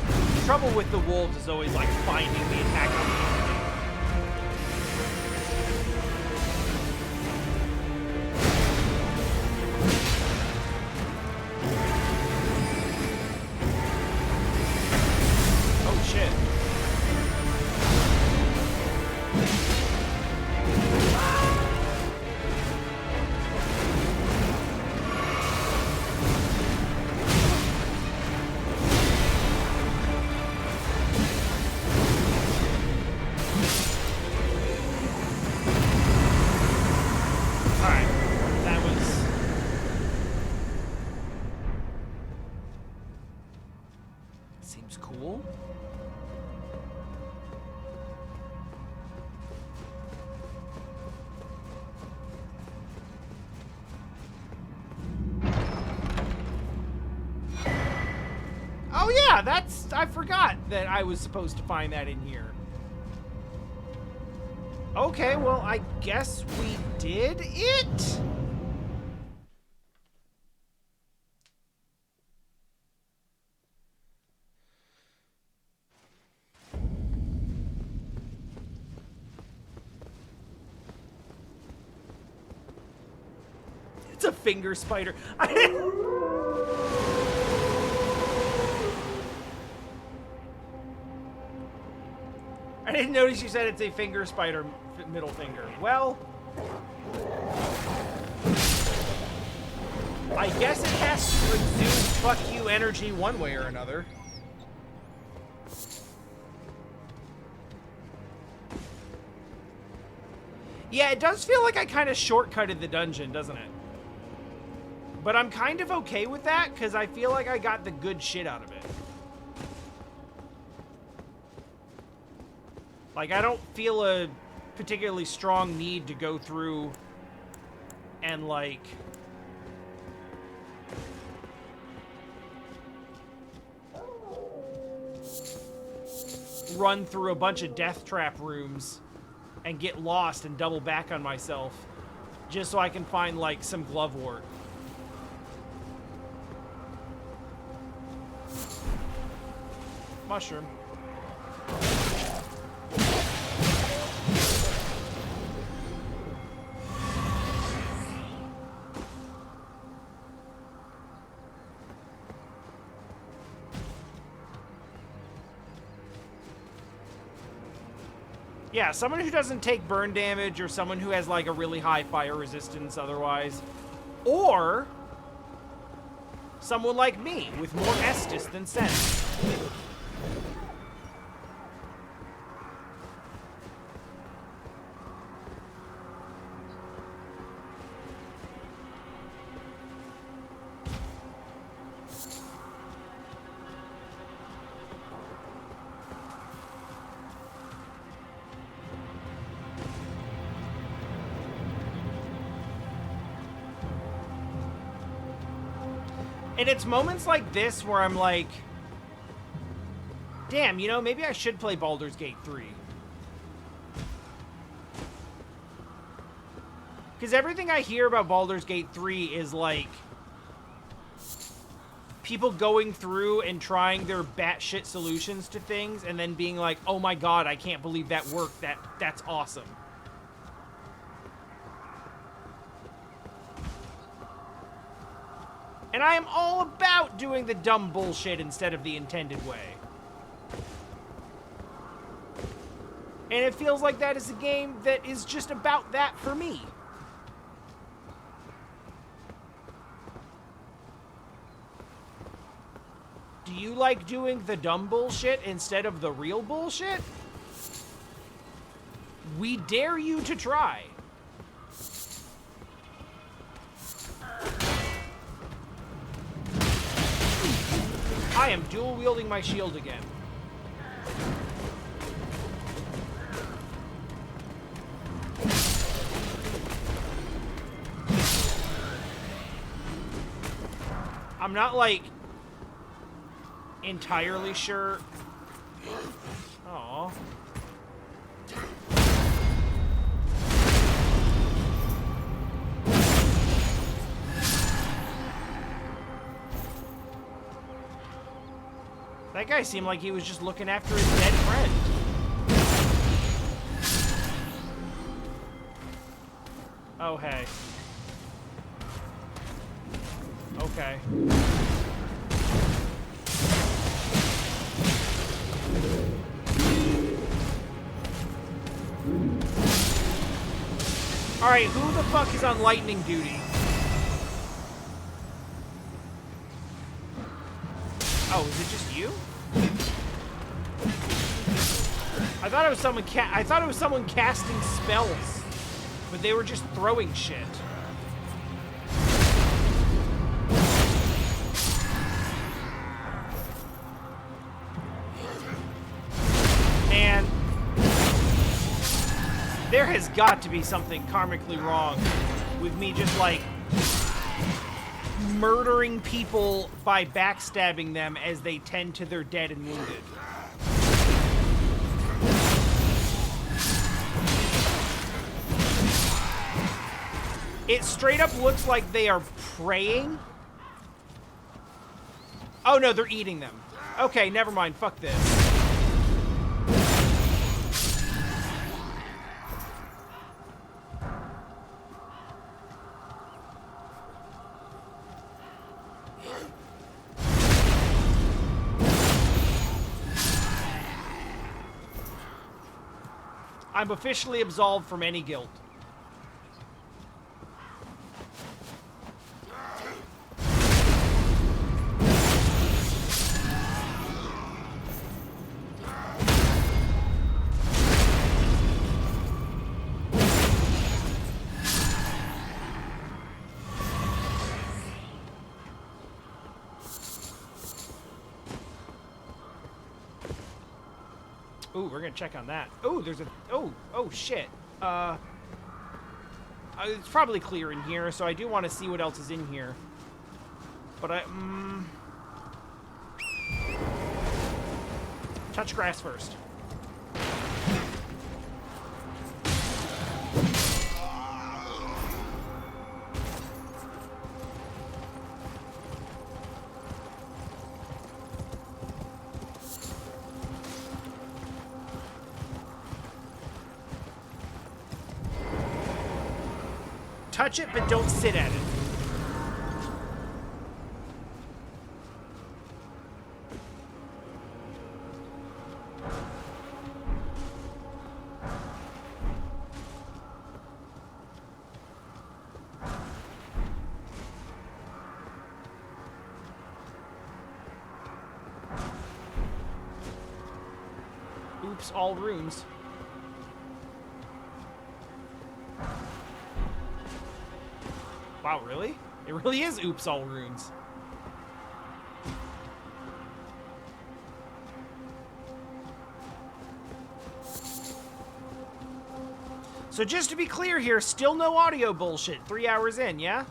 The trouble with the wolves is always, like, finding the attack opportunity. Oh shit. Seems cool. Oh yeah, I forgot that I was supposed to find that in here. Okay, well, I guess we did it? It's a finger spider. I didn't notice you said it's a finger spider, middle finger. Well... I guess it has to exude fuck you energy one way or another. Yeah, it does feel like I kind of shortcutted the dungeon, doesn't it? But I'm kind of okay with that, because I feel like I got the good shit out of it. Like, I don't feel a particularly strong need to go through and, like... run through a bunch of death trap rooms and get lost and double back on myself just so I can find, like, some glovewort. Mushroom. Yeah, someone who doesn't take burn damage, or someone who has, like, a really high fire resistance otherwise. Or someone like me, with more Estus than Sense. And it's moments like this where I'm like, damn, you know, maybe I should play Baldur's Gate 3. Because everything I hear about Baldur's Gate 3 is like people going through and trying their batshit solutions to things and then being like, oh my god, I can't believe that worked. That's awesome. And I am all about doing the dumb bullshit instead of the intended way. And it feels like that is a game that is just about that for me. Do you like doing the dumb bullshit instead of the real bullshit? We dare you to try. I am dual-wielding my shield again. I'm not, like, entirely sure. Aww. That guy seemed like he was just looking after his dead friend. Oh, hey. Okay. Alright, who the fuck is on lightning duty? Oh, is it just you? I thought it was someone casting spells, but they were just throwing shit. Man, there has got to be something karmically wrong with me just like murdering people by backstabbing them as they tend to their dead and wounded. It straight up looks like they are praying. Oh no, they're eating them. Okay, never mind. Fuck this. I'm officially absolved from any guilt. Ooh, we're gonna check on that. Oh, there's a... Oh, shit. It's probably clear in here, so I do want to see what else is in here. But touch grass first. Touch it, but don't sit at it. Oops, all runes. Wow, really? It really is oops all runes. So just to be clear here, still no audio bullshit. 3 hours in, yeah?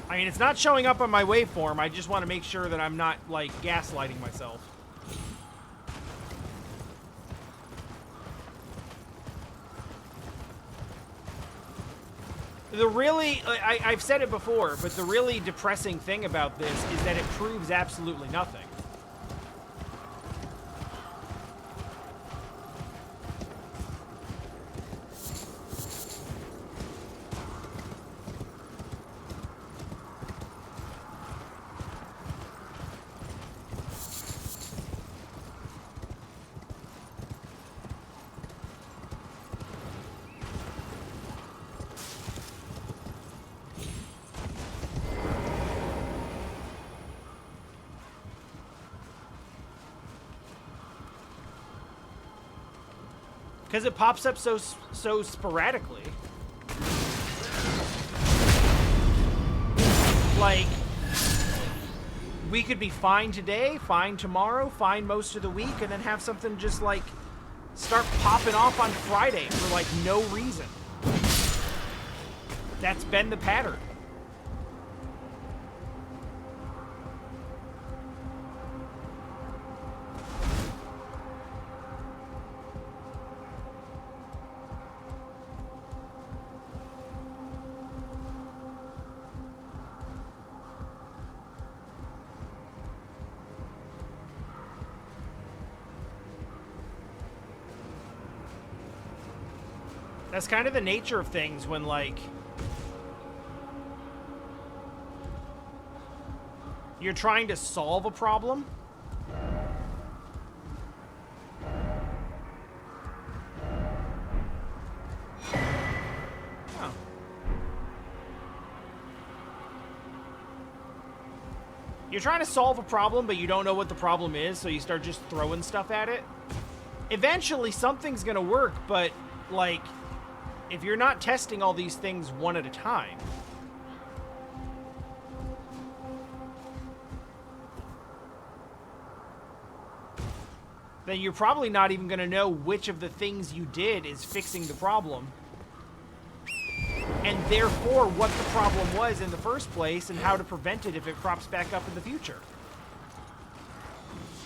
I mean, it's not showing up on my waveform. I just want to make sure that I'm not, like, gaslighting myself. The really, I've said it before, but the really depressing thing about this is that it proves absolutely nothing. Because it pops up so sporadically. Like, we could be fine today, fine tomorrow, fine most of the week, and then have something just, like, start popping off on Friday for, like, no reason. That's been the pattern. That's kind of the nature of things when, like, you're trying to solve a problem. Oh. You're trying to solve a problem, but you don't know what the problem is, so you start just throwing stuff at it. Eventually, something's gonna work, but, like, if you're not testing all these things one at a time, then you're probably not even going to know which of the things you did is fixing the problem, and therefore what the problem was in the first place and how to prevent it if it crops back up in the future.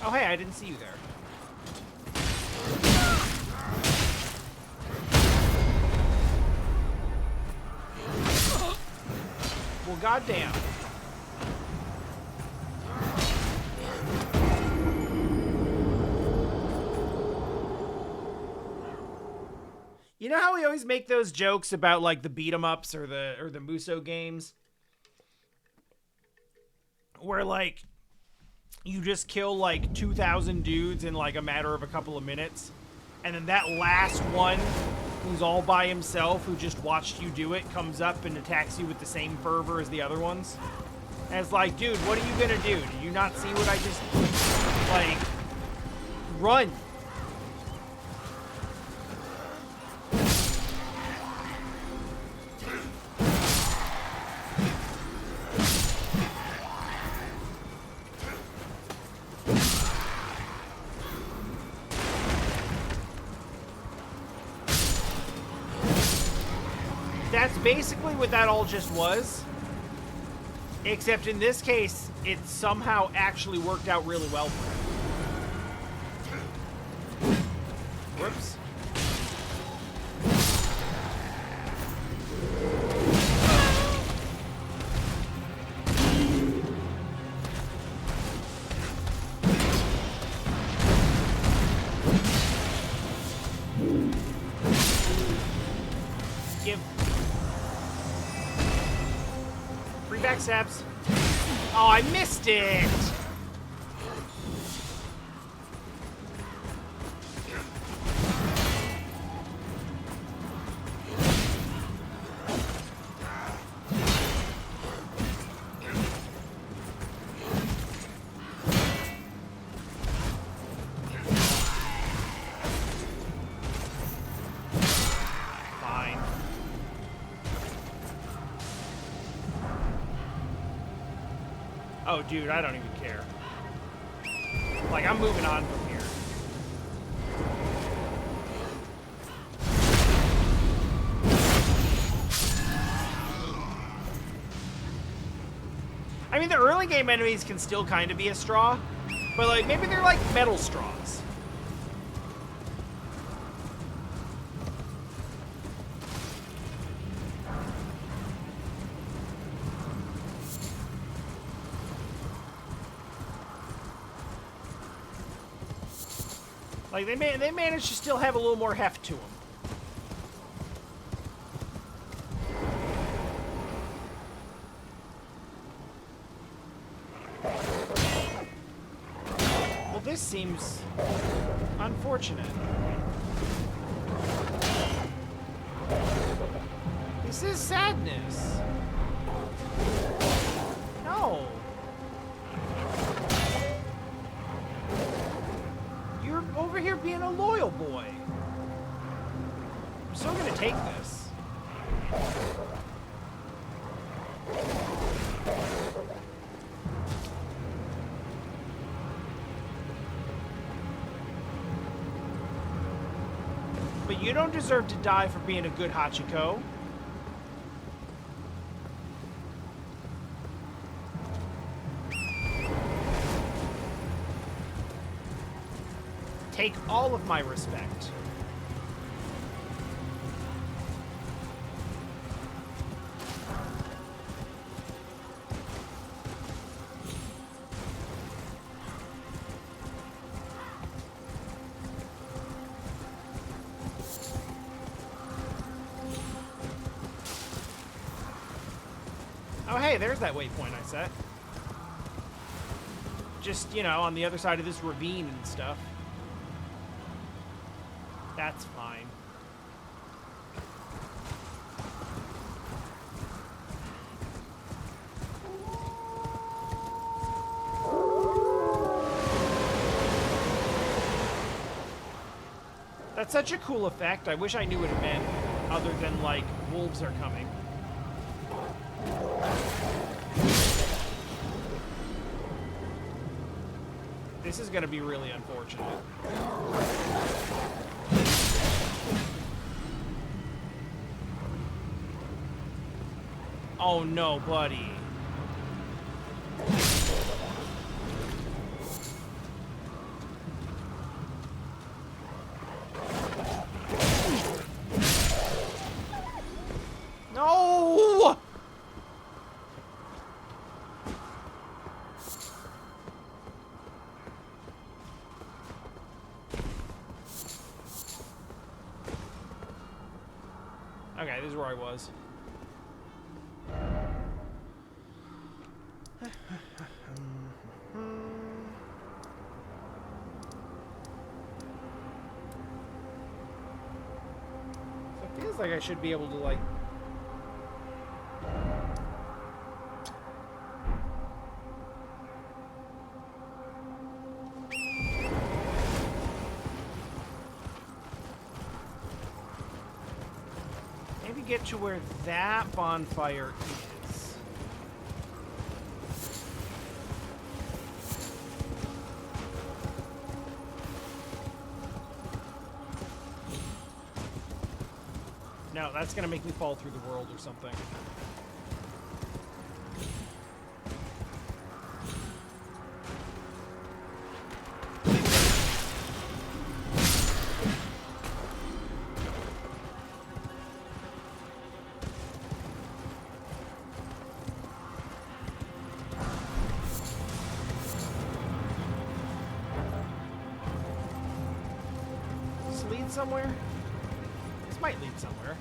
Oh, hey, I didn't see you there. Well, goddamn. You know how we always make those jokes about, like, the beat-em-ups or the Muso games? Where, like, you just kill, like, 2,000 dudes in, like, a matter of a couple of minutes. And then that last one, who's all by himself, who just watched you do it, comes up and attacks you with the same fervor as the other ones. And it's like, dude, what are you gonna do? Do you not see what I just... Like... Run! That's basically what that all just was. Except in this case, it somehow actually worked out really well for him. Whoops. Backstabs. Oh, I missed it! Oh, dude, I don't even care. Like, I'm moving on from here. I mean, the early game enemies can still kind of be a straw, but, like, maybe they're, like, metal straws. Like, they managed to still have a little more heft to them. Well, this seems unfortunate. This is sadness. No. Over here being a loyal boy. I'm still gonna take this. But you don't deserve to die for being a good Hachiko. Take all of my respect. Oh, hey, there's that waypoint I set. Just, you know, on the other side of this ravine and stuff. That's fine. That's such a cool effect. I wish I knew what it meant, other than, like, wolves are coming. This is gonna be really unfortunate. Oh no, buddy. No! Okay, this is where I was. It feels like I should be able to, like... maybe get to where that bonfire is. No, that's gonna make me fall through the world or something. Does this lead somewhere? This might lead somewhere.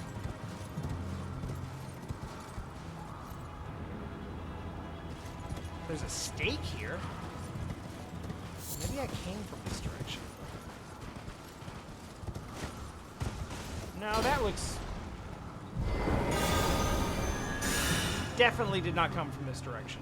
There's a stake here. Maybe I came from this direction. No, that looks... Definitely did not come from this direction.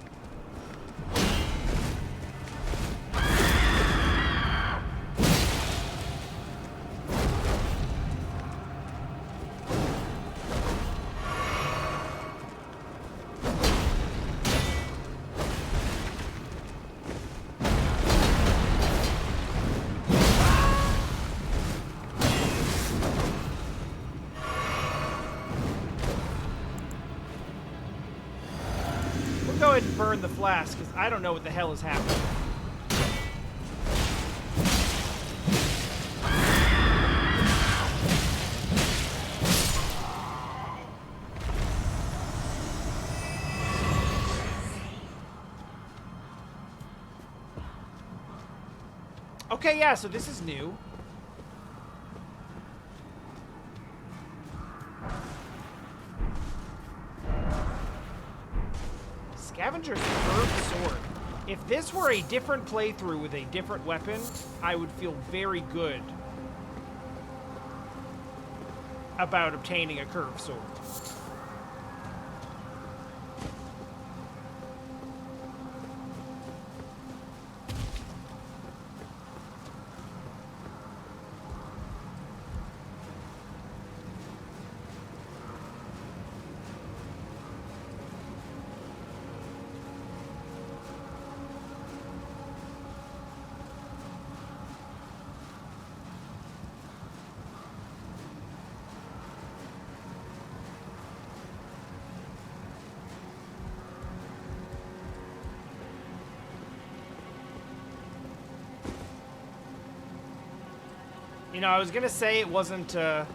Go ahead and burn the flask, because I don't know what the hell is happening. Okay, yeah, so this is new. Scavenger's curved sword. If this were a different playthrough with a different weapon, I would feel very good about obtaining a curved sword. You know, I was gonna say it wasn't, Damn,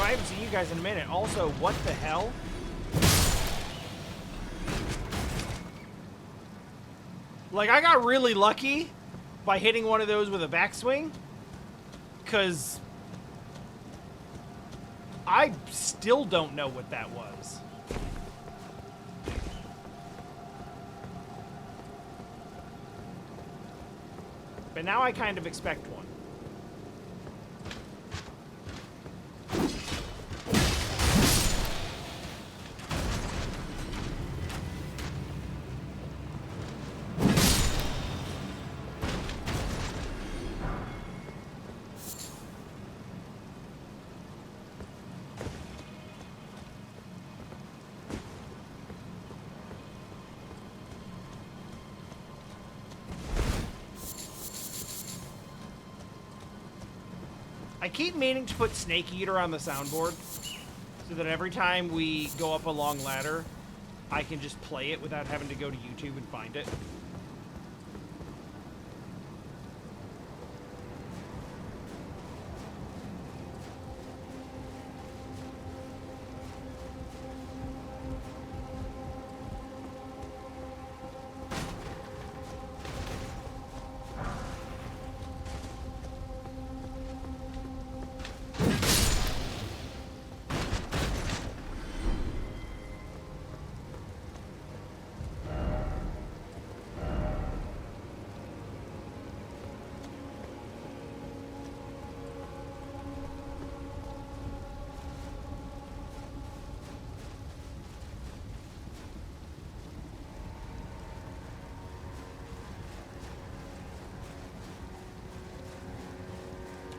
I haven't seen you guys in a minute. Also, what the hell? Like, I got really lucky by hitting one of those with a backswing, because I still don't know what that was. But now I kind of expect one. I keep meaning to put Snake Eater on the soundboard so that every time we go up a long ladder, I can just play it without having to go to YouTube and find it.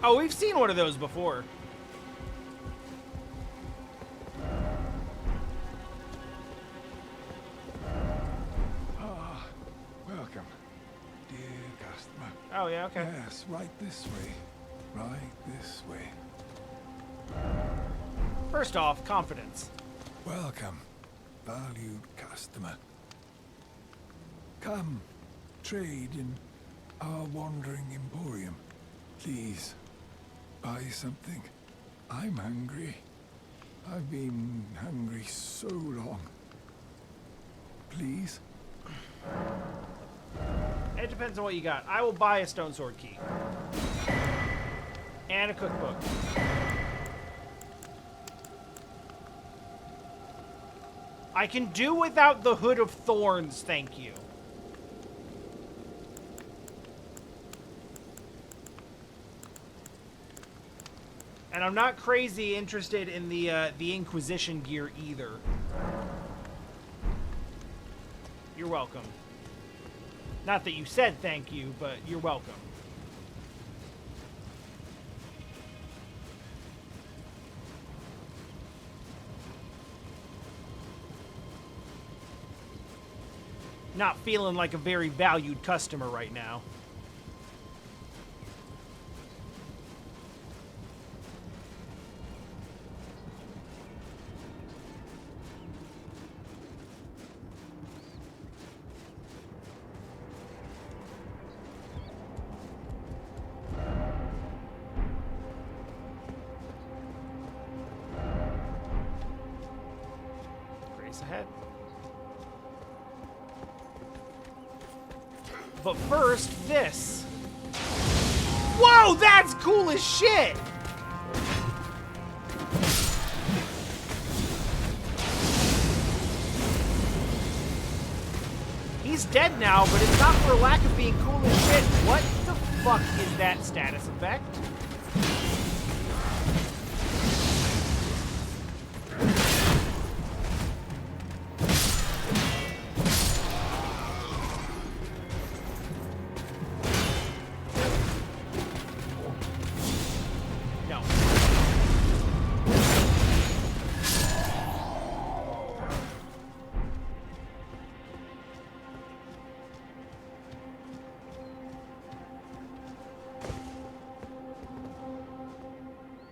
Oh, we've seen one of those before. Welcome, dear customer. Oh, yeah, okay. Yes, right this way. Right this way. First off, confidence. Welcome, valued customer. Come, trade in our wandering emporium. Please, buy something. I'm hungry. I've been hungry so long. Please? It depends on what you got. I will buy a stone sword key. And a cookbook. I can do without the Hood of Thorns, thank you. And I'm not crazy interested in the Inquisition gear either. You're welcome. Not that you said thank you, but you're welcome. Not feeling like a very valued customer right now. Ahead. But first, this. Whoa, that's cool as shit! He's dead now, but it's not for lack of being cool as shit. What the fuck is that status effect?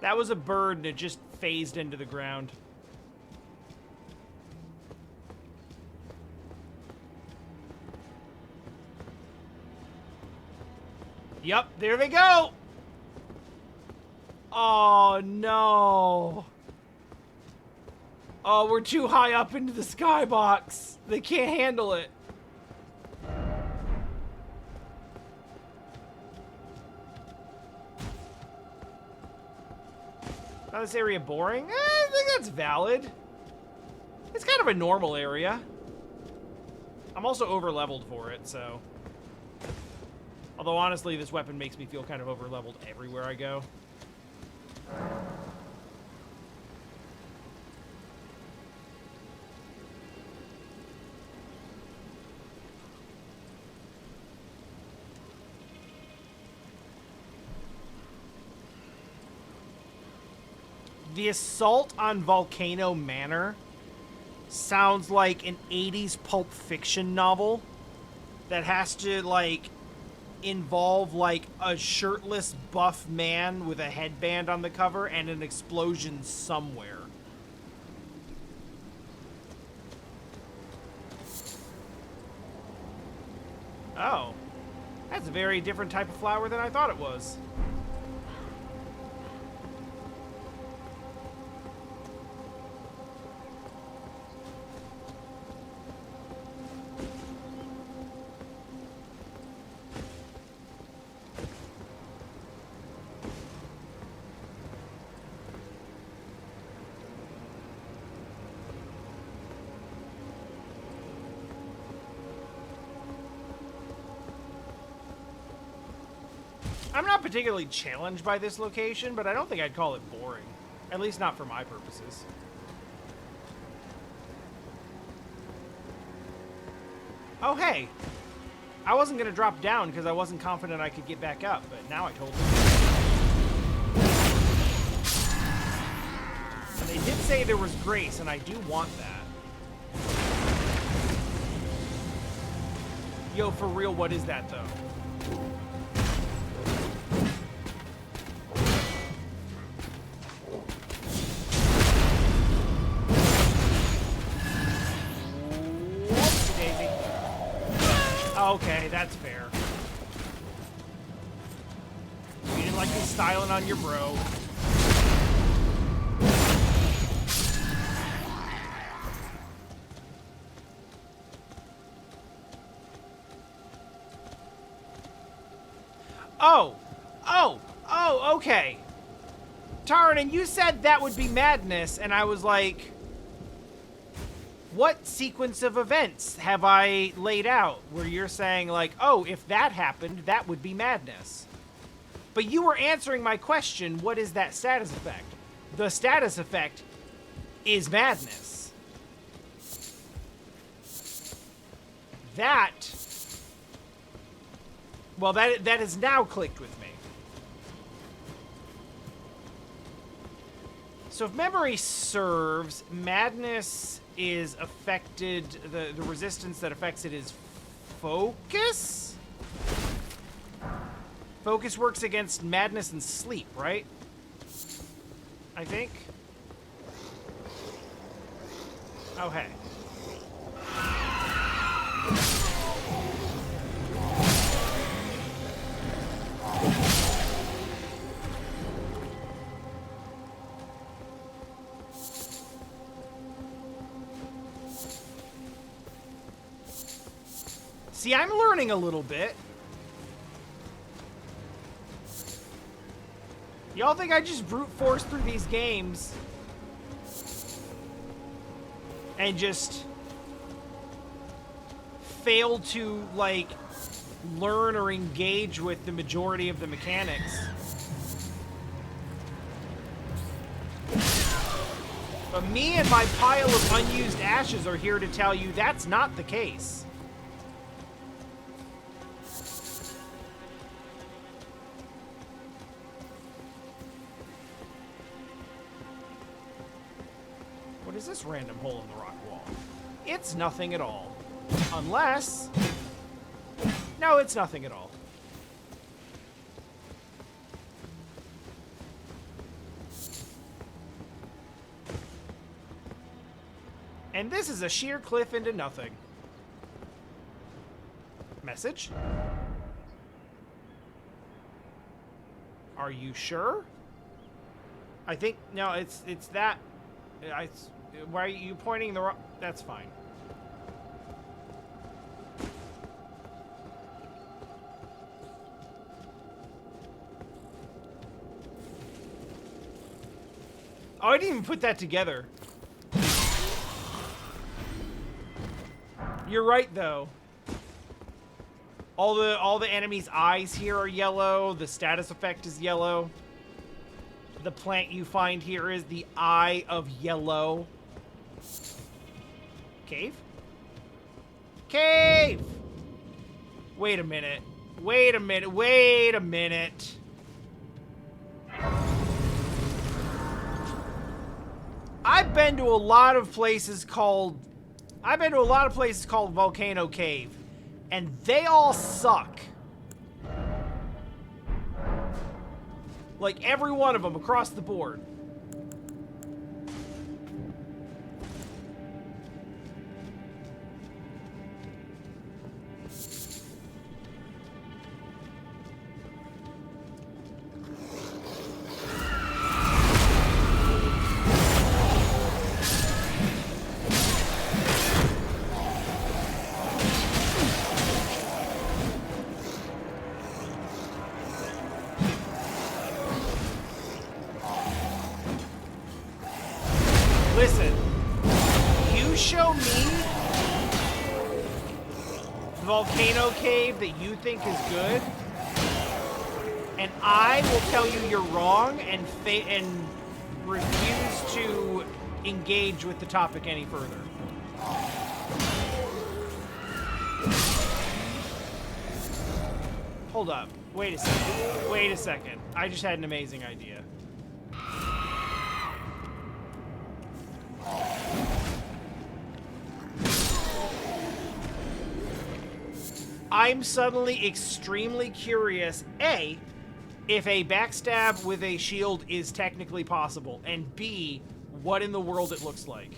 That was a bird and it just phased into the ground. Yep, there they go! Oh, no. Oh, we're too high up into the skybox. They can't handle it. Found this area boring? I think that's valid. It's kind of a normal area. I'm also over-leveled for it, so... Although, honestly, this weapon makes me feel kind of over-leveled everywhere I go. The assault on Volcano Manor sounds like an 80s Pulp Fiction novel that has to, like, involve, like, a shirtless buff man with a headband on the cover and an explosion somewhere. Oh. That's a very different type of flower than I thought it was. I'm not particularly challenged by this location, but I don't think I'd call it boring. At least not for my purposes. Oh, hey. I wasn't going to drop down because I wasn't confident I could get back up, but now I totally can. And they did say there was grace, and I do want that. Yo, for real, what is that, though? Whoopsie daisy. Okay, that's fair. You didn't like me styling on your bro. Oh, okay. Taran, you said that would be madness, and I was like, what sequence of events have I laid out where you're saying, like, oh, if that happened, that would be madness? But you were answering my question, what is that status effect? The status effect is madness. That... well, that has now clicked with me. So if memory serves, madness is affected, the resistance that affects it is focus? Focus works against madness and sleep, right? I think. Oh, hey. See, I'm learning a little bit. Y'all think I just brute force through these games and just fail to, like, learn or engage with the majority of the mechanics? But me and my pile of unused ashes are here to tell you that's not the case. What is this random hole in the rock wall? It's nothing at all. Unless... no, it's nothing at all. And this is a sheer cliff into nothing. Message? Are you sure? I think... no, it's that... why are you pointing the wrong... that's fine. Oh, I didn't even put that together. You're right, though. All the enemies' eyes here are yellow. The status effect is yellow. The plant you find here is the Eye of Yellow. Cave? Cave! Wait a minute. Wait a minute. Wait a minute. I've been to a lot of places called Volcano Cave, and they all suck. Like, every one of them across the board. Listen, you show me the volcano cave that you think is good, and I will tell you you're wrong and refuse to engage with the topic any further. Hold up. Wait a second. Wait a second. I just had an amazing idea. I'm suddenly extremely curious, A, if a backstab with a shield is technically possible, and B, what in the world it looks like.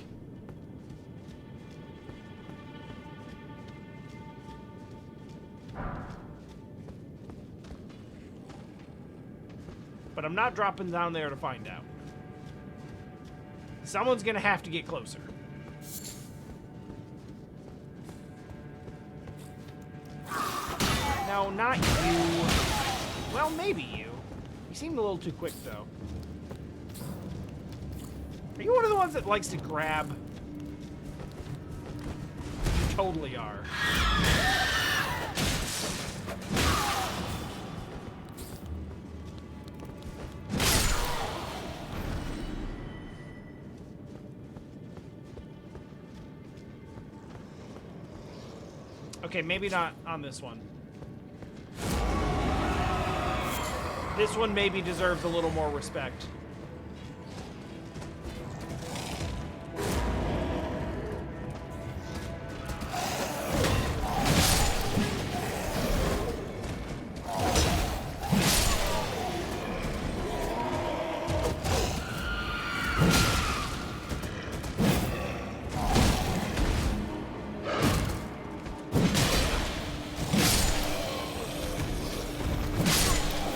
But I'm not dropping down there to find out. Someone's gonna have to get closer. No, not you. Well, maybe you. You seemed a little too quick, though. Are you one of the ones that likes to grab? You totally are. Okay, maybe not on this one. This one maybe deserves a little more respect.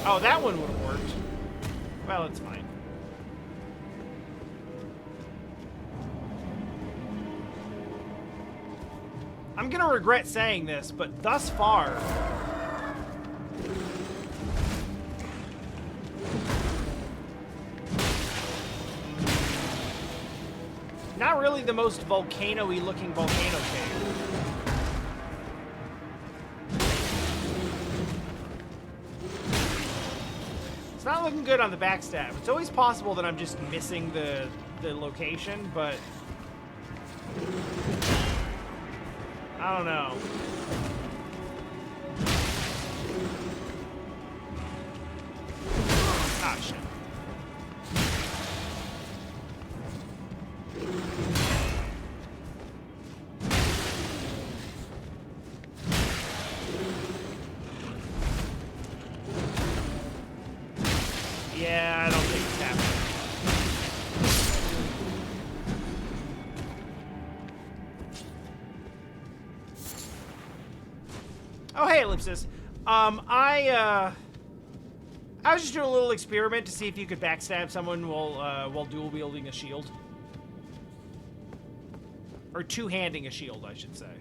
Oh, that one would have worked. Well, it's fine. I'm gonna regret saying this, but thus far, not really the most volcano-y looking volcano cave. Not looking good on the backstab. It's always possible that I'm just missing the location, but I don't know. Ah, shit. Yeah, I don't think it's happening. Oh, hey, Ellipsis. I was just doing a little experiment to see if you could backstab someone while dual wielding a shield. Or two-handing a shield, I should say.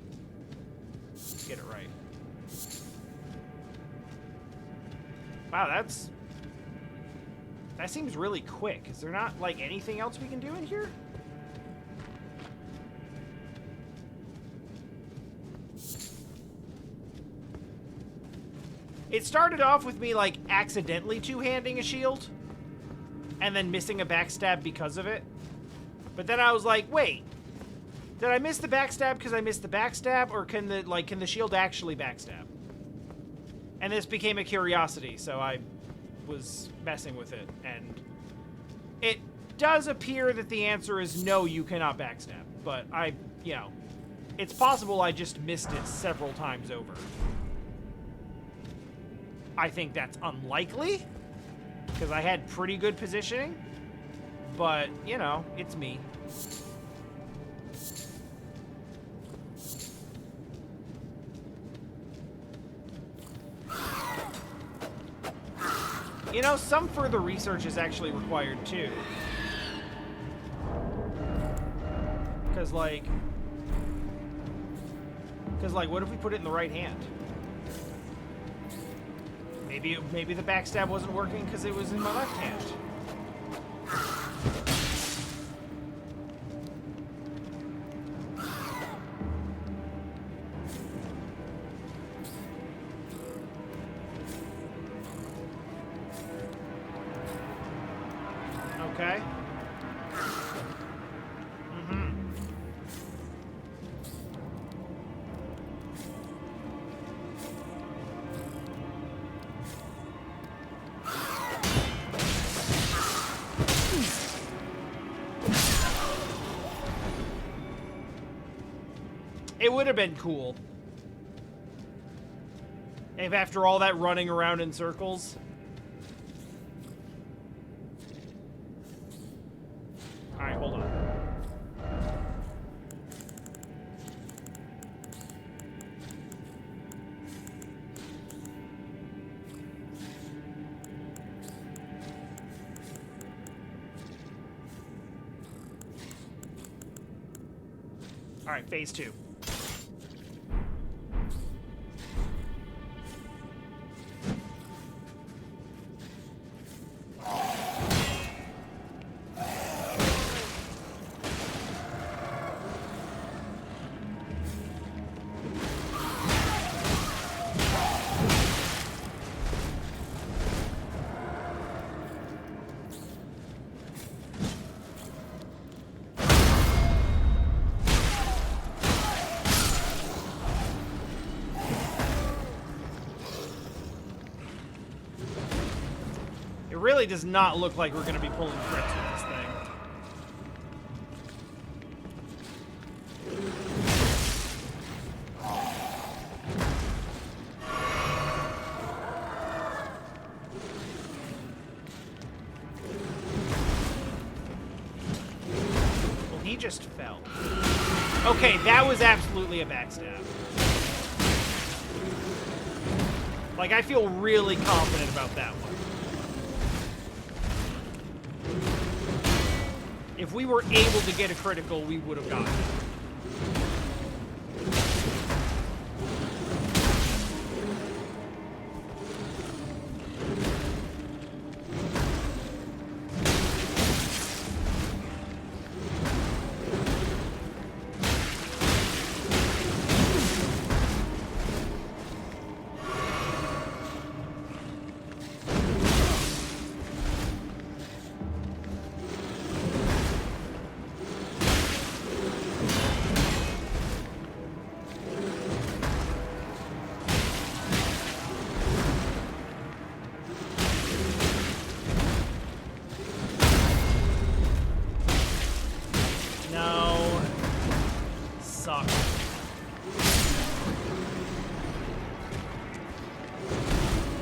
Get it right. Wow, that seems really quick. Is there not, like, anything else we can do in here? It started off with me, like, accidentally two-handing a shield, and then missing a backstab because of it. But then I was like, wait, did I miss the backstab because I missed the backstab, or can the shield actually backstab? And this became a curiosity, so I was messing with it, and it does appear that the answer is no, you cannot backstab, but it's possible I just missed it several times over. I think that's unlikely, because I had pretty good positioning, but, it's me. Some further research is actually required, too. Because, what if we put it in the right hand? Maybe the backstab wasn't working because it was in my left hand. Okay. It would have been cool. If after all that running around in circles. Alright, hold on. Alright, phase 2. It really does not look like we're going to be pulling crits with this thing. Well, he just fell. Okay, that was absolutely a backstab. Like, I feel really confident about that one. If we were able to get a critical, we would have gotten it.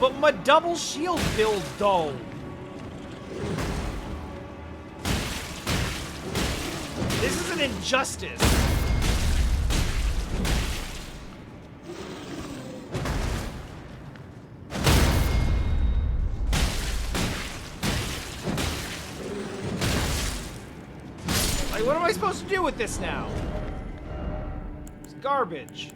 But my double shield build, though. This is an injustice. Like, what am I supposed to do with this now? It's garbage.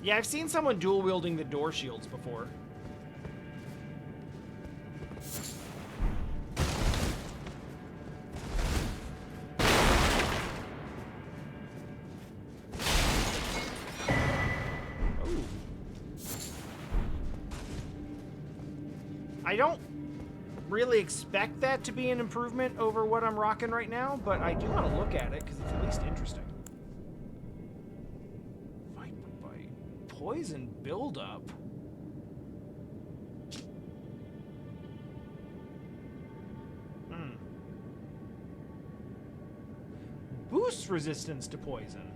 Yeah, I've seen someone dual wielding the door shields before. Ooh. I don't really expect that to be an improvement over what I'm rocking right now, but I do want to look at it because it's at least interesting. Poison buildup. Boosts resistance to poison.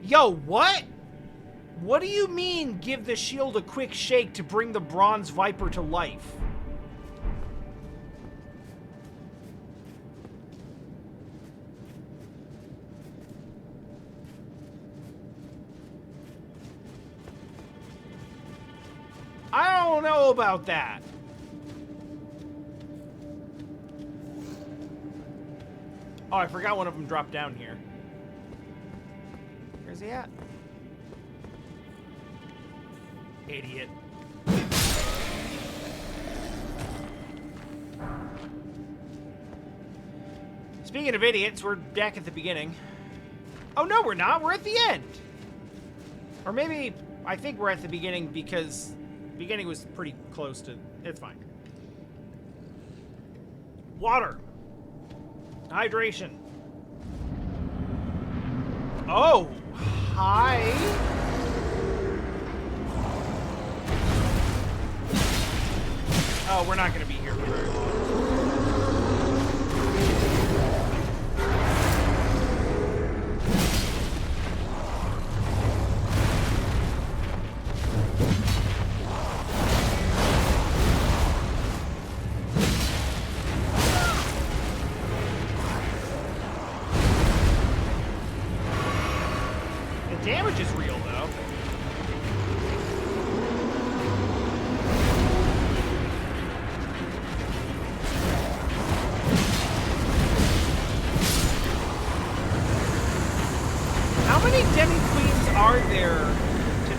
Yo, what? What do you mean give the shield a quick shake to bring the bronze viper to life? I don't know about that. Oh, I forgot one of them dropped down here. Where's he at? Idiot. Speaking of idiots, we're back at the beginning. Oh, no, we're not. We're at the end. Or maybe, I think we're at the beginning because the beginning was pretty close to... It's fine. Water. Hydration. Oh, hi. Oh, we're not going to be here for very long. The damage is real, though. How many Demi-Queens are there to...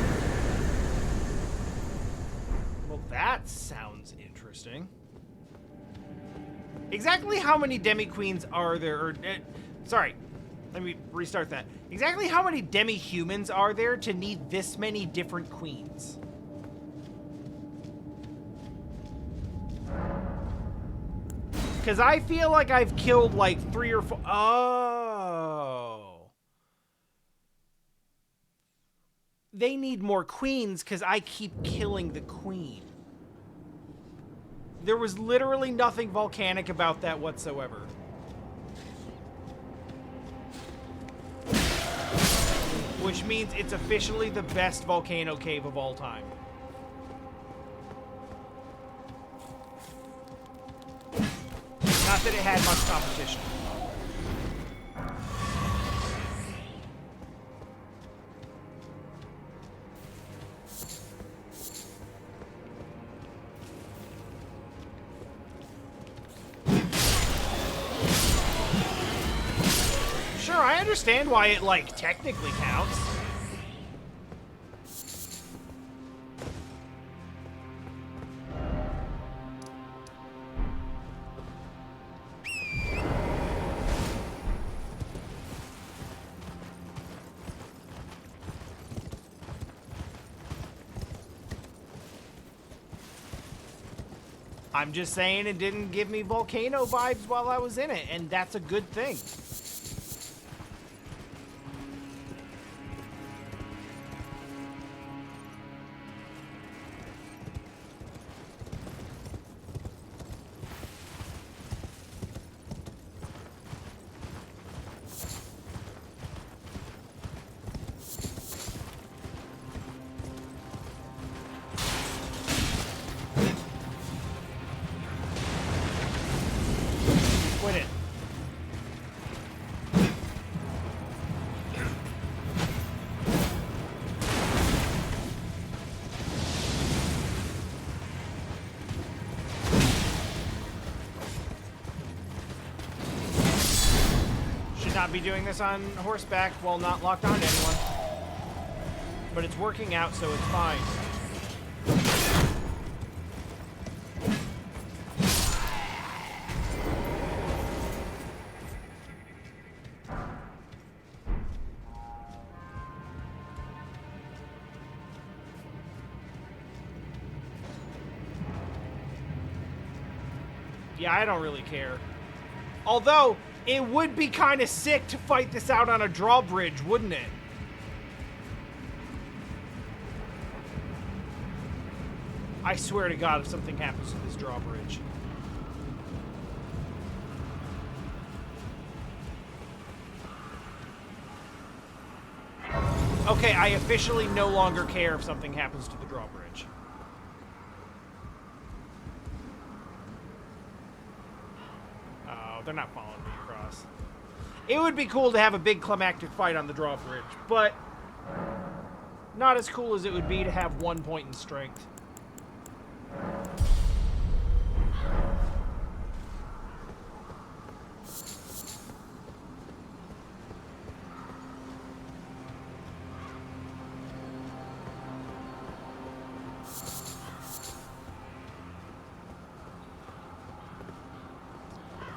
Well, that sounds interesting. Exactly how many Demi-Queens are there... sorry, let me restart that. Exactly how many Demi-Humans are there to need this many different queens? Because I feel like I've killed like 3 or 4... Oh... They need more queens because I keep killing the queen. There was literally nothing volcanic about that whatsoever. Which means it's officially the best volcano cave of all time. Not that it had much competition. Sure, I understand why it, like, technically counts. I'm just saying it didn't give me Volcano vibes while I was in it, and that's a good thing. Quit it. Should not be doing this on horseback while not locked onto anyone. But it's working out, so it's fine. Yeah, I don't really care. Although, it would be kind of sick to fight this out on a drawbridge, wouldn't it? I swear to God if something happens to this drawbridge. Okay, I officially no longer care if something happens to the drawbridge. Oh, they're not following me across. It would be cool to have a big climactic fight on the drawbridge, but not as cool as it would be to have 1 point in strength.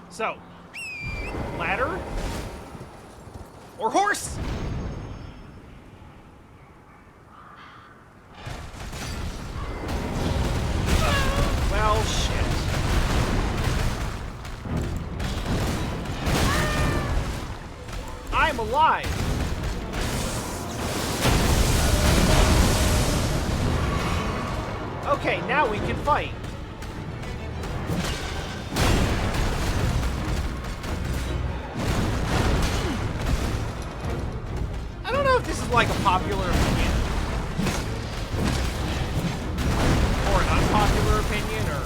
So, ladder or horse? Well, shit. alive. Okay, now we can fight. I don't know if this is like a popular opinion. Or an unpopular opinion, or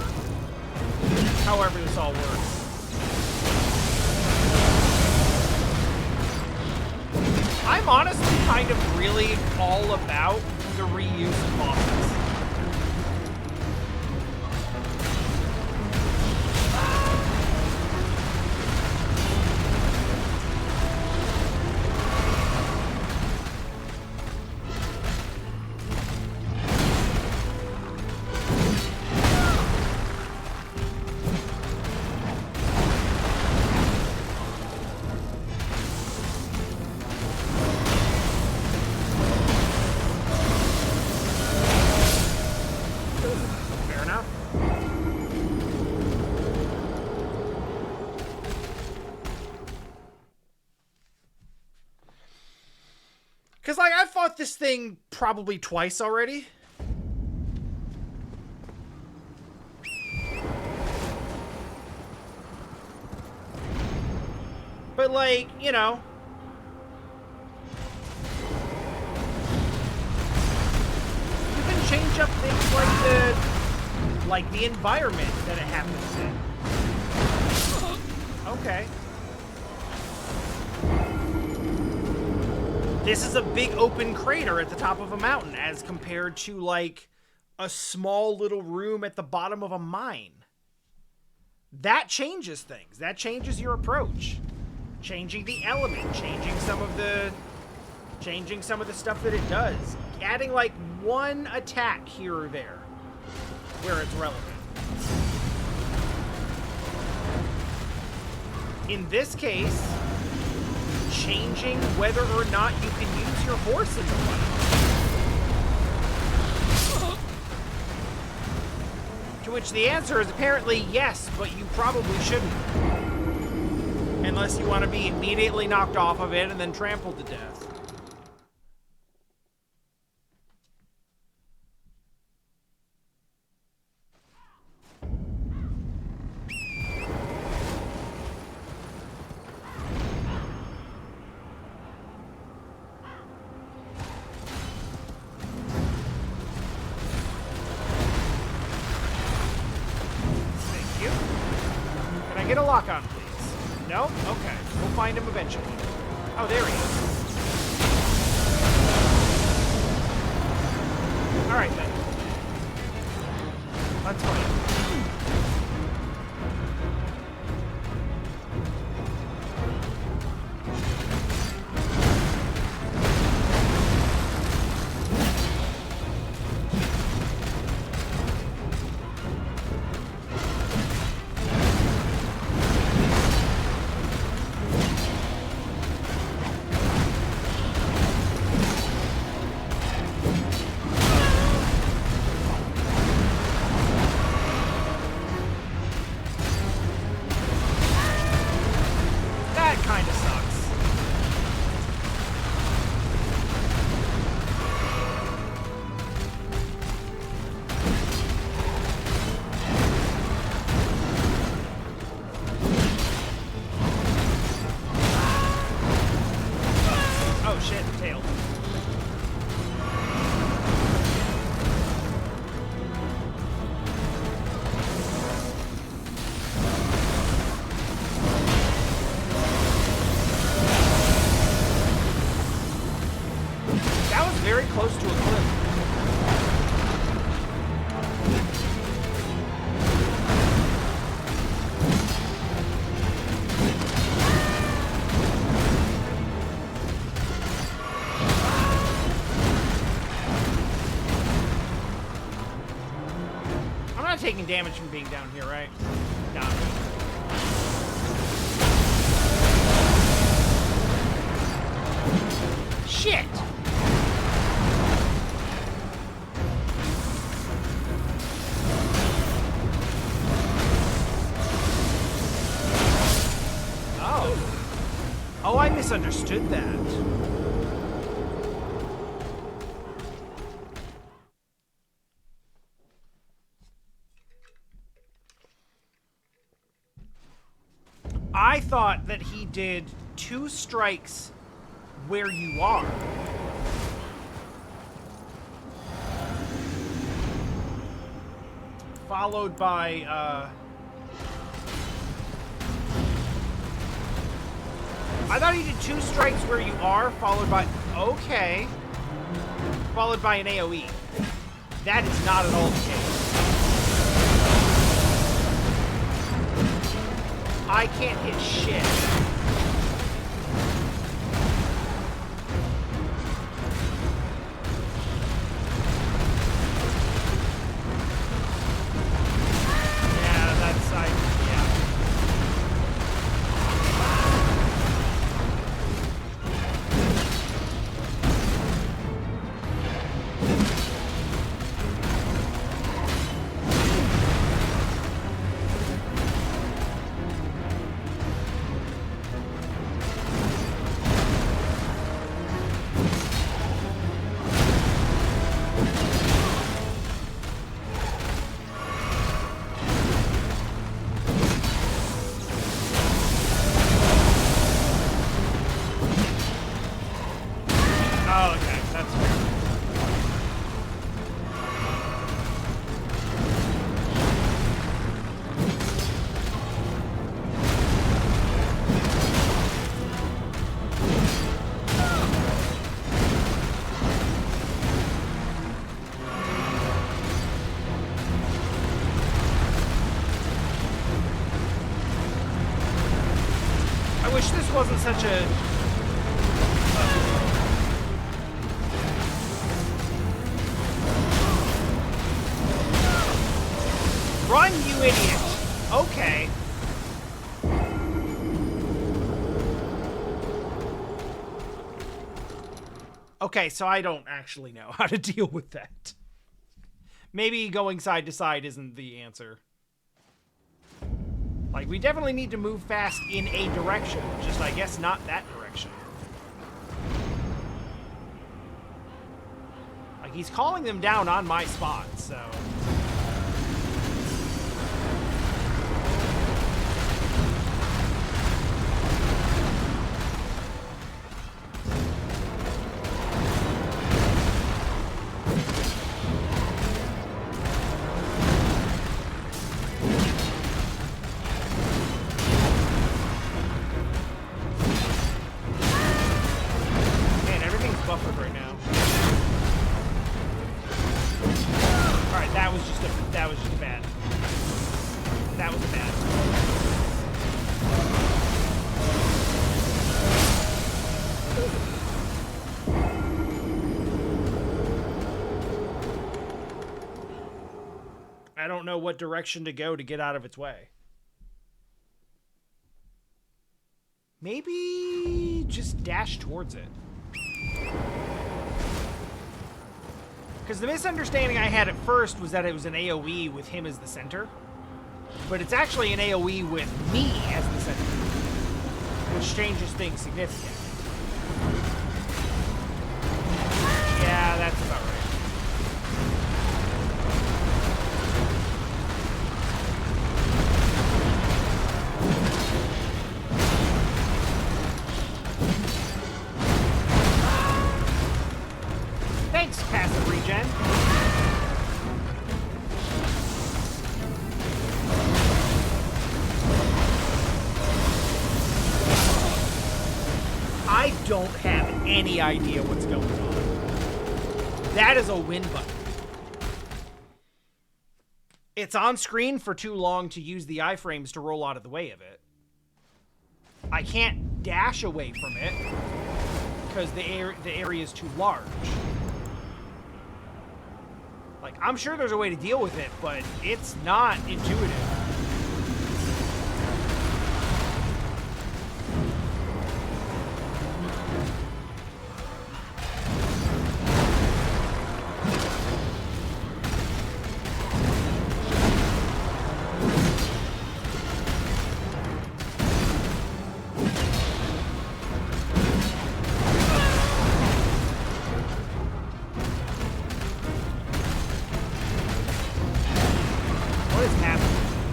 however this all works. I'm honestly kind of really all about the reuse of bosses. Because, like, I've fought this thing probably twice already. But, like, you know. You can change up things like the environment that it happens in. Okay. This is a big open crater at the top of a mountain as compared to, like, a small little room at the bottom of a mine. That changes things. That changes your approach. Changing the element, changing some of the stuff that it does. Adding, like, one attack here or there where it's relevant. In this case, changing whether or not you can use your horse in the fight. To which the answer is apparently yes, but you probably shouldn't. Unless you want to be immediately knocked off of it and then trampled to death. Get a lock on, please. No? Okay. We'll find him eventually. Oh, there he is. Alright, then. Let's fight. Close to a cliff. I'm not taking damage from being down here, right? No. Shit! Oh, I misunderstood that. thought that he did 2 strikes where you are. Followed by, I thought he did 2 strikes where you are, followed by... Okay. Followed by an AoE. That is not at all the case. I can't hit shit. Yeah, that's... yeah. Oh, okay, that's fair. I wish this wasn't such a... Run, you idiot! Okay. Okay, so I don't actually know how to deal with that. Maybe going side to side isn't the answer. Like, we definitely need to move fast in a direction, just I guess not that direction. Like, he's calling them down on my spot, so... Man, everything's buffered right now. Alright, that was just bad. That was bad. I don't know what direction to go to get out of its way. Maybe just dash towards it. Because the misunderstanding I had at first was that it was an AoE with him as the center. But it's actually an AoE with me as the center. Which changes things significantly. Yeah, that's about right. Thanks, passive regen. I don't have any idea what's going on. That is a win button. It's on screen for too long to use the iframes to roll out of the way of it. I can't dash away from it because the area is too large. Like, I'm sure there's a way to deal with it, but it's not intuitive. What is happening?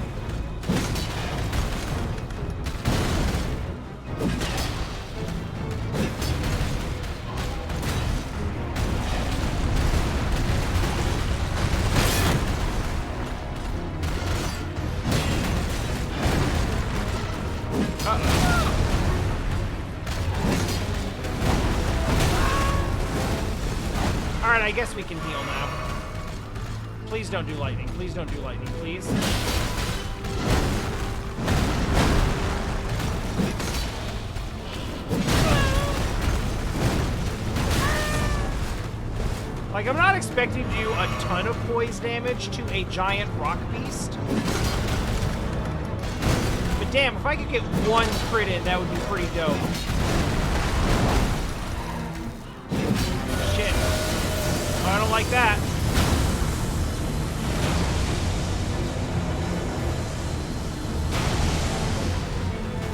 Alright, I guess we can heal now. Please don't do lightning. Please don't do lightning, please. Like, I'm not expecting to do a ton of poise damage to a giant rock beast. But damn, if I could get one crit in, that would be pretty dope. Shit. Oh, I don't like that.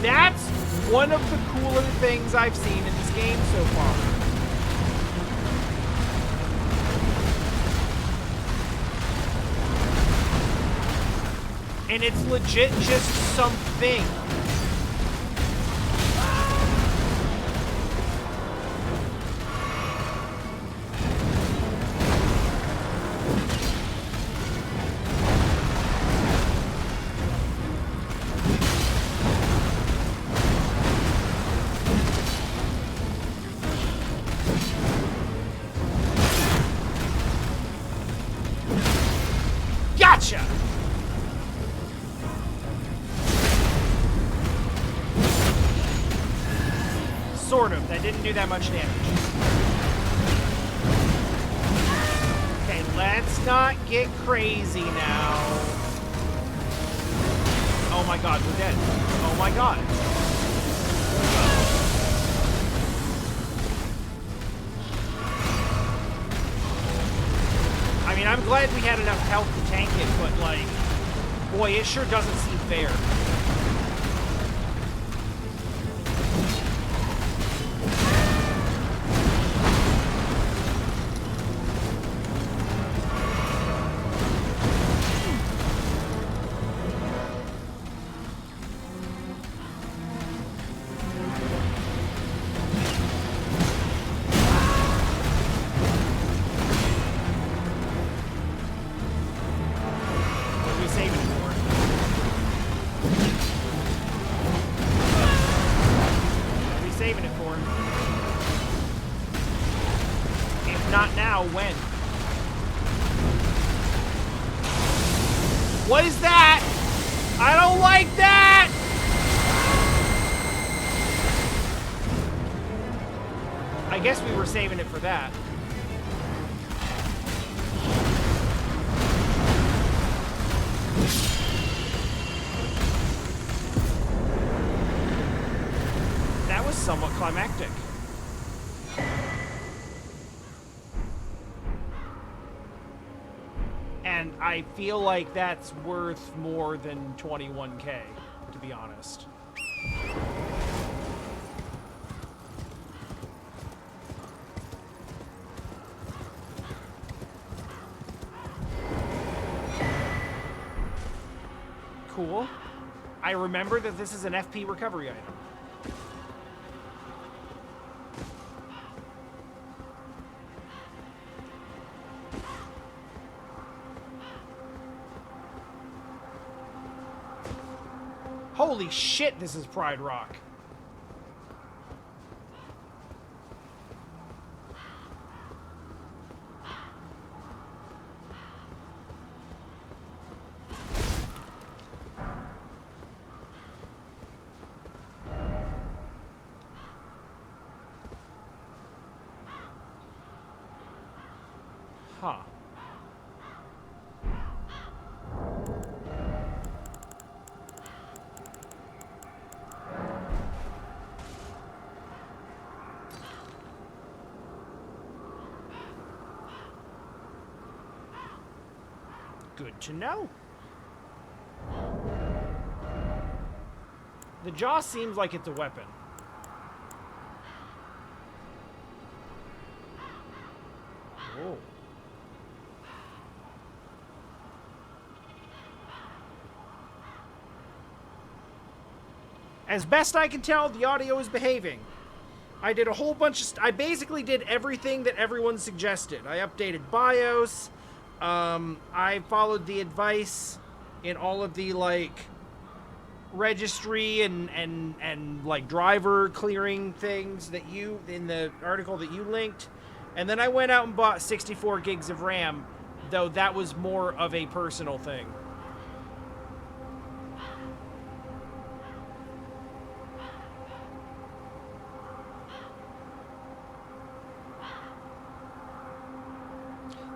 That's one of the cooler things I've seen in this game so far. And it's legit just something. Gotcha! Sort of. That didn't do that much damage. Okay, let's not get crazy now. Oh my god, we're dead. Oh my god. I mean, I'm glad we had enough health to tank it, but like, boy, it sure doesn't seem fair. When? What is that? I don't like that! I guess we were saving it for that. That was somewhat climactic. And I feel like that's worth more than 21K, to be honest. Cool. I remember that this is an FP recovery item. Holy shit, this is Pride Rock. Huh. Good to know. The jaw seems like it's a weapon. Whoa. As best I can tell, the audio is behaving. I did a whole bunch of... I basically did everything that everyone suggested. I updated BIOS. I followed the advice in all of the, like, registry and like driver clearing things that you, in the article that you linked. And then I went out and bought 64 gigs of RAM, though that was more of a personal thing.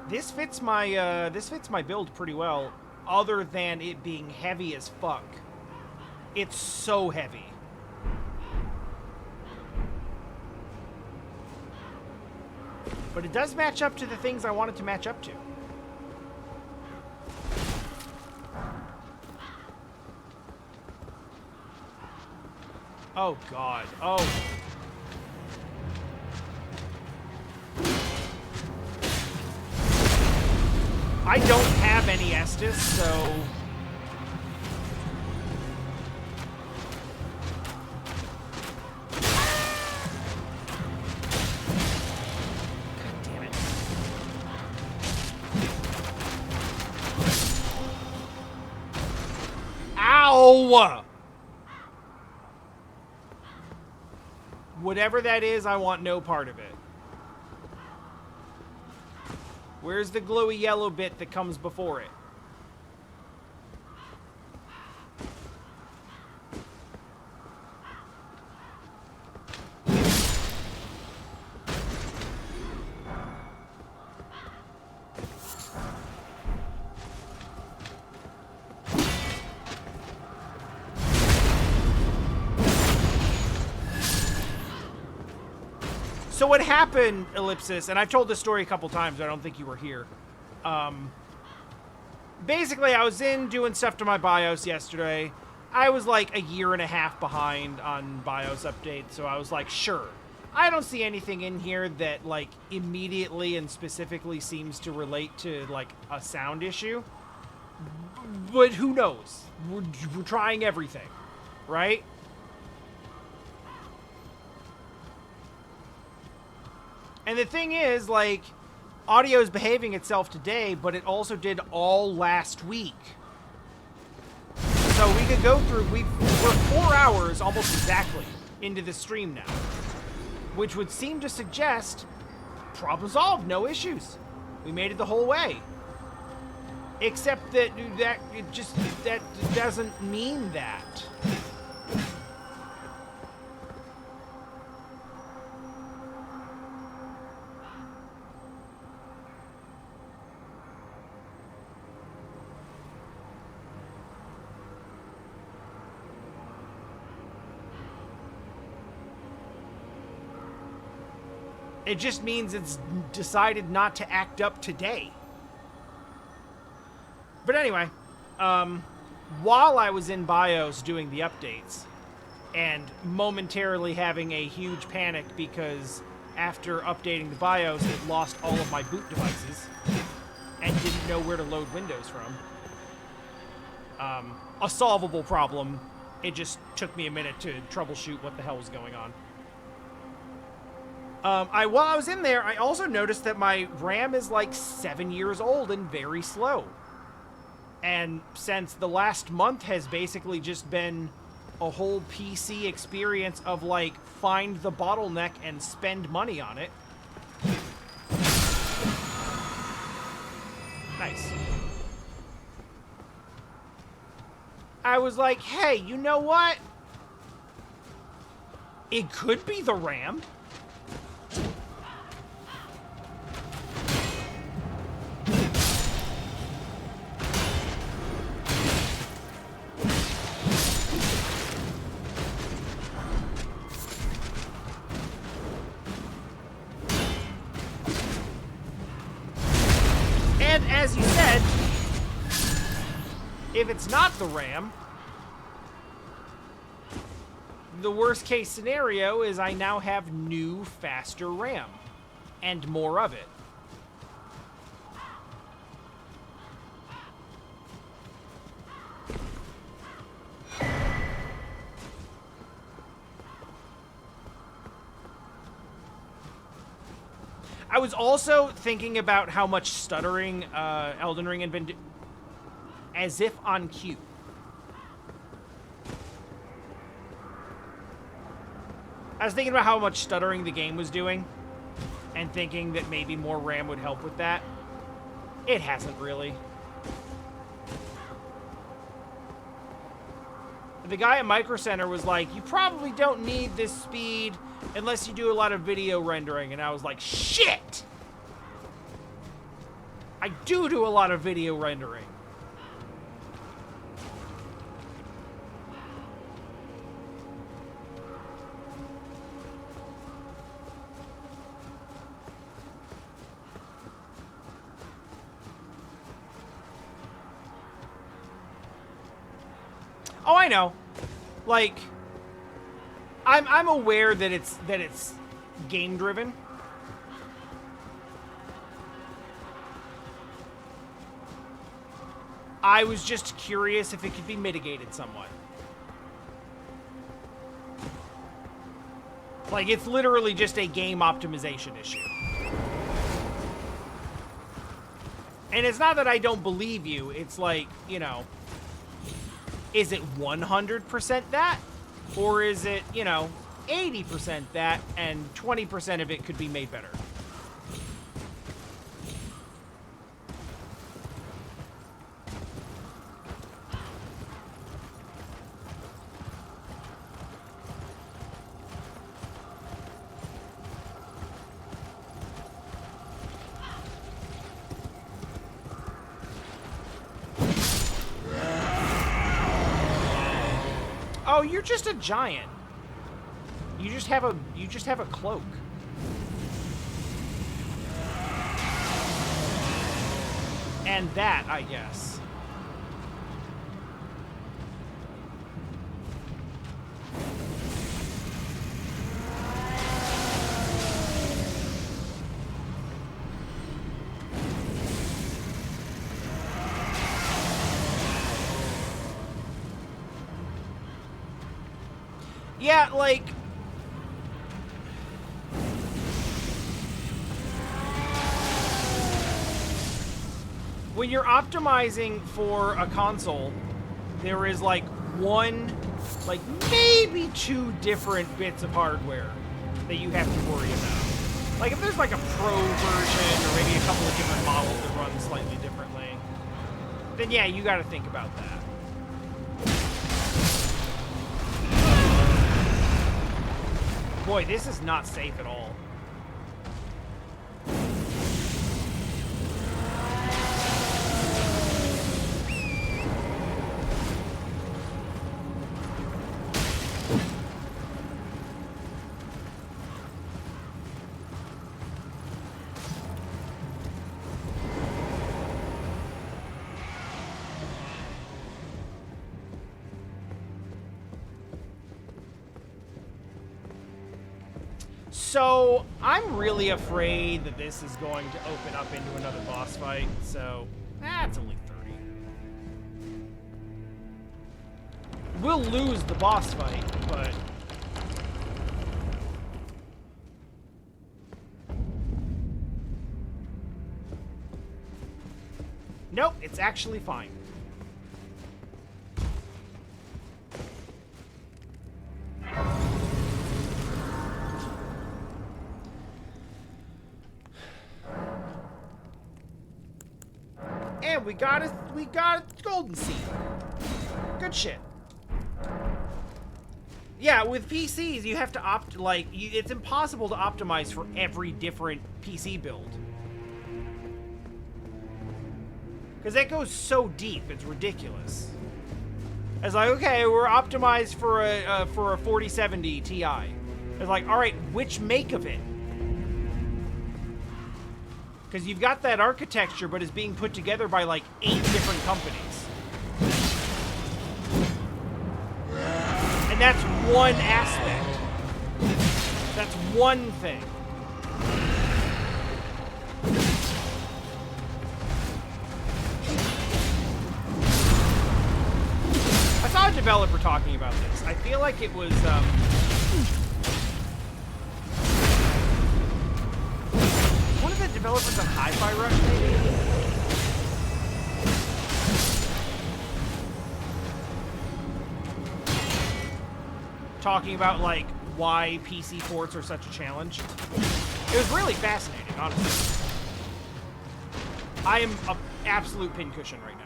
This fits my build pretty well, other than it being heavy as fuck. It's so heavy. But it does match up to the things I want it to match up to. Oh god. Oh. I don't have any Estus, so... God damn it. Ow! Whatever that is, I want no part of it. Where's the glowy yellow bit that comes before it? So what happened, Ellipsis, and I've told this story a couple times, I don't think you were here. Basically, I was in doing stuff to my BIOS yesterday. I was like a year and a half behind on BIOS updates, so I was like, sure. I don't see anything in here that like immediately and specifically seems to relate to like a sound issue. But who knows? We're trying everything, right? And the thing is, like, audio is behaving itself today, but it also did all last week. So we could go through, we're 4 hours almost exactly into the stream now. Which would seem to suggest problem solved, no issues. We made it the whole way. Except that that doesn't mean that. It just means it's decided not to act up today. But anyway, while I was in BIOS doing the updates, and momentarily having a huge panic because after updating the BIOS, it lost all of my boot devices, and didn't know where to load Windows from. A solvable problem. It just took me a minute to troubleshoot what the hell was going on. While I was in there, I also noticed that my RAM is like 7 years old and very slow. And since the last month has basically just been a whole PC experience of like, find the bottleneck and spend money on it. Nice. I was like, hey, you know what? It could be the RAM. As you said, if it's not the RAM, the worst case scenario is I now have new, faster RAM, and more of it. I was also thinking about how much stuttering Elden Ring had been as if on cue. I was thinking about how much stuttering the game was doing, and thinking that maybe more RAM would help with that. It hasn't really. The guy at Micro Center was like, you probably don't need this speed unless you do a lot of video rendering. And I was like, shit! I do a lot of video rendering. Oh, I know. Like, I'm aware that it's game driven. I was just curious if it could be mitigated somewhat. Like, it's literally just a game optimization issue. And it's not that I don't believe you. It's like, you know, is it 100% that? Or is it, you know, 80% that and 20% of it could be made better? Oh, you're just a giant. You just have a cloak. And that, I guess. Yeah, like... when you're optimizing for a console, there is like one, like maybe two different bits of hardware that you have to worry about. Like if there's like a pro version or maybe a couple of different models that run slightly differently, then yeah, you gotta think about that. Boy, this is not safe at all. So, I'm really afraid that this is going to open up into another boss fight, so, it's only 30. We'll lose the boss fight, but... nope, it's actually fine. And we got a golden seed. Good shit. Yeah, with PCs, you have to it's impossible to optimize for every different PC build. Because that goes so deep, it's ridiculous. It's like, okay, we're optimized for a 4070 Ti. It's like, all right, which make of it? Because you've got that architecture, but it's being put together by like 8 different companies. And that's one aspect. That's one thing. I saw a developer talking about this. I feel like it was, one of the developers on Hi-Fi Rush, maybe? Talking about, like, why PC ports are such a challenge. It was really fascinating, honestly. I am an absolute pincushion right now.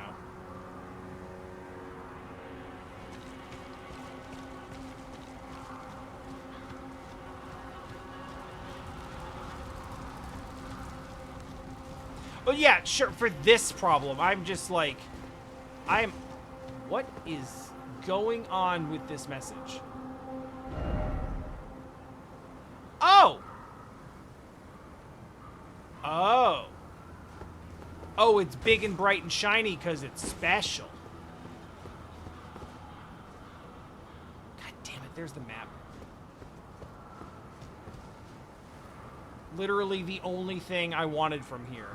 But yeah, sure, for this problem, I'm just like, what is going on with this message? Oh! Oh. Oh, it's big and bright and shiny because it's special. God damn it, there's the map. Literally the only thing I wanted from here.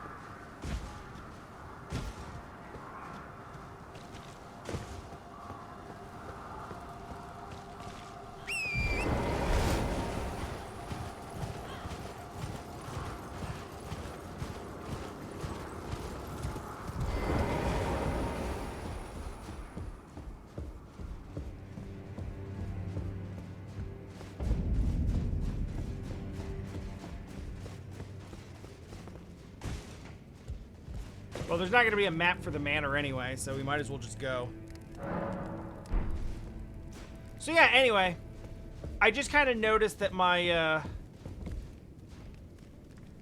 Well, there's not going to be a map for the manor anyway, so we might as well just go. So yeah, anyway, I just kind of noticed that my,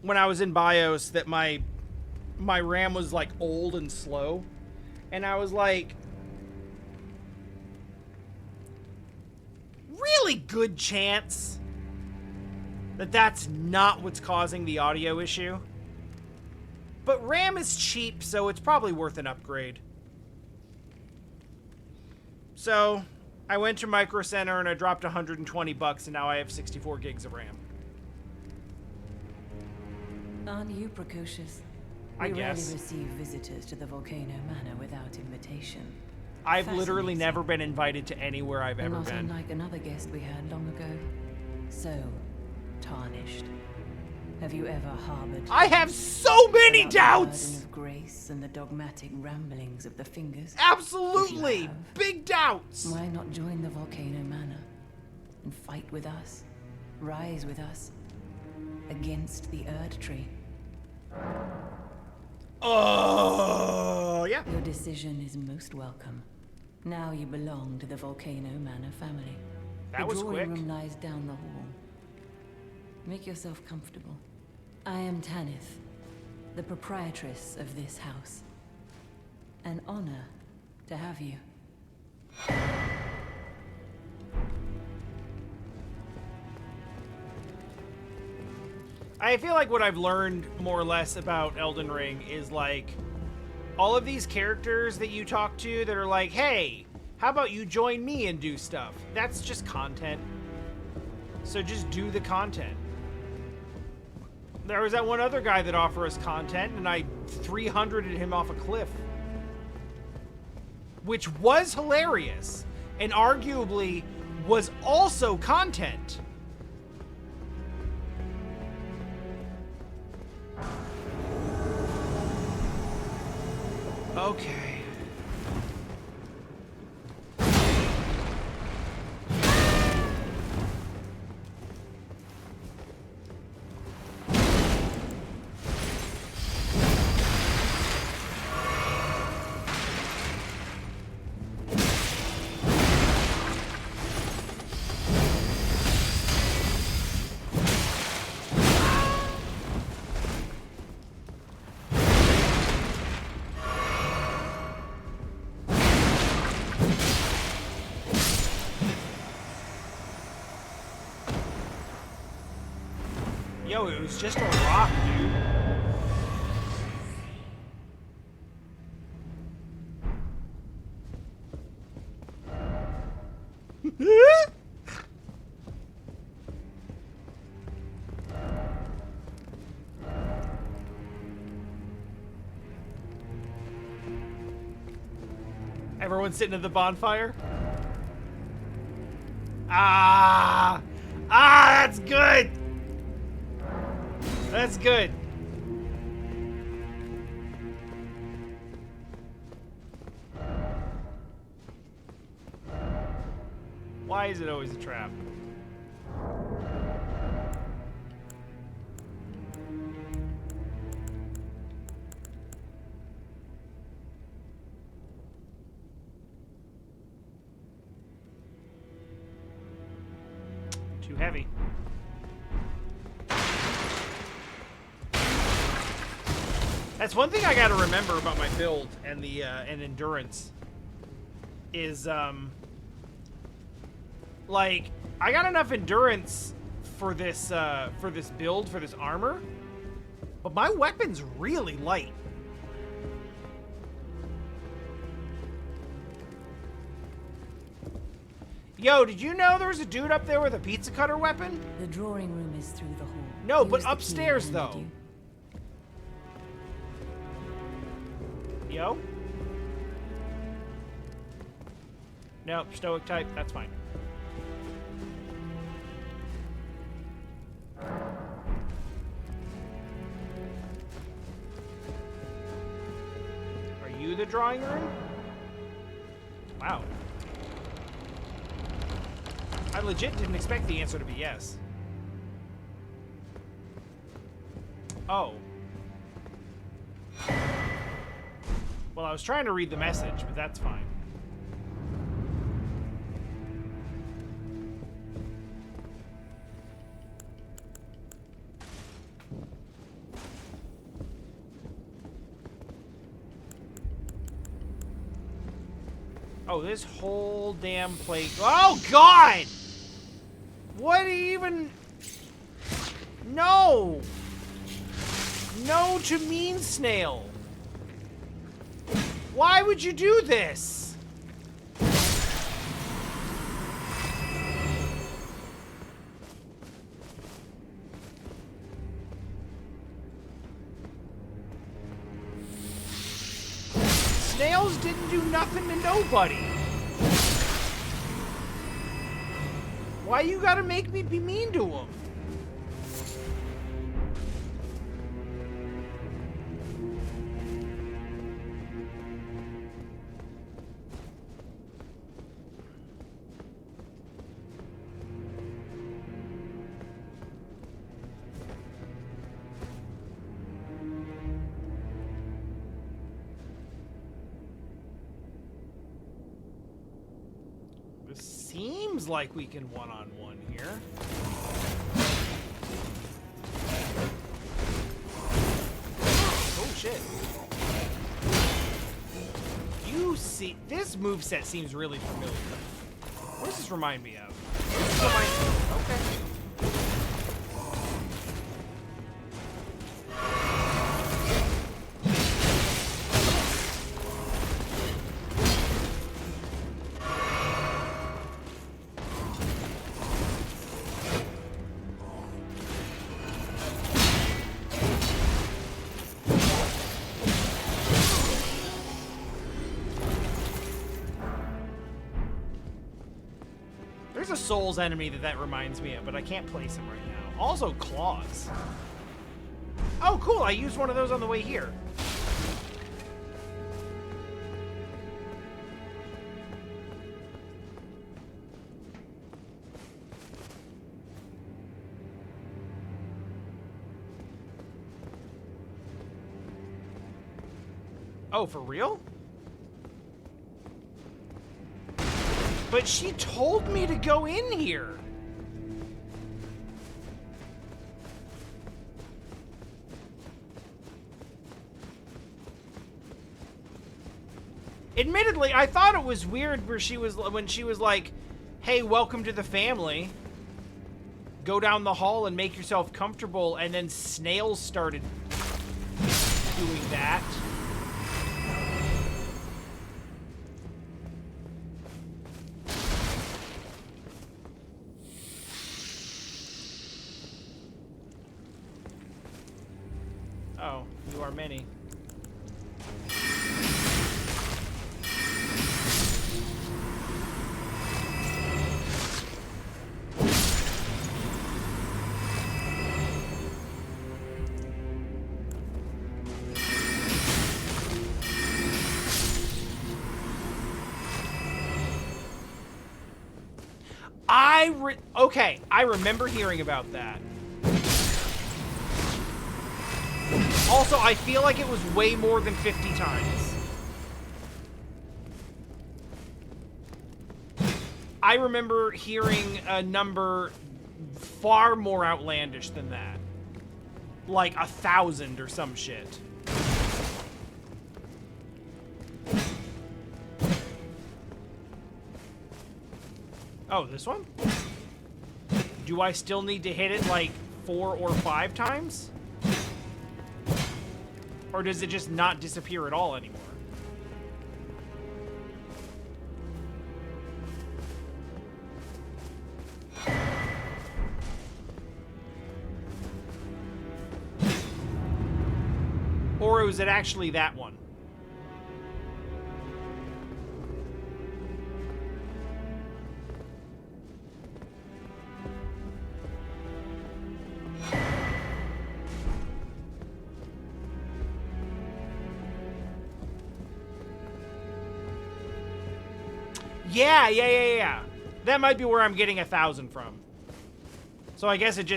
when I was in BIOS, that my RAM was like old and slow. And I was like, really good chance that that's not what's causing the audio issue. But RAM is cheap, so it's probably worth an upgrade. So, I went to Micro Center and I dropped 120 bucks, and now I have 64 gigs of RAM. Aren't you precocious? I We guess. rarely receive visitors to the Volcano Manor without invitation. I've literally Fascinating. never been invited to anywhere I've ever Not been. unlike another guest we had long ago. So, tarnished. Have you ever harbored... I have so many about the burden doubts! of grace and the dogmatic ramblings of the fingers? Absolutely! If you have, Big doubts! why not join the Volcano Manor and fight with us, rise with us, against the Erd Tree? Oh, yeah. Your decision is most welcome. Now you belong to the Volcano Manor family. That was the drawing quick. room lies down the hall. Make yourself comfortable. I am Tanith, the proprietress of this house. An honor to have you. I feel like what I've learned more or less about Elden Ring is like all of these characters that you talk to that are like, hey, how about you join me and do stuff? That's just content. So just do the content. There was that one other guy that offered us content, and I 300'd him off a cliff. Which was hilarious, and arguably was also content. Okay. Yo, it was just a rock, dude. Everyone sitting at the bonfire? Ah! Ah, that's good! That's good. Why is it always a trap? Too heavy. That's one thing I gotta remember about my build and the and endurance is like I got enough endurance for this build, for this armor, but my weapon's really light. Yo, did you know there was a dude up there with a pizza cutter weapon? The drawing room is through the hall. No, Use but the key upstairs, handed though. you. Yo? Nope, stoic type, that's fine. Are you the drawing room? Wow. I legit didn't expect the answer to be yes. Oh. Well, I was trying to read the message, but that's fine. Oh, this whole damn place. Oh, God! What even? No! No to mean snail. Why would you do this? Snails didn't do nothing to nobody. Why you gotta make me be mean to them? Seems like we can one-on-one here. Oh shit. You see, this moveset seems really familiar. What does this remind me of? Okay. There's a Souls enemy that reminds me of, but I can't place him right now. Also, claws. Oh, cool. I used one of those on the way here. Oh, for real? But she told me to go in here. Admittedly, I thought it was weird when she was like, "Hey, welcome to the family. Go down the hall and make yourself comfortable," and then snails started doing that. Oh, you are many. Okay, I remember hearing about that. Also, I feel like it was way more than 50 times. I remember hearing a number far more outlandish than that. Like 1,000 or some shit. Oh, this one? Do I still need to hit it like 4 or 5 times? Or does it just not disappear at all anymore? Or was it actually that one? Yeah. That might be where I'm getting 1,000 from. So I guess it's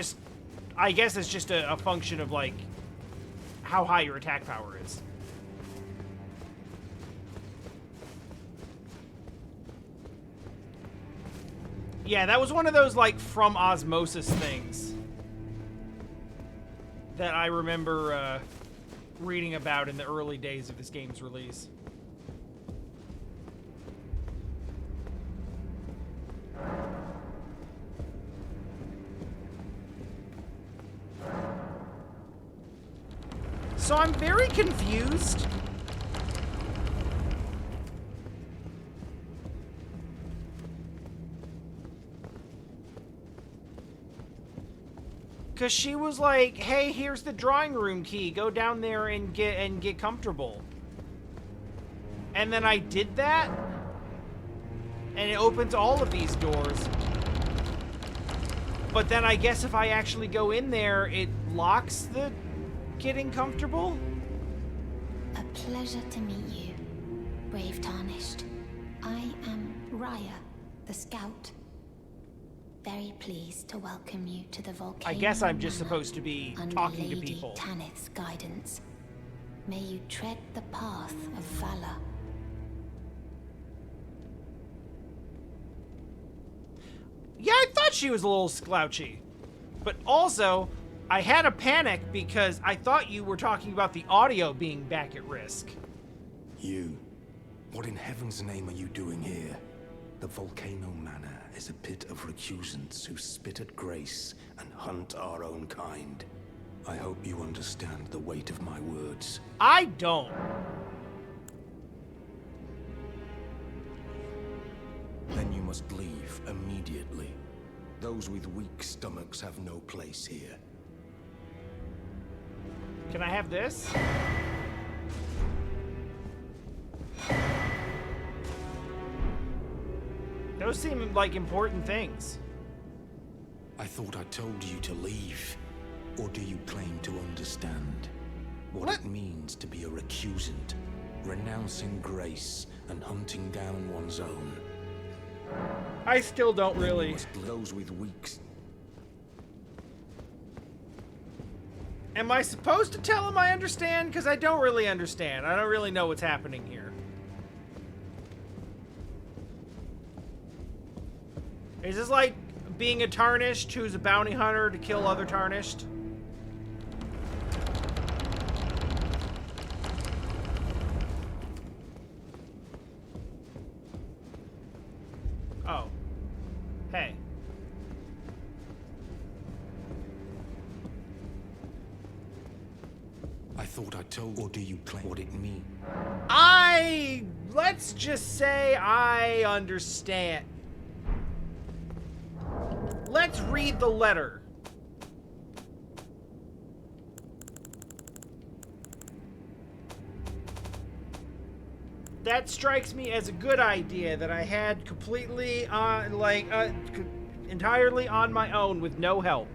just a function of like how high your attack power is. Yeah, that was one of those like from osmosis things that I remember reading about in the early days of this game's release. So I'm very confused. Cause she was like, "Hey, here's the drawing room key. Go down there and get comfortable." And then I did that, and it opens all of these doors. But then I guess if I actually go in there, it locks the getting comfortable? A pleasure to meet you, brave Tarnished. I am Raya, the Scout. Very pleased to welcome you to the Volcano. I guess I'm just Manor supposed to be under talking to Lady people. Tanith's guidance. May you tread the path of valor. Yeah, I thought she was a little slouchy. But also, I had a panic because I thought you were talking about the audio being back at risk. You? What in heaven's name are you doing here? The Volcano Manor is a pit of recusants who spit at grace and hunt our own kind. I hope you understand the weight of my words. I don't. Then you must leave immediately. Those with weak stomachs have no place here. Can I have this? Those seem like important things. I thought I told you to leave. Or do you claim to understand what it means to be a recusant, renouncing grace and hunting down one's own? I still don't really. Those with weak. Am I supposed to tell him I understand? Because I don't really understand. I don't really know what's happening here. Is this like being a Tarnished who's a bounty hunter to kill other Tarnished? Oh. Hey. I thought I told. Or do you claim what it means? Let's just say I understand. Let's read the letter. That strikes me as a good idea that I had completely, entirely on my own with no help.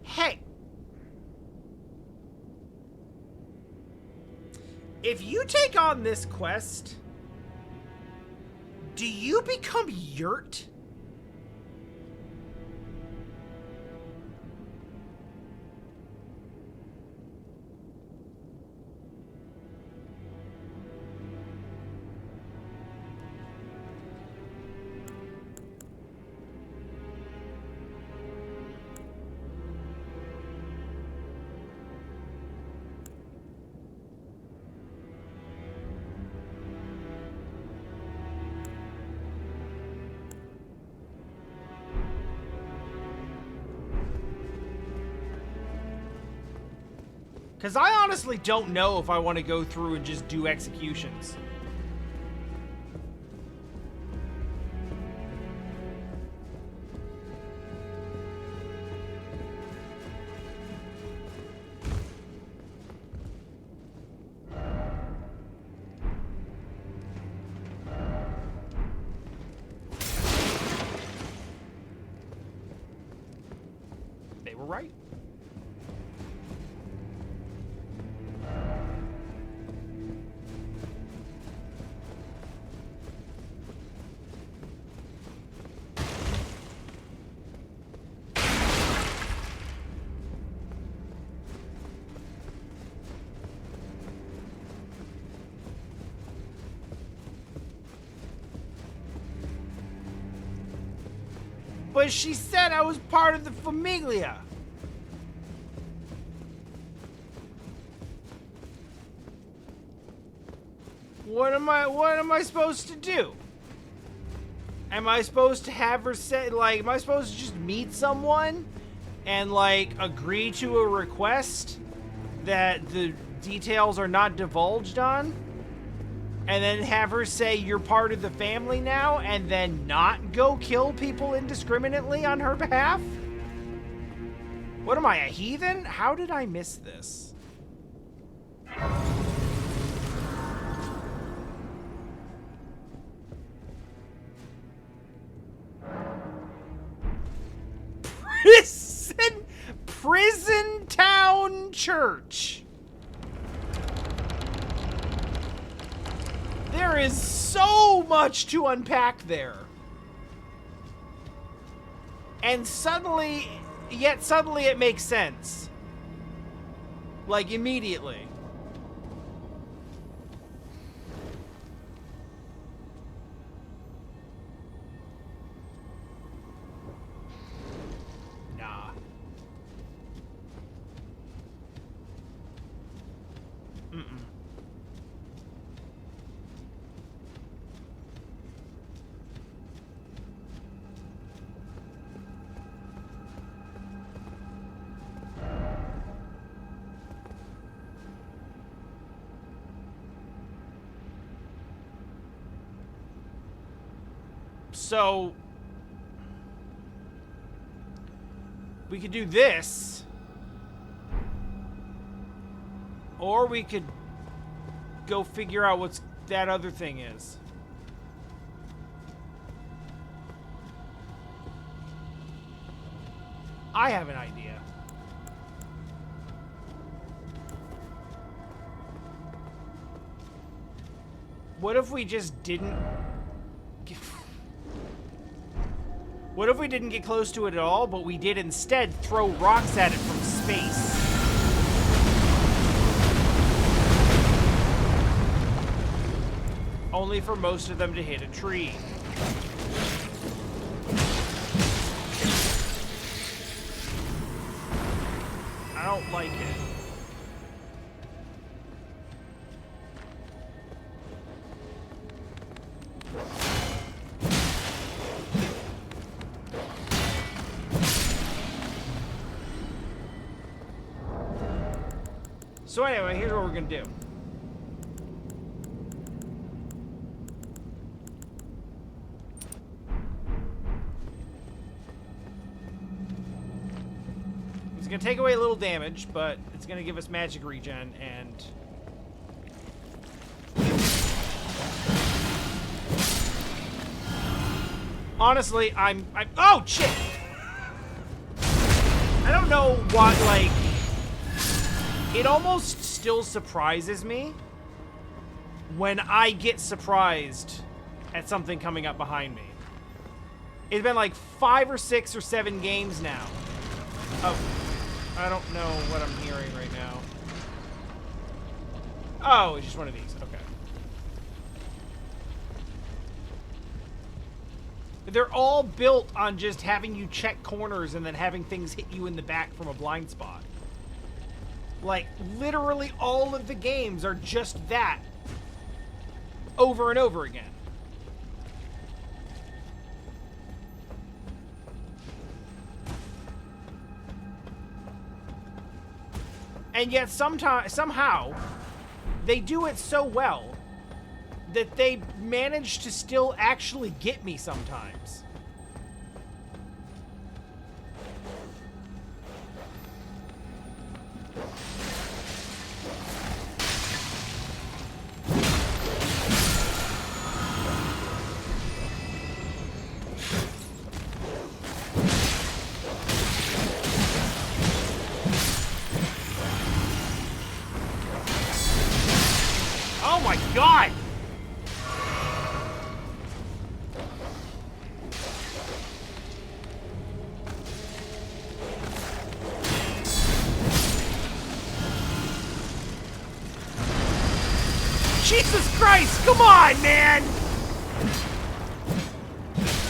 Hey! if you take on this quest, do you become Yurt? Because I honestly don't know if I want to go through and just do executions. They were right. But she said I was part of the Familia. What am I supposed to do? Am I supposed to have her say, like, am I supposed to just meet someone and, like, agree to a request that the details are not divulged on? And then have her say you're part of the family now and then not go kill people indiscriminately on her behalf? What am I, a heathen? How did I miss this? Prison Town Church. There is so much to unpack there. And suddenly it makes sense. Like, immediately. Nah. Mm-mm. So we could do this, or we could go figure out what's that other thing is. I have an idea. What if we just didn't... What if we didn't get close to it at all, but we did instead throw rocks at it from space? Only for most of them to hit a tree. I don't like it. So anyway, here's what we're gonna do. It's gonna take away a little damage, but it's gonna give us magic regen, and honestly, I'm oh shit! I don't know what, like, it almost still surprises me when I get surprised at something coming up behind me. It's been like 5 or 6 or 7 games now. Oh, I don't know what I'm hearing right now. Oh, it's just one of these. Okay. They're all built on just having you check corners and then having things hit you in the back from a blind spot. Like, literally all of the games are just that. Over and over again. And yet somehow, they do it so well that they manage to still actually get me sometimes. Oh my God! Jesus Christ, come on, man!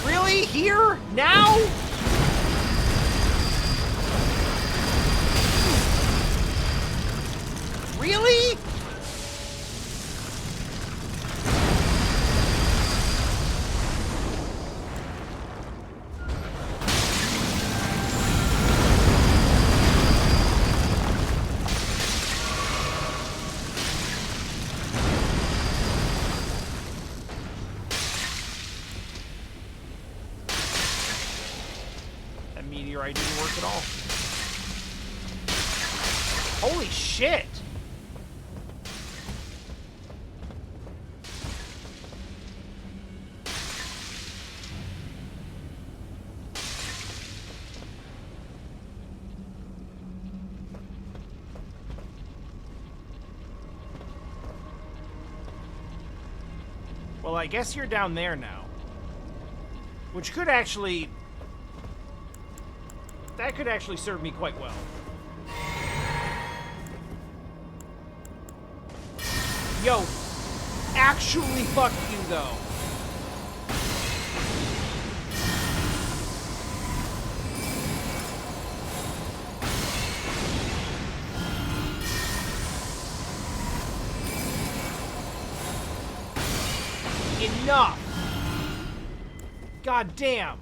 Really? Here? Now? Really? That meteorite didn't work at all. Holy shit! Well, I guess you're down there now. Which could actually... that could actually serve me quite well. Yo, actually fuck you, though. Enough! God damn!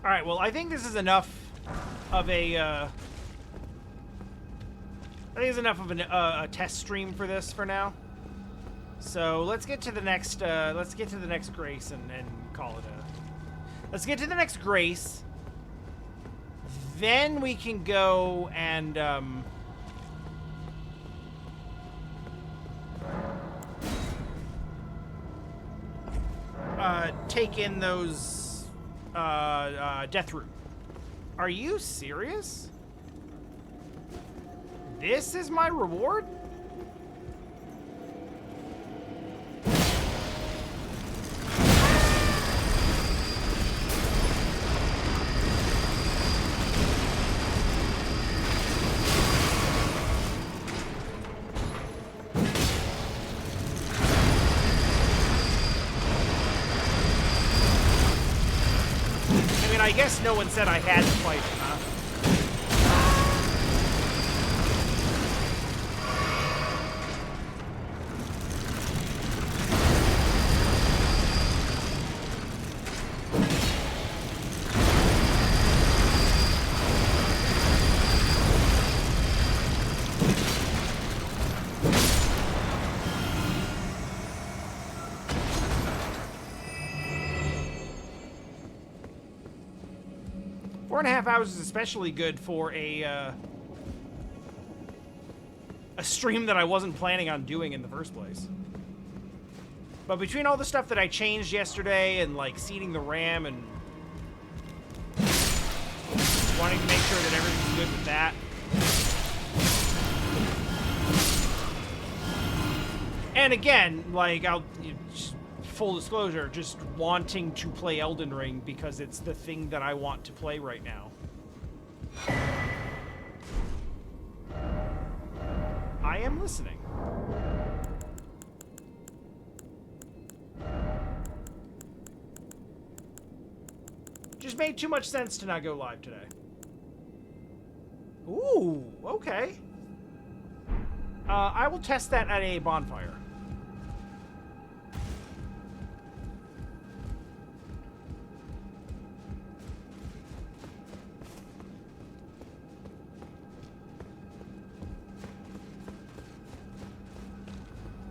Alright, well, I think this is enough of a, a test stream for this for now. So let's get to the next, Grace and call it a... Let's get to the next Grace. Then we can go and, take in those, death root. Are you serious? This is my reward? I guess no one said I had to fight him, huh? 4.5 hours is especially good for a stream that I wasn't planning on doing in the first place. But between all the stuff that I changed yesterday and, like, seeding the RAM and wanting to make sure that everything's good with that. And again, like, full disclosure, just wanting to play Elden Ring because it's the thing that I want to play right now. I am listening. Just made too much sense to not go live today. Ooh, okay. I will test that at a bonfire.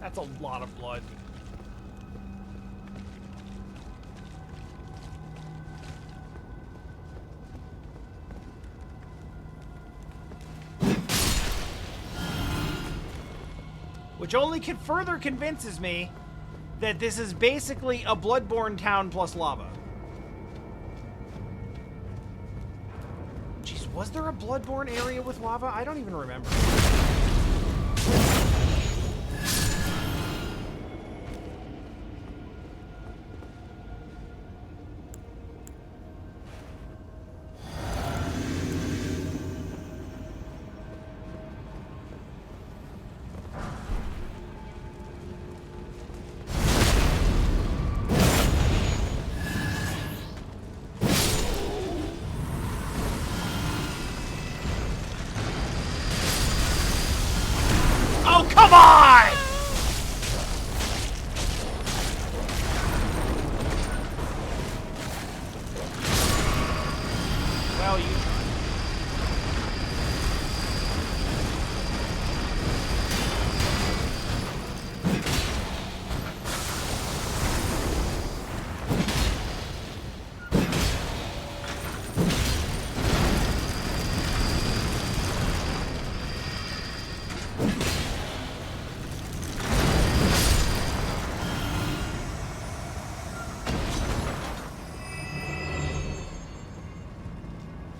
That's a lot of blood. Which only further convinces me that this is basically a Bloodborne town plus lava. Jeez, was there a Bloodborne area with lava? I don't even remember. Come on! Well, you tried.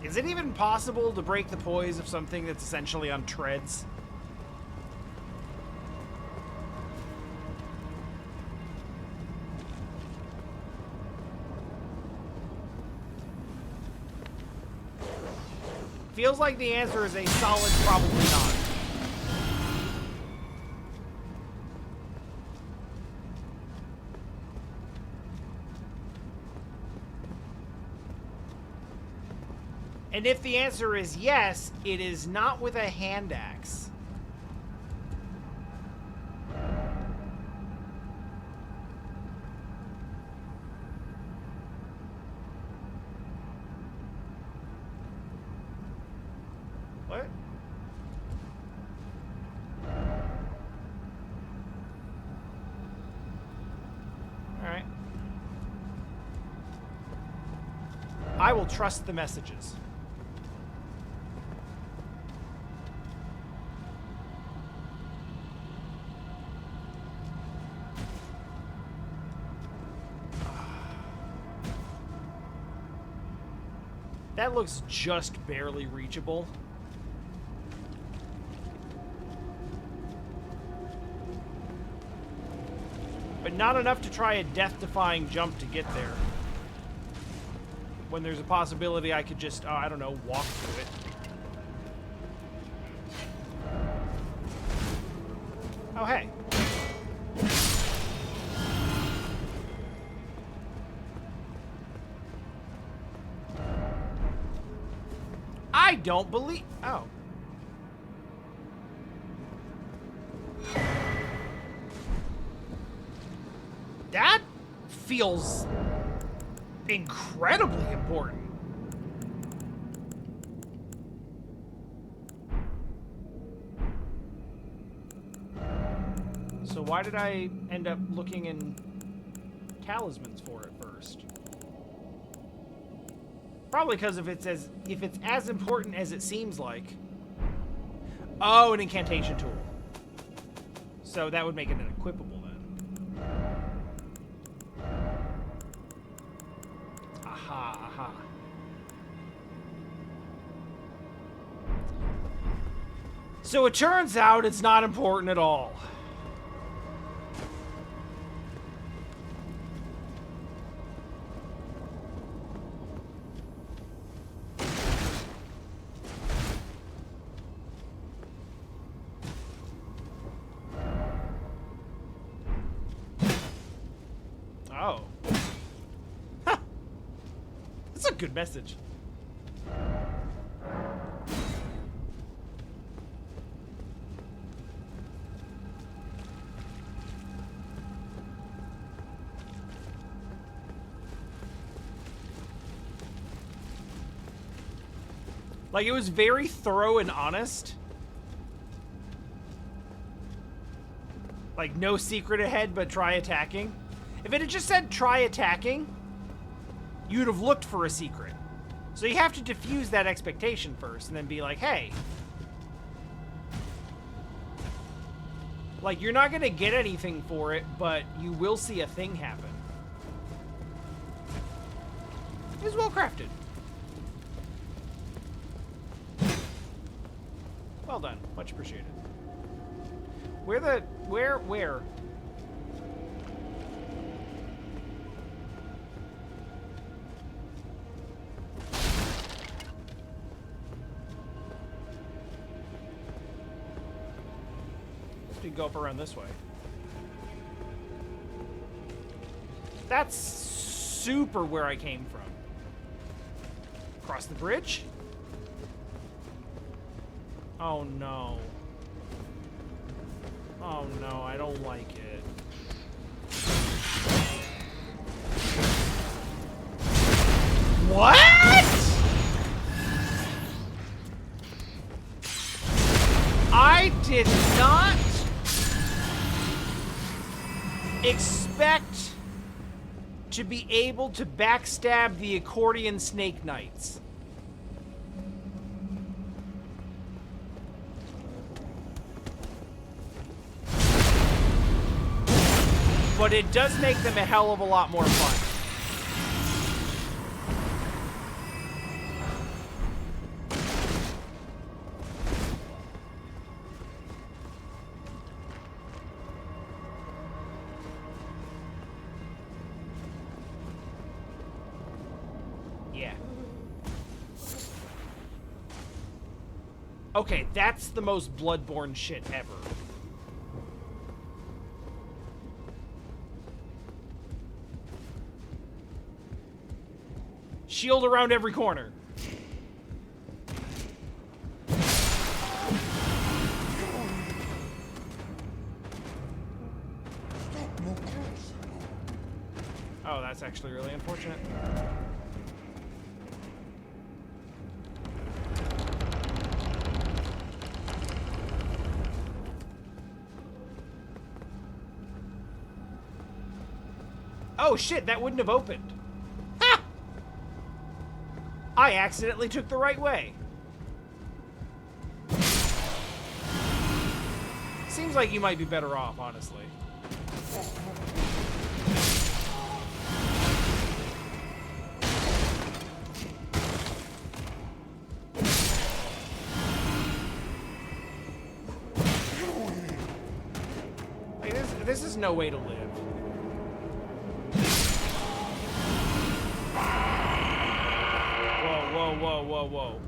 Is it even possible to break the poise of something that's essentially on treads? Feels like the answer is a solid probably not. And if the answer is yes, it is not with a hand axe. What? All right. I will trust the messages. That looks just barely reachable. But not enough to try a death-defying jump to get there. When there's a possibility I could just, I don't know, walk through it. Oh, hey. I don't believe... Oh. That feels incredibly important. So why did I end up looking in talismans for it first? Probably because if it's as important as it seems like. Oh, an incantation tool. So that would make it an equipable then. Aha, aha. So it turns out it's not important at all. Oh. Huh. That's a good message. Like, it was very thorough and honest. Like, no secret ahead, but try attacking. If it had just said try attacking, you'd have looked for a secret. So you have to diffuse that expectation first and then be like, hey. Like, you're not going to get anything for it, but you will see a thing happen. It was well crafted. Well done. Much appreciated. Where? We go up around this way. That's super where I came from. Cross the bridge? Oh no. Oh no, I don't like it. What? I did not expect to be able to backstab the accordion snake knights. But it does make them a hell of a lot more fun. Yeah. Okay, that's the most Bloodborne shit ever. Shield around every corner. Oh, that's actually really unfortunate. Oh shit, that wouldn't have opened. I accidentally took the right way. Seems like you might be better off, honestly. Like, this is no way to live. Whoa, whoa, whoa.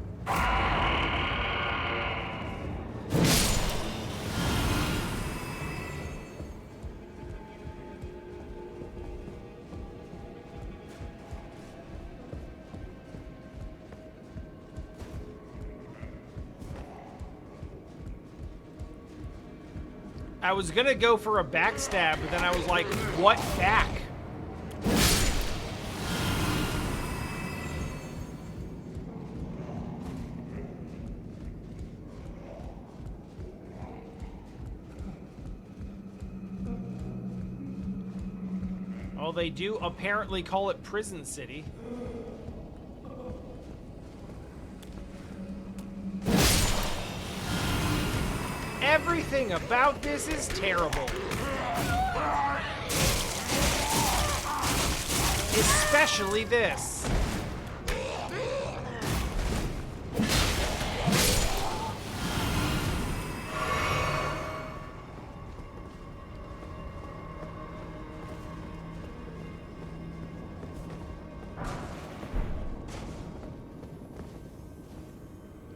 I was gonna go for a backstab, but then I was like, what back? Well, they do apparently call it Prison City. Everything about this is terrible. Especially this.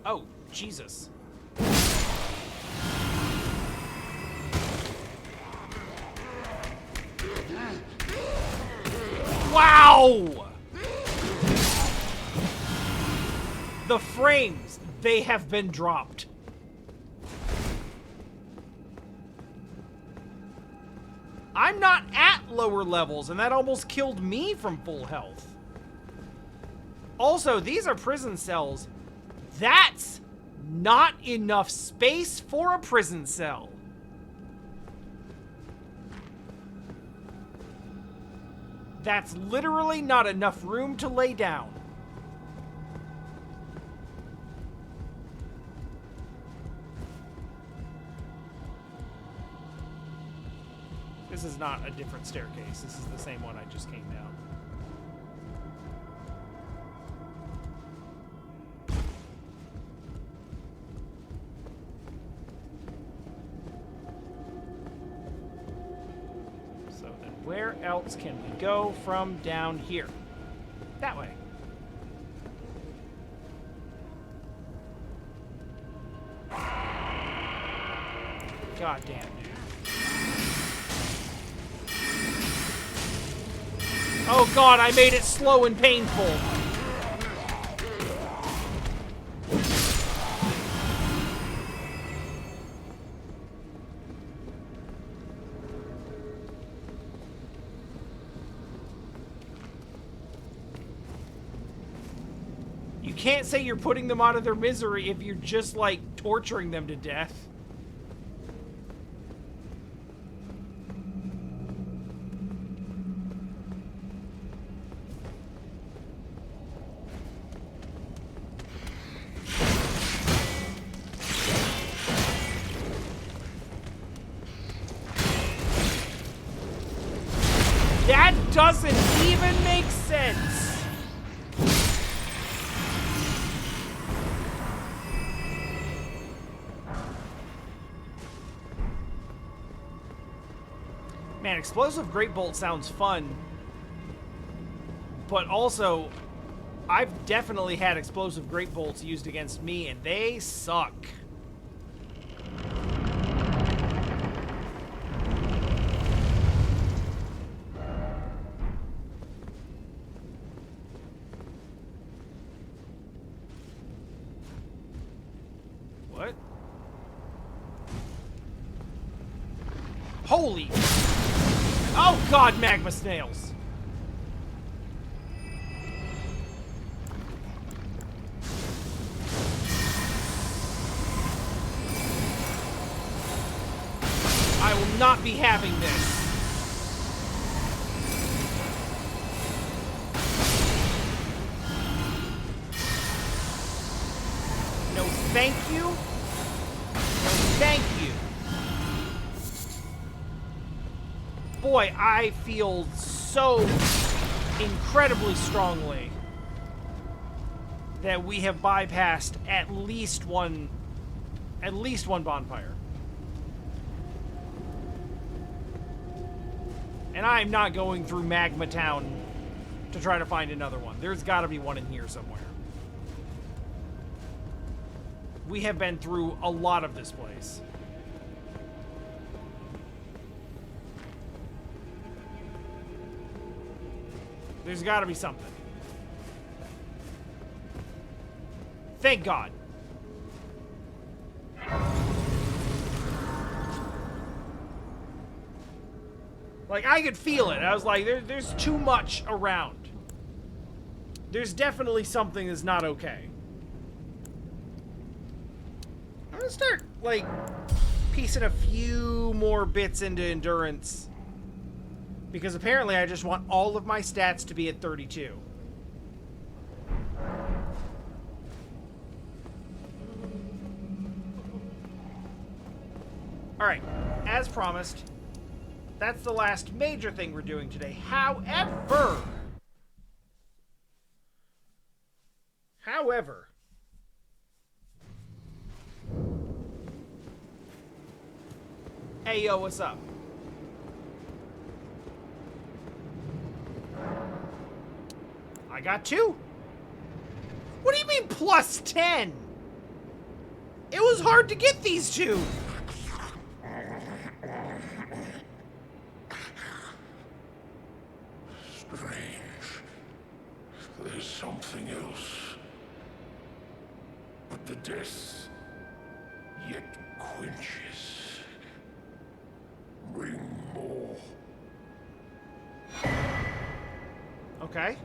Oh, Jesus. Wow! The frames, they have been dropped. I'm not at lower levels, and that almost killed me from full health. Also, these are prison cells. That's not enough space for a prison cell. That's literally not enough room to lay down. This is not a different staircase. This is the same one I just came down. Where else can we go from down here? That way. God damn, dude. Oh god, I made it slow and painful. You can't say you're putting them out of their misery if you're just, like, torturing them to death. That doesn't even make sense. Man, Explosive Great Bolt sounds fun, but also, I've definitely had Explosive Great Bolts used against me, and they suck. What? Holy... Oh god, magma snails! I will not be having this. No thank you. No thank you. Boy, I feel so incredibly strongly that we have bypassed at least one bonfire. And I'm not going through Magma Town to try to find another one. There's got to be one in here somewhere. We have been through a lot of this place. There's got to be something. Thank God. Like, I could feel it. I was like, there's too much around. There's definitely something that's not okay. I'm gonna start, like, piecing a few more bits into endurance. Because apparently I just want all of my stats to be at 32. Alright, as promised, that's the last major thing we're doing today. However, However, hey, yo, what's up? I got 2. What do you mean plus 10? It was hard to get these 2. Strange. There's something else. But the death yet quenches. Bring more. Okay.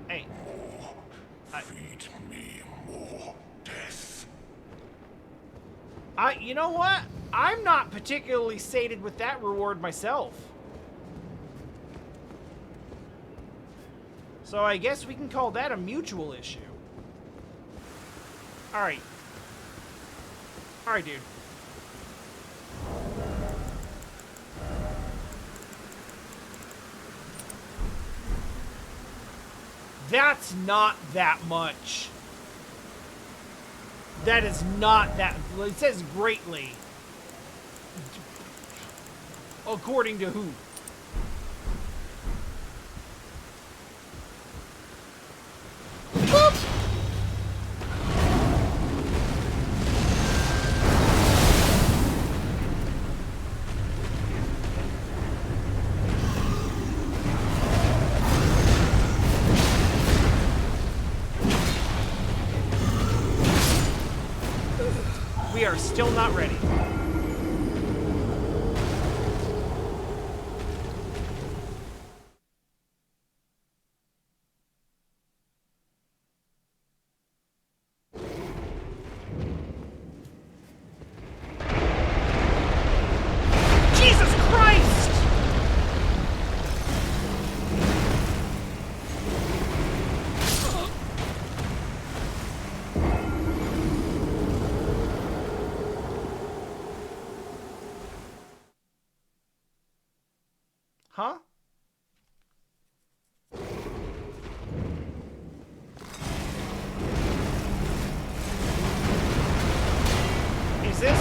Hey. Feed me more death. You know what? I'm not particularly sated with that reward myself. So I guess we can call that a mutual issue. Alright. Alright, dude. That's not that much. That is not that. It says greatly. According to who? Boop. We are still not ready. Jesus Christ! Huh? Is this?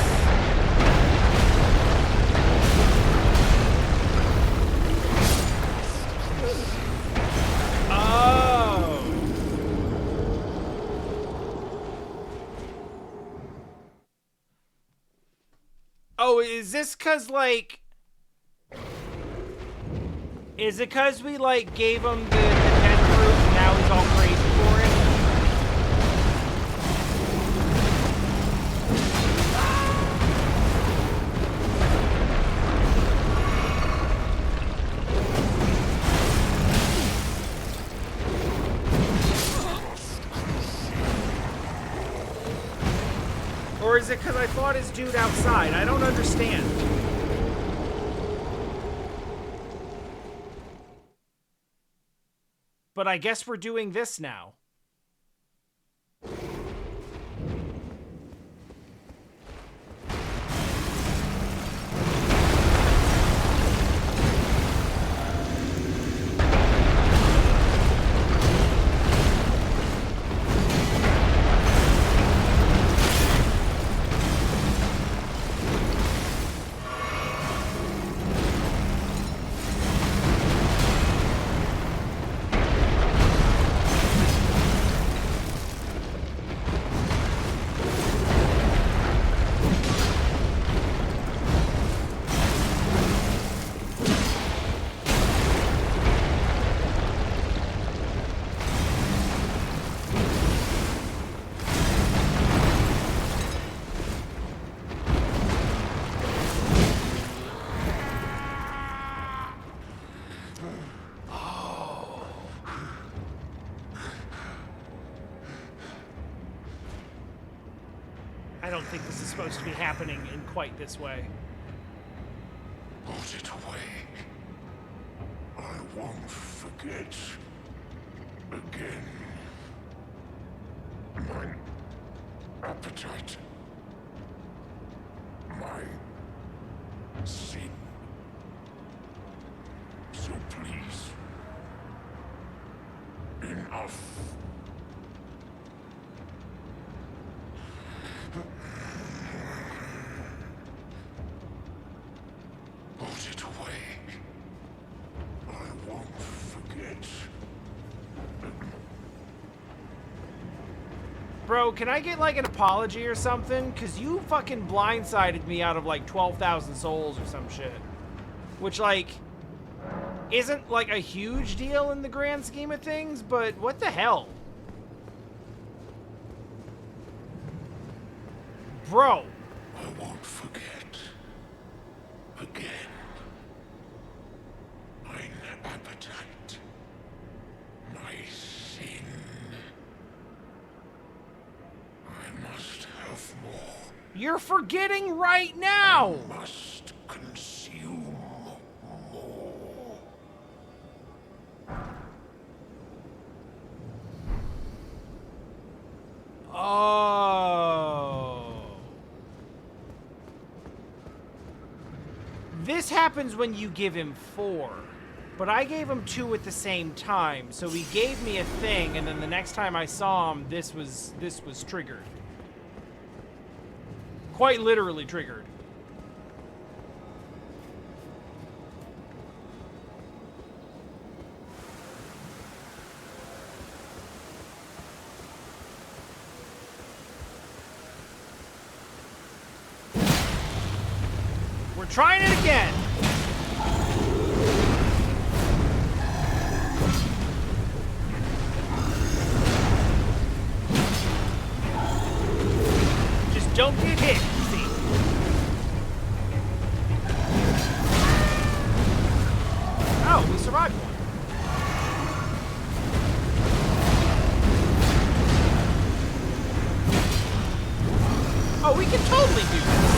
Oh. Oh, is this 'cause, like... Is it 'cause we, like, gave him the 10 fruit and now he's all crazy for it? Or is it 'cause I fought his dude outside? I don't understand. But I guess we're doing this now. I don't think this is supposed to be happening in quite this way. Put it away. I won't forget. Again. My appetite. My sin. So please, enough. Put it away. I won't forget. Bro, can I get, like, an apology or something? Because you fucking blindsided me out of, like, 12,000 souls or some shit. Which, like, isn't, like, a huge deal in the grand scheme of things, but what the hell? Bro. I won't forget. Again. Mine appetite. My sin. I must have more. You're forgetting right now! Must consume more. Oh. This happens when you give him 4. But I gave him 2 at the same time, so he gave me a thing, and then the next time I saw him, this was triggered. Quite literally triggered. We're trying it again. Just don't get hit, see? Oh, we survived one. Oh, we can totally do this.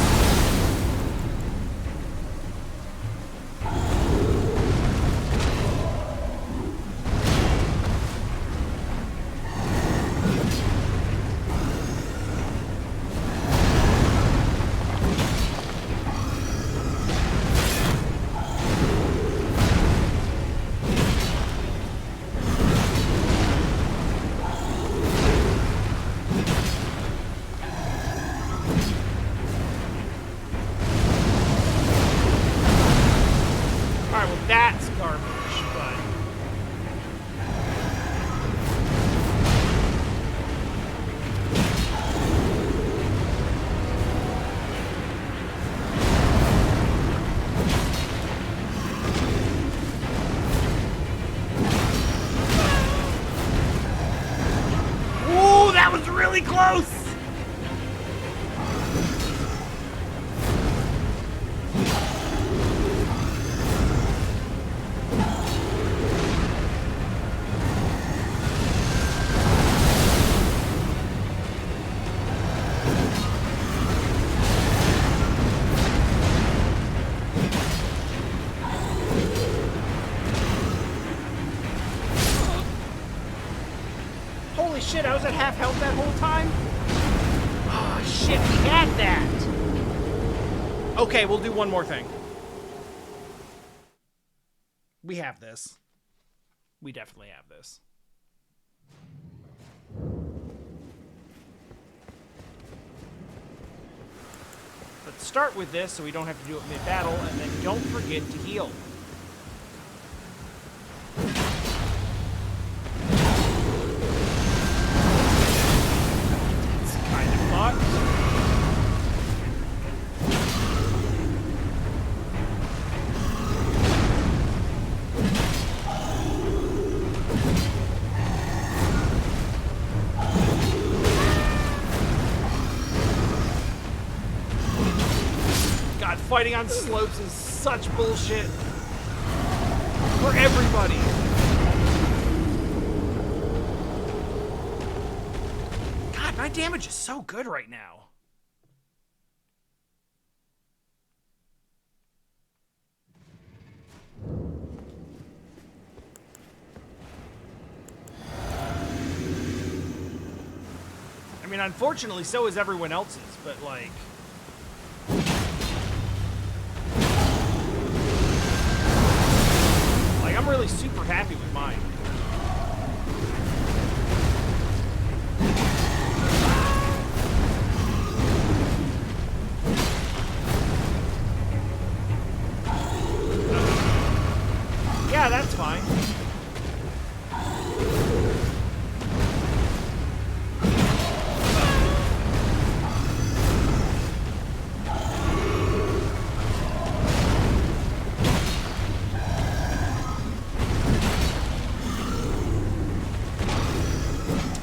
That's garbage, but... Ooh, that was really close! Holy shit, I was at half health that whole time? Oh shit, we had that! Okay, we'll do one more thing. We have this. We definitely have this. Let's start with this so we don't have to do it mid-battle, and then don't forget to heal. It's kind of fucked. God, fighting on slopes is such bullshit for everybody. God, my damage is so good right now. I mean, unfortunately, so is everyone else's, but like... I'm really super happy with mine.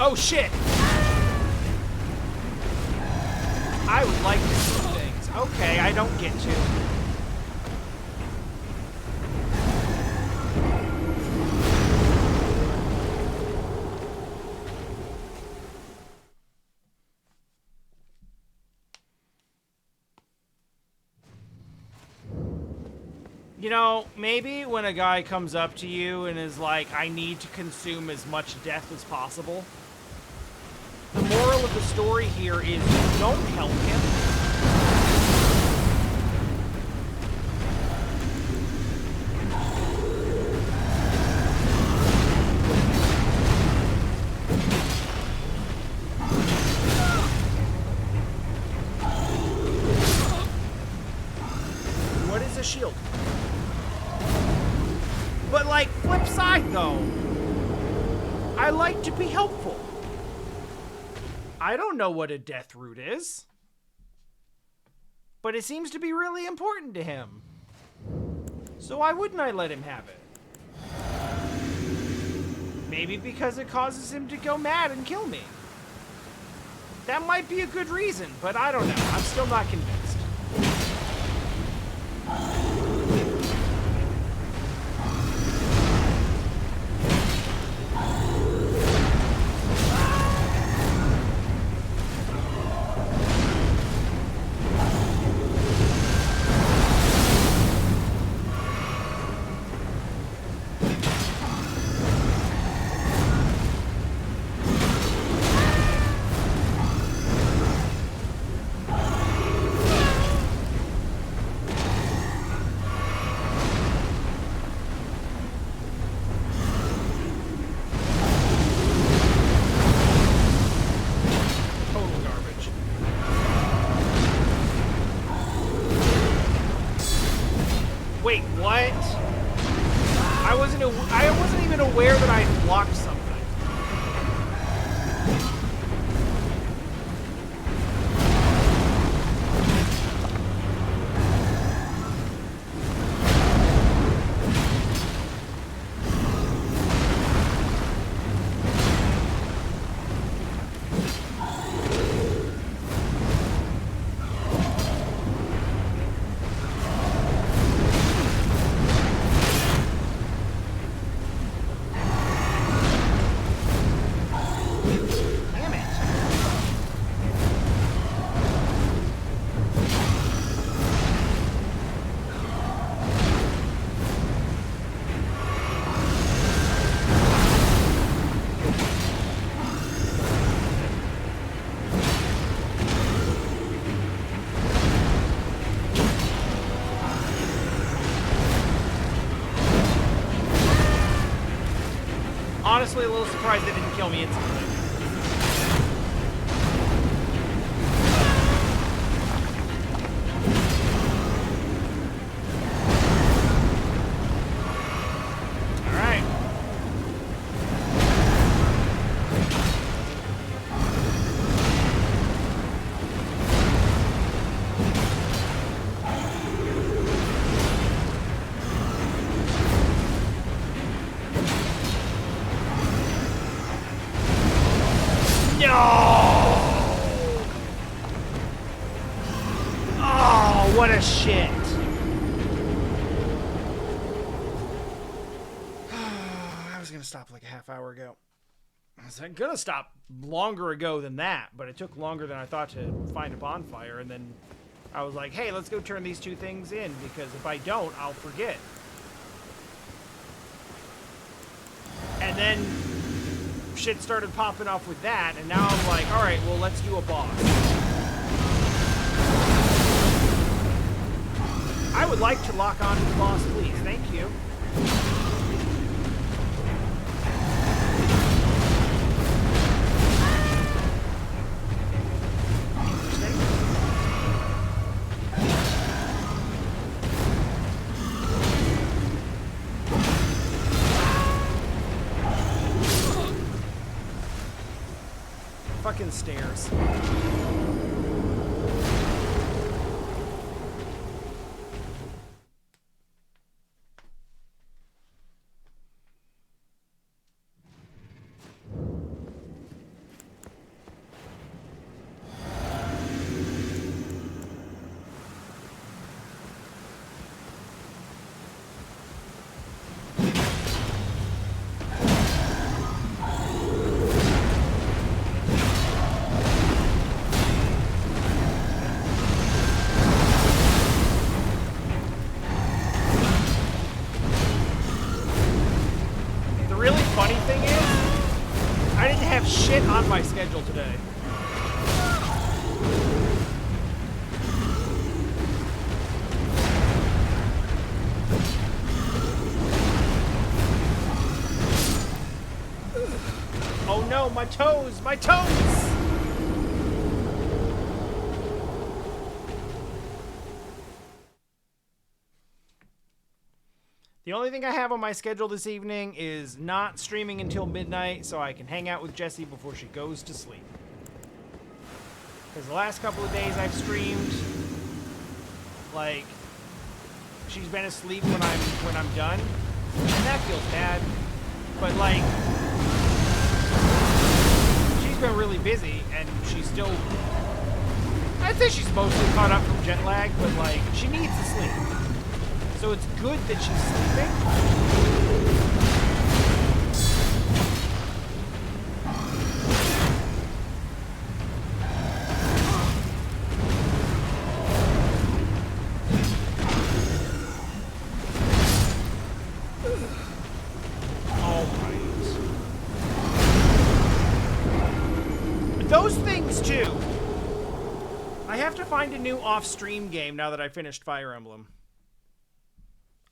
Oh shit! I would like to see things. Okay, I don't get to. You know, maybe when a guy comes up to you and is like, I need to consume as much death as possible, the moral of the story here is don't help him. What is a shield? But, like, flip side, though. I like to be helpful. I don't know what a death root is. But it seems to be really important to him. So why wouldn't I let him have it? Maybe because it causes him to go mad and kill me. That might be a good reason, but I don't know. I'm still not convinced. Wait, what? I wasn't even aware that I had blocked something. Honestly, a little surprised they didn't kill me instantly. Alright. Oh, what a shit. I was gonna stop like a half hour ago. I was gonna stop longer ago than that, but it took longer than I thought to find a bonfire, and then I was like, hey, let's go turn these two things in, because if I don't, I'll forget. And then shit started popping off with that, and now I'm like, alright, well, let's do a boss. I would like to lock on to the boss, please. Thank you. Interesting. Fucking stairs. funny thing is, I didn't have shit on my schedule today. Oh no, my toes! My toes! The only thing I have on my schedule this evening is not streaming until midnight so I can hang out with Jessie before she goes to sleep. Because the last couple of days I've streamed, like, she's been asleep when I'm done, and that feels bad. But like, she's been really busy, and she's still, I'd say she's mostly caught up from jet lag, but like, she needs to sleep. So it's good that she's sleeping. Find a new off-stream game now that I finished Fire Emblem.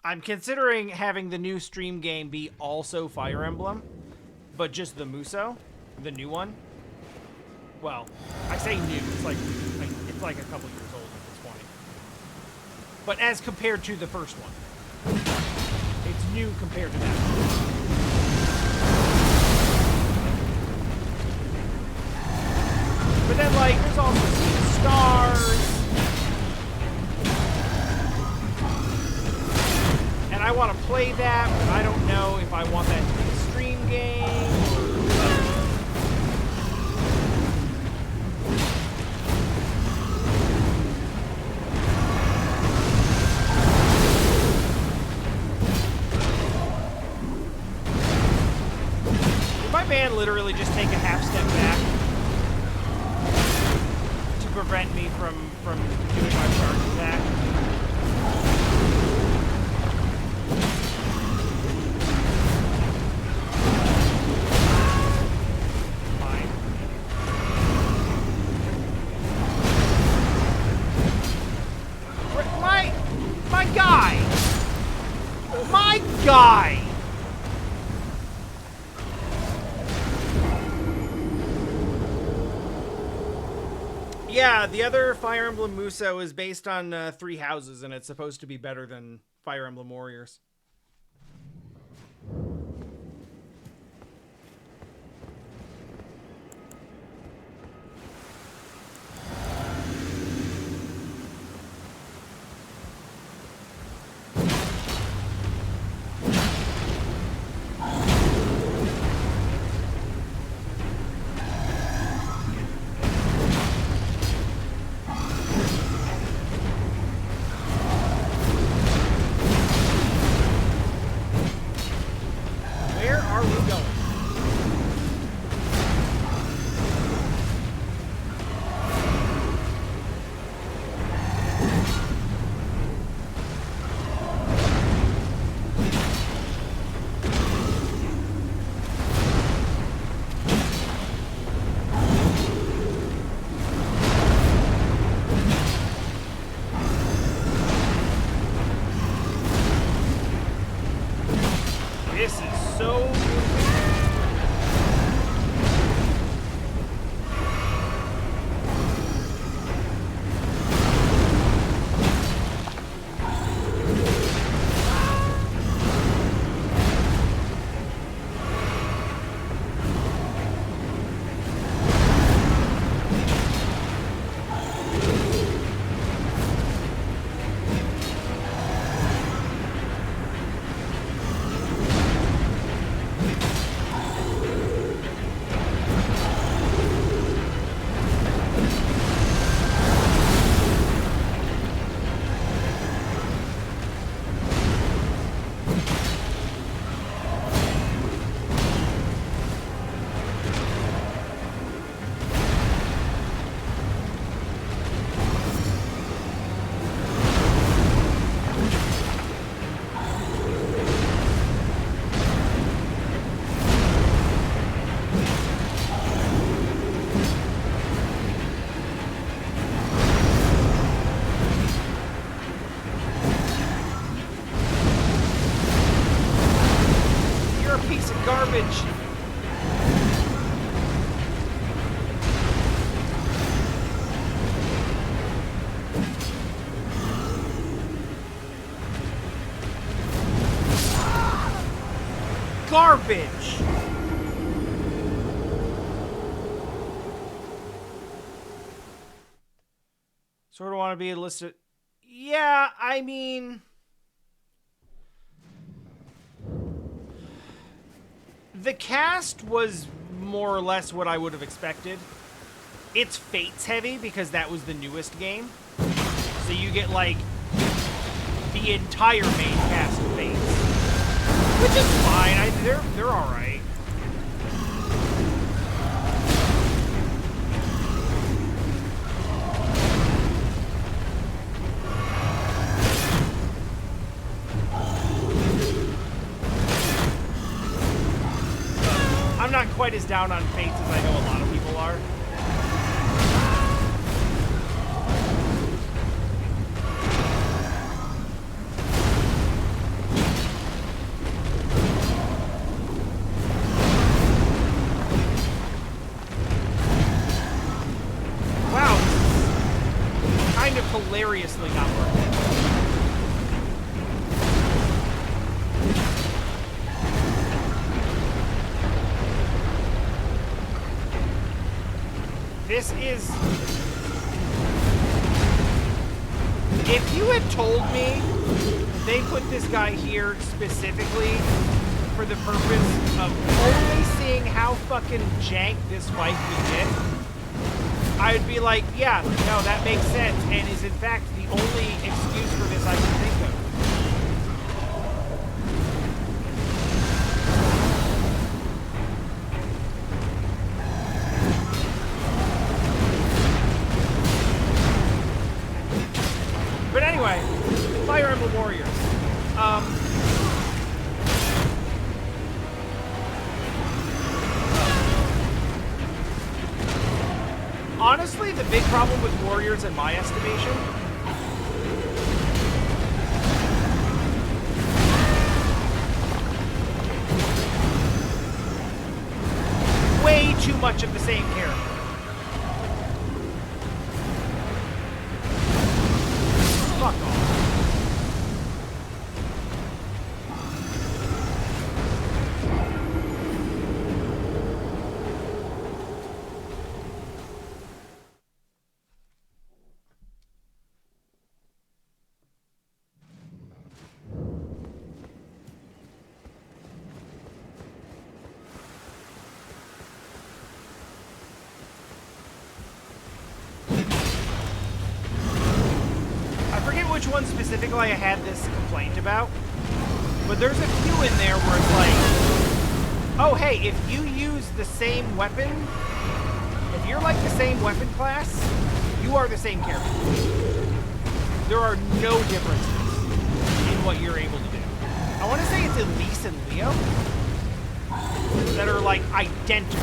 I'm considering having the new stream game be also Fire Emblem, but just the Muso, the new one. Well, I say new, it's like a couple years old at this point. But as compared to the first one, it's new compared to that one. But then, like, there's also Sea Stars. And I want to play that, but I don't know if I want that to be a stream game. Did my man literally just take a half step back to prevent me from doing my charge attack? Fine. My guy! My guy! Yeah, the other Fire Emblem Muso is based on 3 houses, and it's supposed to be better than Fire Emblem Warriors. garbage. Sort of want to be listed. Yeah, I mean, the cast was more or less what I would have expected. It's Fates heavy because that was the newest game. So you get like the entire main cast of Fates, which is fine. They're all right. I'm not quite as down on Fates as I know a lot of people are. Wow, this is kind of hilariously not worth it. This is... If you had told me they put this guy here specifically for the purpose of only seeing how fucking jank this fight would get, I would be like, yeah, no, that makes sense, and is in fact the only excuse for this I can think of. But anyway, Fire Emblem Warriors. Honestly, the big problem with Warriors, in my estimation, way too much of the same character. Fuck off. Which one specifically I had this complaint about, but there's a few in there where it's like, oh hey, if you use the same weapon, if you're like the same weapon class, you are the same character. There are no differences in what you're able to do. I want to say it's Elise and Leo that are like identical.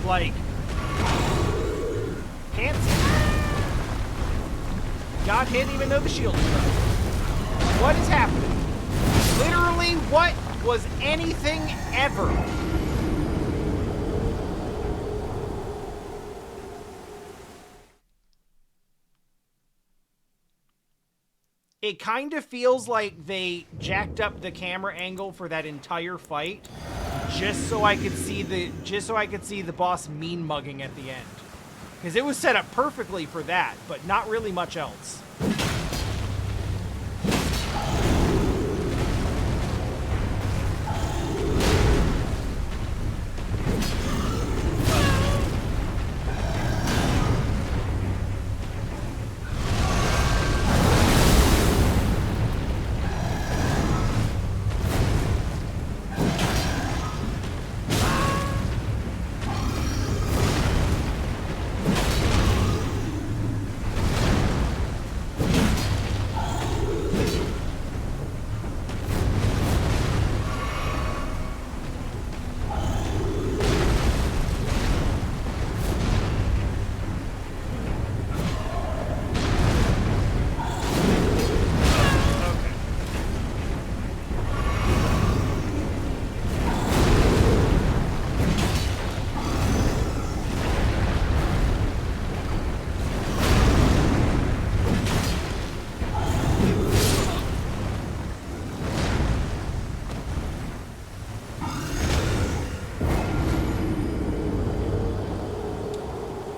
Like, can't see. Got hit even though the shield was up. What is happening? Literally, what was anything ever? It kind of feels like they jacked up the camera angle for that entire fight just so I could see the boss mean mugging at the end. Because it was set up perfectly for that, but not really much else.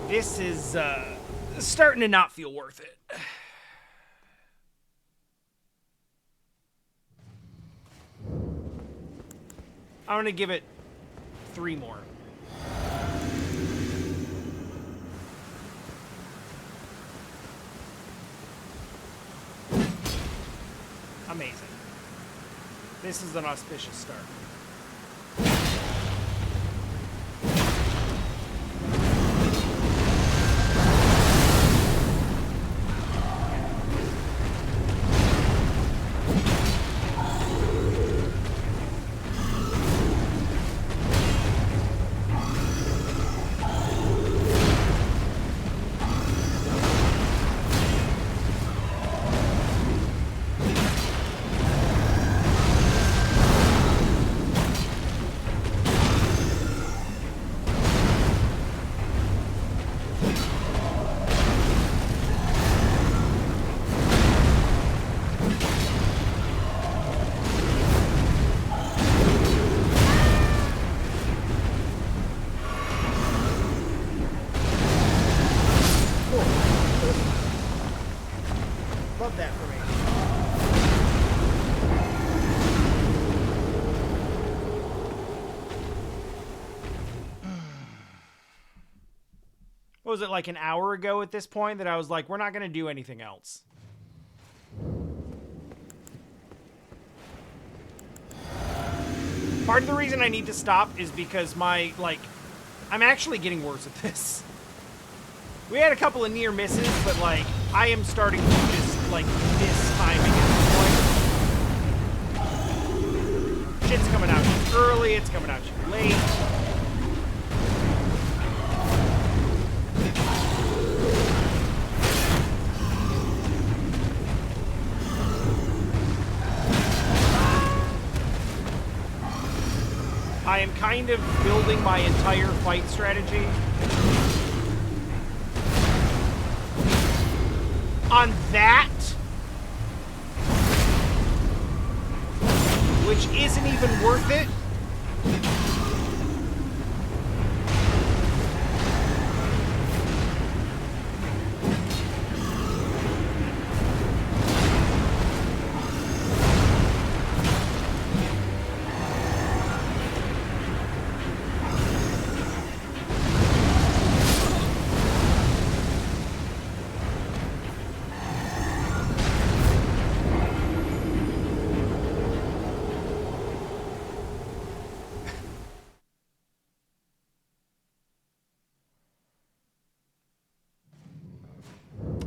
This is starting to not feel worth it. I'm gonna give it 3 more. Amazing. This is an auspicious start. Love that for me. What was it, like an hour ago at this point that I was like, we're not going to do anything else? Part of the reason I need to stop is because my, like, I'm actually getting worse at this. We had a couple of near misses, but, like, I am starting to just, like, miss timing at this point. Shit's coming out too early, it's coming out too late. I am kind of building my entire fight strategy on that, which isn't even worth it.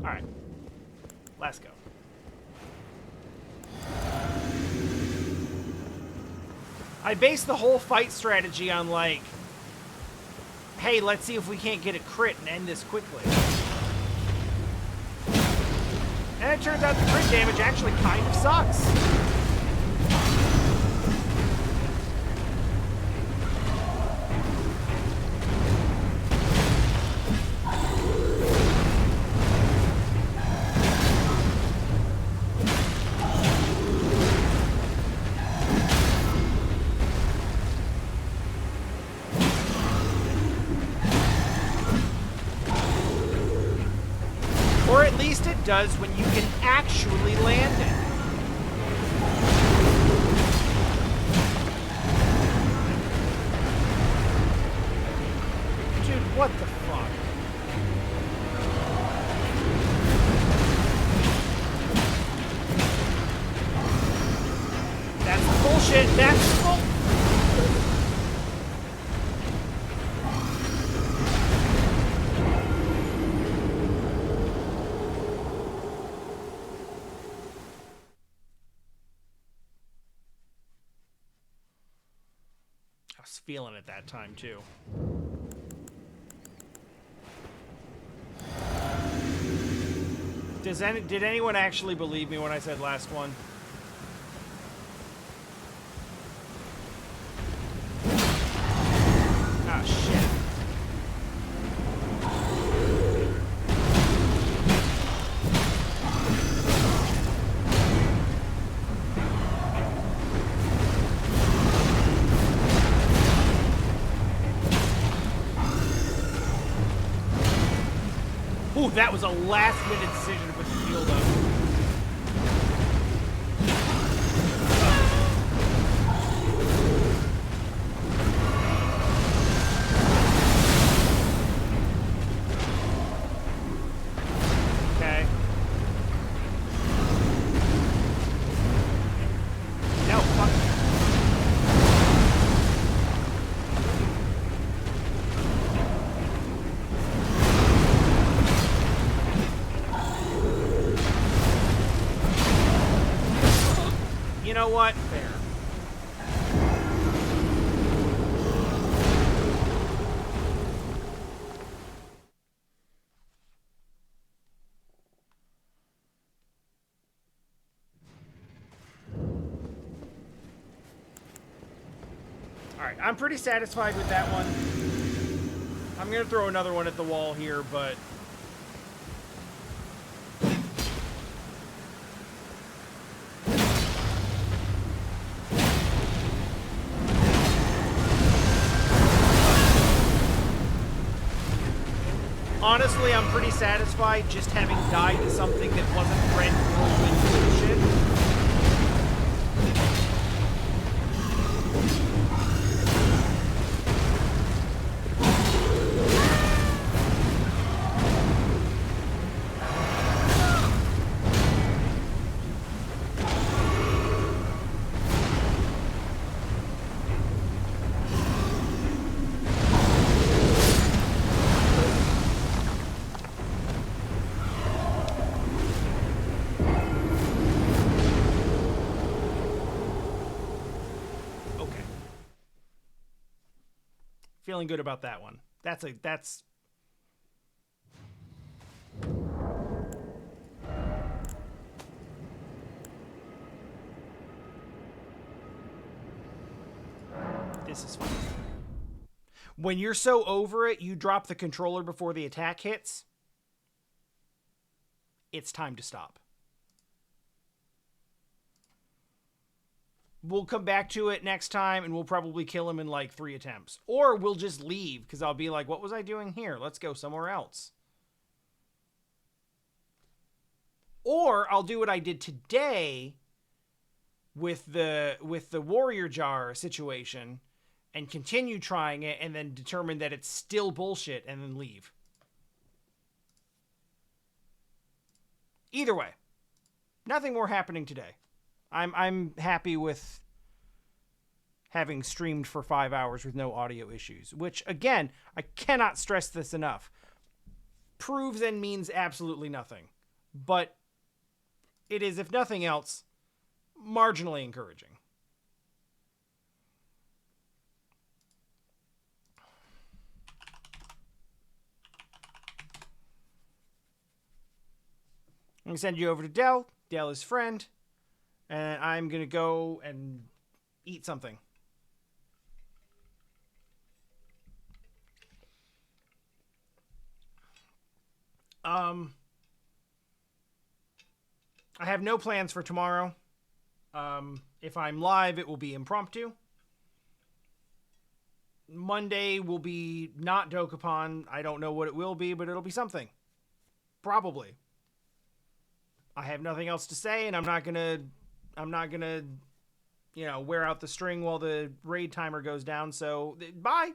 Alright. Let's go. I based the whole fight strategy on, like, hey, let's see if we can't get a crit and end this quickly. And it turns out the crit damage actually kind of sucks. Or at least it does when you can actually land it. Dude, what the fuck? That's bullshit. That's bull. I was feeling it that time too. Did anyone actually believe me when I said last one? Ah, shit. Ooh, that was a last-minute decision to put the shield up. Okay. No, fuck. You know what? Fair. Alright, I'm pretty satisfied with that one. I'm gonna throw another one at the wall here, but... honestly, I'm pretty satisfied just having died to something that wasn't red whirlwind bullshit. Feeling good about that one. That's this is fun. When you're so over it, you drop the controller before the attack hits. It's time to stop. We'll come back to it next time, and we'll probably kill him in like 3 attempts. Or we'll just leave, because I'll be like, what was I doing here? Let's go somewhere else. Or I'll do what I did today with the warrior jar situation and continue trying it and then determine that it's still bullshit and then leave. Either way, nothing more happening today. I'm happy with having streamed for 5 hours with no audio issues, which, again, I cannot stress this enough. Proves and means absolutely nothing. But it is, if nothing else, marginally encouraging. I'm going to send you over to Dell. Dell is friend. And I'm going to go and eat something. I have no plans for tomorrow. If I'm live, it will be impromptu. Monday will be not Dokapon. I don't know what it will be, but it'll be something. Probably. I have nothing else to say, and I'm not gonna, wear out the string while the raid timer goes down, so bye!